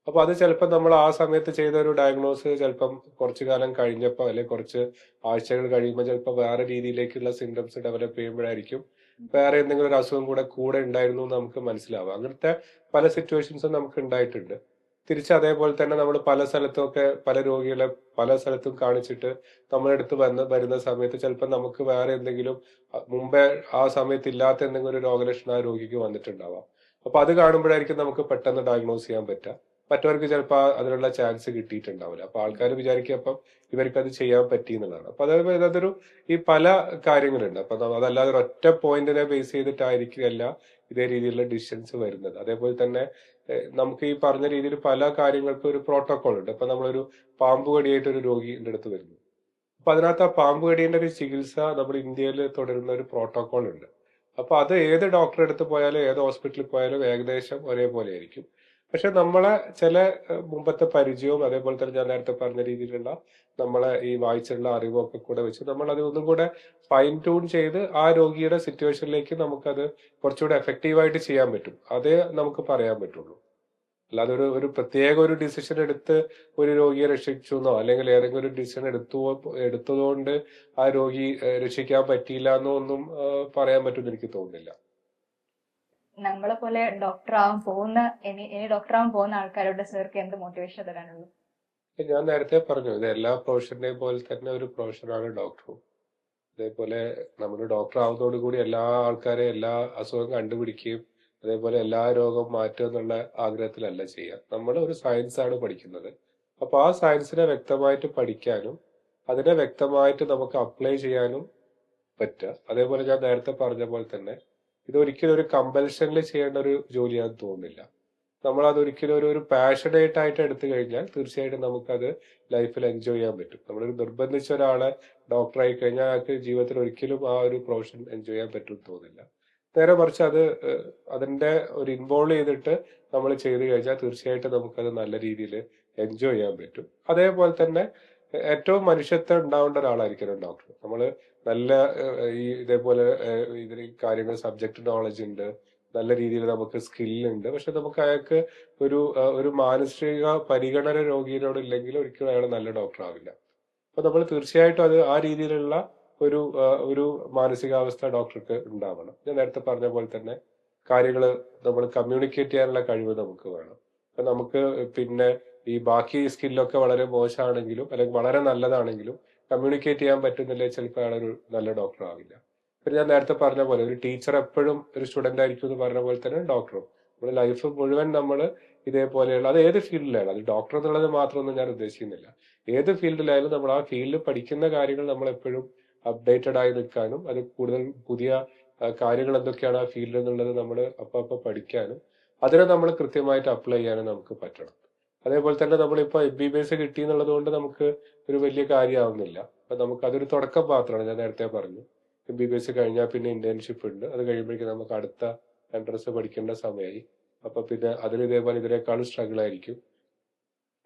അപ്പൊ അത് ചിലപ്പോൾ നമ്മൾ ആ സമയത്ത് ചെയ്ത ഒരു ഡയഗ്നോസ് ചിലപ്പം കുറച്ചു കാലം കഴിഞ്ഞപ്പോൾ അല്ലെങ്കിൽ കുറച്ച് ആഴ്ചകൾ കഴിയുമ്പോൾ ചിലപ്പോൾ വേറെ രീതിയിലേക്കുള്ള സിംറ്റംസ് ഡെവലപ്പ് ചെയ്യുമ്പോഴായിരിക്കും വേറെ എന്തെങ്കിലും ഒരു അസുഖം കൂടെ ഉണ്ടായിരുന്നു എന്ന് നമുക്ക് മനസ്സിലാവുക. അങ്ങനത്തെ പല സിറ്റുവേഷൻസും നമുക്ക് ഉണ്ടായിട്ടുണ്ട്. തിരിച്ച് അതേപോലെ തന്നെ നമ്മൾ പല സ്ഥലത്തുമൊക്കെ പല രോഗികളെ പല സ്ഥലത്തും കാണിച്ചിട്ട് നമ്മളെടുത്ത് വരുന്ന സമയത്ത് ചിലപ്പോൾ നമുക്ക് വേറെ എന്തെങ്കിലും മുമ്പേ ആ സമയത്ത് ഇല്ലാത്ത എന്തെങ്കിലും ഒരു രോഗലക്ഷണം ആ രോഗിക്ക് വന്നിട്ടുണ്ടാവാം. അപ്പൊ അത് കാണുമ്പോഴായിരിക്കും നമുക്ക് പെട്ടെന്ന് ഡയഗ്നോസ് ചെയ്യാൻ പറ്റുക. മറ്റവർക്ക് ചിലപ്പോൾ അതിനുള്ള ചാൻസ് കിട്ടിയിട്ടുണ്ടാവില്ല. അപ്പൊ ആൾക്കാർ വിചാരിക്കും അപ്പം ഇവർക്ക് അത് ചെയ്യാൻ പറ്റി എന്നുള്ളതാണ്. അപ്പൊ അതൊരു ഈ പല കാര്യങ്ങളുണ്ട്. അപ്പൊ അതല്ലാതെ ഒറ്റ പോയിന്റിനെ ബേസ് ചെയ്തിട്ടായിരിക്കില്ല ഇതേ രീതിയിലുള്ള ഡിസിഷൻസ് വരുന്നത്. അതേപോലെ തന്നെ നമുക്ക് ഈ പറഞ്ഞ രീതിയിൽ പല കാര്യങ്ങൾക്കും ഒരു പ്രോട്ടോകോൾ ഉണ്ട്. അപ്പൊ നമ്മളൊരു പാമ്പ് കടിയായിട്ട് ഒരു രോഗിയുടെ അടുത്ത് വരുന്നു. അപ്പൊ അതിനകത്ത് ആ പാമ്പ് കടീന്റെ ഒരു ചികിത്സ നമ്മൾ ഇന്ത്യയിൽ തുടരുന്ന ഒരു പ്രോട്ടോകോൾ ഉണ്ട്. അപ്പൊ അത് ഏത് ഡോക്ടറെ അടുത്ത് പോയാലും ഏത് ഹോസ്പിറ്റലിൽ പോയാലും ഏകദേശം ഒരേപോലെ ആയിരിക്കും. പക്ഷെ നമ്മളെ ചില മുമ്പത്തെ പരിചയവും അതേപോലെ തന്നെ ഞാൻ നേരത്തെ പറഞ്ഞ രീതിയിലുള്ള നമ്മളെ ഈ വായിച്ചുള്ള അറിവൊക്കെ കൂടെ വെച്ച് നമ്മൾ അത് ഒന്നും കൂടെ ഫൈൻ ട്യൂൺ ചെയ്ത് ആ രോഗിയുടെ സിറ്റുവേഷനിലേക്ക് നമുക്കത് കുറച്ചുകൂടെ എഫക്റ്റീവായിട്ട് ചെയ്യാൻ പറ്റും. അതേ നമുക്ക് പറയാൻ പറ്റുള്ളൂ. അല്ലാതെ ഒരു പ്രത്യേക ഒരു ഡിസിഷൻ എടുത്ത് ഒരു രോഗിയെ രക്ഷിച്ചു എന്നോ അല്ലെങ്കിൽ ഏതെങ്കിലും ഒരു ഡിസിഷൻ എടുത്തതുകൊണ്ട് ആ രോഗി രക്ഷിക്കാൻ പറ്റിയില്ല എന്നോ ഒന്നും പറയാൻ പറ്റുമെന്ന് എനിക്ക് തോന്നുന്നില്ല. നമ്മളെ പോലെ ഇനി ഡോക്ടർ ആവാൻ പോകുന്ന ആൾക്കാരോട് സാർക്ക് എന്ത് മോട്ടിവേഷൻ തരാനുള്ളൂ? ഞാൻ നേരത്തെ പറഞ്ഞു, ഇത് എല്ലാ പ്രൊഫഷനെയും പോലെ തന്നെ ഒരു പ്രൊഫഷനാണ് ഡോക്ടറും. അതേപോലെ നമ്മൾ ഡോക്ടർ ആവുന്നതോടുകൂടി എല്ലാ ആൾക്കാരെയും എല്ലാ അസുഖം കണ്ടുപിടിക്കുകയും അതേപോലെ എല്ലാ രോഗവും മാറ്റുക എന്നുള്ള ആഗ്രഹത്തിലല്ല ചെയ്യുക. നമ്മൾ ഒരു സയൻസ് ആണ് പഠിക്കുന്നത്. അപ്പൊ ആ സയൻസിനെ വ്യക്തമായിട്ട് പഠിക്കാനും അതിനെ വ്യക്തമായിട്ട് നമുക്ക് അപ്ലൈ ചെയ്യാനും പറ്റുക. അതേപോലെ ഞാൻ നേരത്തെ പറഞ്ഞ പോലെ തന്നെ ഇതൊരിക്കലും ഒരു കമ്പൽഷനിൽ ചെയ്യേണ്ട ഒരു ജോലിയാണെന്ന് തോന്നുന്നില്ല. നമ്മൾ അതൊരിക്കലും ഒരു പാഷനേറ്റ് ആയിട്ട് എടുത്തു കഴിഞ്ഞാൽ തീർച്ചയായിട്ടും നമുക്കത് ലൈഫിൽ എൻജോയ് ചെയ്യാൻ പറ്റും. നമ്മളൊരു നിർബന്ധിച്ച ഒരാളെ ഡോക്ടറായി കഴിഞ്ഞാൽ അയാൾക്ക് ജീവിതത്തിൽ ഒരിക്കലും ആ ഒരു പ്രൊഫഷൻ എൻജോയ് ചെയ്യാൻ പറ്റും തോന്നില്ല. നേരെ മറിച്ച് അത് അതിന്റെ ഒരു ഇൻവോൾവ് ചെയ്തിട്ട് നമ്മൾ ചെയ്തു കഴിഞ്ഞാൽ തീർച്ചയായിട്ടും നമുക്കത് നല്ല രീതിയിൽ എൻജോയ് ചെയ്യാൻ പറ്റും. അതേപോലെ തന്നെ ഏറ്റവും മനുഷ്യത്വം ഉണ്ടാവേണ്ട ഒരാളായിരിക്കണം ഡോക്ടർ. നമ്മൾ നല്ല ഈ ഇതേപോലെ ഇതിൽ കാര്യങ്ങൾ സബ്ജക്ട് നോളജ് ഉണ്ട്, നല്ല രീതിയിൽ നമുക്ക് സ്കില്ലുണ്ട്. പക്ഷെ നമുക്ക് അയാൾക്ക് ഒരു മാനസിക പരിഗണന രോഗിയോട് ഇല്ലെങ്കിൽ ഒരിക്കലും അയാൾ നല്ല ഡോക്ടർ ആവില്ല. അപ്പൊ നമ്മൾ തീർച്ചയായിട്ടും അത് ആ രീതിയിലുള്ള ഒരു മാനസികാവസ്ഥ ഡോക്ടർക്ക് ഉണ്ടാവണം. ഞാൻ നേരത്തെ പറഞ്ഞ പോലെ തന്നെ കാര്യങ്ങൾ നമ്മൾ കമ്മ്യൂണിക്കേറ്റ് ചെയ്യാനുള്ള കഴിവ് നമുക്ക് വേണം. അപ്പൊ നമുക്ക് പിന്നെ ഈ ബാക്കി സ്കില്ലൊക്കെ വളരെ മോശമാണെങ്കിലും അല്ലെങ്കിൽ വളരെ നല്ലതാണെങ്കിലും കമ്മ്യൂണിക്കേറ്റ് ചെയ്യാൻ പറ്റുന്നില്ല, ചിലപ്പോൾ അയാളൊരു നല്ല ഡോക്ടർ ആവില്ല. പിന്നെ ഞാൻ നേരത്തെ പറഞ്ഞ പോലെ ഒരു ടീച്ചർ എപ്പോഴും ഒരു സ്റ്റുഡന്റ് ആയിരിക്കും എന്ന് പറഞ്ഞ പോലെ തന്നെ ഡോക്ടറും നമ്മുടെ ലൈഫ് മുഴുവൻ നമ്മൾ ഇതേപോലെയുള്ള, അത് ഏത് ഫീൽഡിലായാലും, അത് ഡോക്ടർ എന്നുള്ളത് മാത്രമൊന്നും ഞാൻ ഉദ്ദേശിക്കുന്നില്ല, ഏത് ഫീൽഡിലായാലും നമ്മൾ ആ ഫീൽഡിൽ പഠിക്കുന്ന കാര്യങ്ങൾ നമ്മൾ എപ്പോഴും അപ്ഡേറ്റഡ് ആയി നിൽക്കാനും അത് കൂടുതൽ പുതിയ കാര്യങ്ങൾ എന്തൊക്കെയാണ് ആ ഫീൽഡ് എന്നുള്ളത് നമ്മൾ അപ്പൊ പഠിക്കാനും അതിനെ നമ്മൾ കൃത്യമായിട്ട് അപ്ലൈ ചെയ്യാനും നമുക്ക് പറ്റണം. അതേപോലെ തന്നെ നമ്മളിപ്പോ MBBS കിട്ടി എന്നുള്ളത് കൊണ്ട് നമുക്ക് ഒരു വലിയ കാര്യമാവുന്നില്ല. അപ്പൊ നമുക്ക് അതൊരു തുടക്കം മാത്രമാണ്. ഞാൻ നേരത്തെ പറഞ്ഞു, MBBS കഴിഞ്ഞാൽ പിന്നെ ഇന്റേൺഷിപ്പ് ഉണ്ട്. അത് കഴിയുമ്പോഴേക്കും നമുക്ക് അടുത്ത എൻട്രൻസ് പഠിക്കേണ്ട സമയമായി. അപ്പൊ പിന്നെ അതിന് ഇതേപോലെ ഇതിനേക്കാളും സ്ട്രഗിൾ ആയിരിക്കും.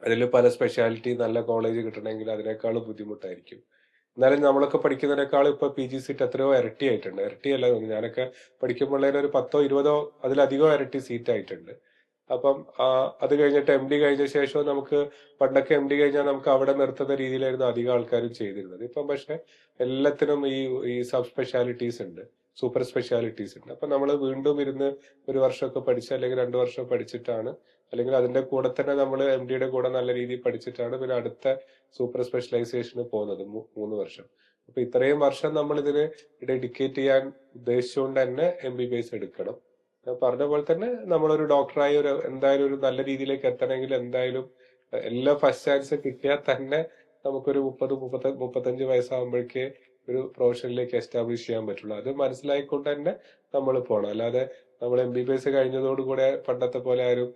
അതിൽ പല സ്പെഷ്യാലിറ്റി നല്ല കോളേജ് കിട്ടണമെങ്കിൽ അതിനേക്കാളും ബുദ്ധിമുട്ടായിരിക്കും. എന്നാലും നമ്മളൊക്കെ പഠിക്കുന്നതിനേക്കാളും ഇപ്പൊ PG സീറ്റ് എത്രയോ ഇരട്ടി ആയിട്ടുണ്ട്. ഇരട്ടിയല്ല, ഞാനൊക്കെ പഠിക്കുമ്പോൾ ഒരു 10-20 അതിലധികം ഇരട്ടി സീറ്റ് ആയിട്ടുണ്ട്. അപ്പം അത് കഴിഞ്ഞിട്ട് MD കഴിഞ്ഞ ശേഷവും നമുക്ക് പണ്ടൊക്കെ MD കഴിഞ്ഞാൽ നമുക്ക് അവിടെ നിർത്തുന്ന രീതിയിലായിരുന്നു അധികം ആൾക്കാരും ചെയ്തിരുന്നത്. ഇപ്പം പക്ഷെ എല്ലാത്തിനും ഈ സബ് സ്പെഷ്യാലിറ്റീസ് ഉണ്ട്, സൂപ്പർ സ്പെഷ്യാലിറ്റീസ് ഉണ്ട്. അപ്പൊ നമ്മൾ വീണ്ടും ഇരുന്ന് ഒരു വർഷമൊക്കെ പഠിച്ച് അല്ലെങ്കിൽ 2 വർഷം പഠിച്ചിട്ടാണ്, അല്ലെങ്കിൽ അതിന്റെ കൂടെ തന്നെ നമ്മൾ MDയുടെ കൂടെ നല്ല രീതിയിൽ പഠിച്ചിട്ടാണ് പിന്നെ അടുത്ത സൂപ്പർ സ്പെഷ്യലൈസേഷന് പോകുന്നത് 3 വർഷം. അപ്പൊ ഇത്രയും വർഷം നമ്മൾ ഇതിന് ഡെഡിക്കേറ്റ് ചെയ്യാൻ ഉദ്ദേശിച്ചുകൊണ്ട് തന്നെ MBBS എടുക്കണം. ഞാൻ പറഞ്ഞ പോലെ തന്നെ നമ്മളൊരു ഡോക്ടറായി എന്തായാലും ഒരു നല്ല രീതിയിലേക്ക് എത്തണമെങ്കിൽ എന്തായാലും എല്ലാ ഫസ്റ്റ് ചാൻസ് കിട്ടിയാൽ തന്നെ നമുക്കൊരു 35 വയസ്സാകുമ്പോഴേക്ക് ഒരു പ്രൊഫഷനിലേക്ക് എസ്റ്റാബ്ലിഷ് ചെയ്യാൻ പറ്റുള്ളൂ. അത് മനസ്സിലായിക്കൊണ്ട് തന്നെ നമ്മൾ പോകണം. അല്ലാതെ നമ്മൾ MBBS കഴിഞ്ഞതോടുകൂടെ പണ്ടത്തെ പോലെ ആരും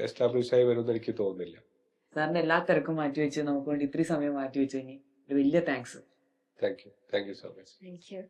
എസ്റ്റാബ്ലിഷ് ആയി വരുമെന്ന് എനിക്ക് തോന്നുന്നില്ല. സാറിന്റെ എല്ലാ തിരക്കും മാറ്റിവെച്ച് നമുക്ക് വേണ്ടി ഇത്രയും സമയം മാറ്റിവെച്ചതിന് ഒരു വലിയ thanks. Thank you so much. Thank you.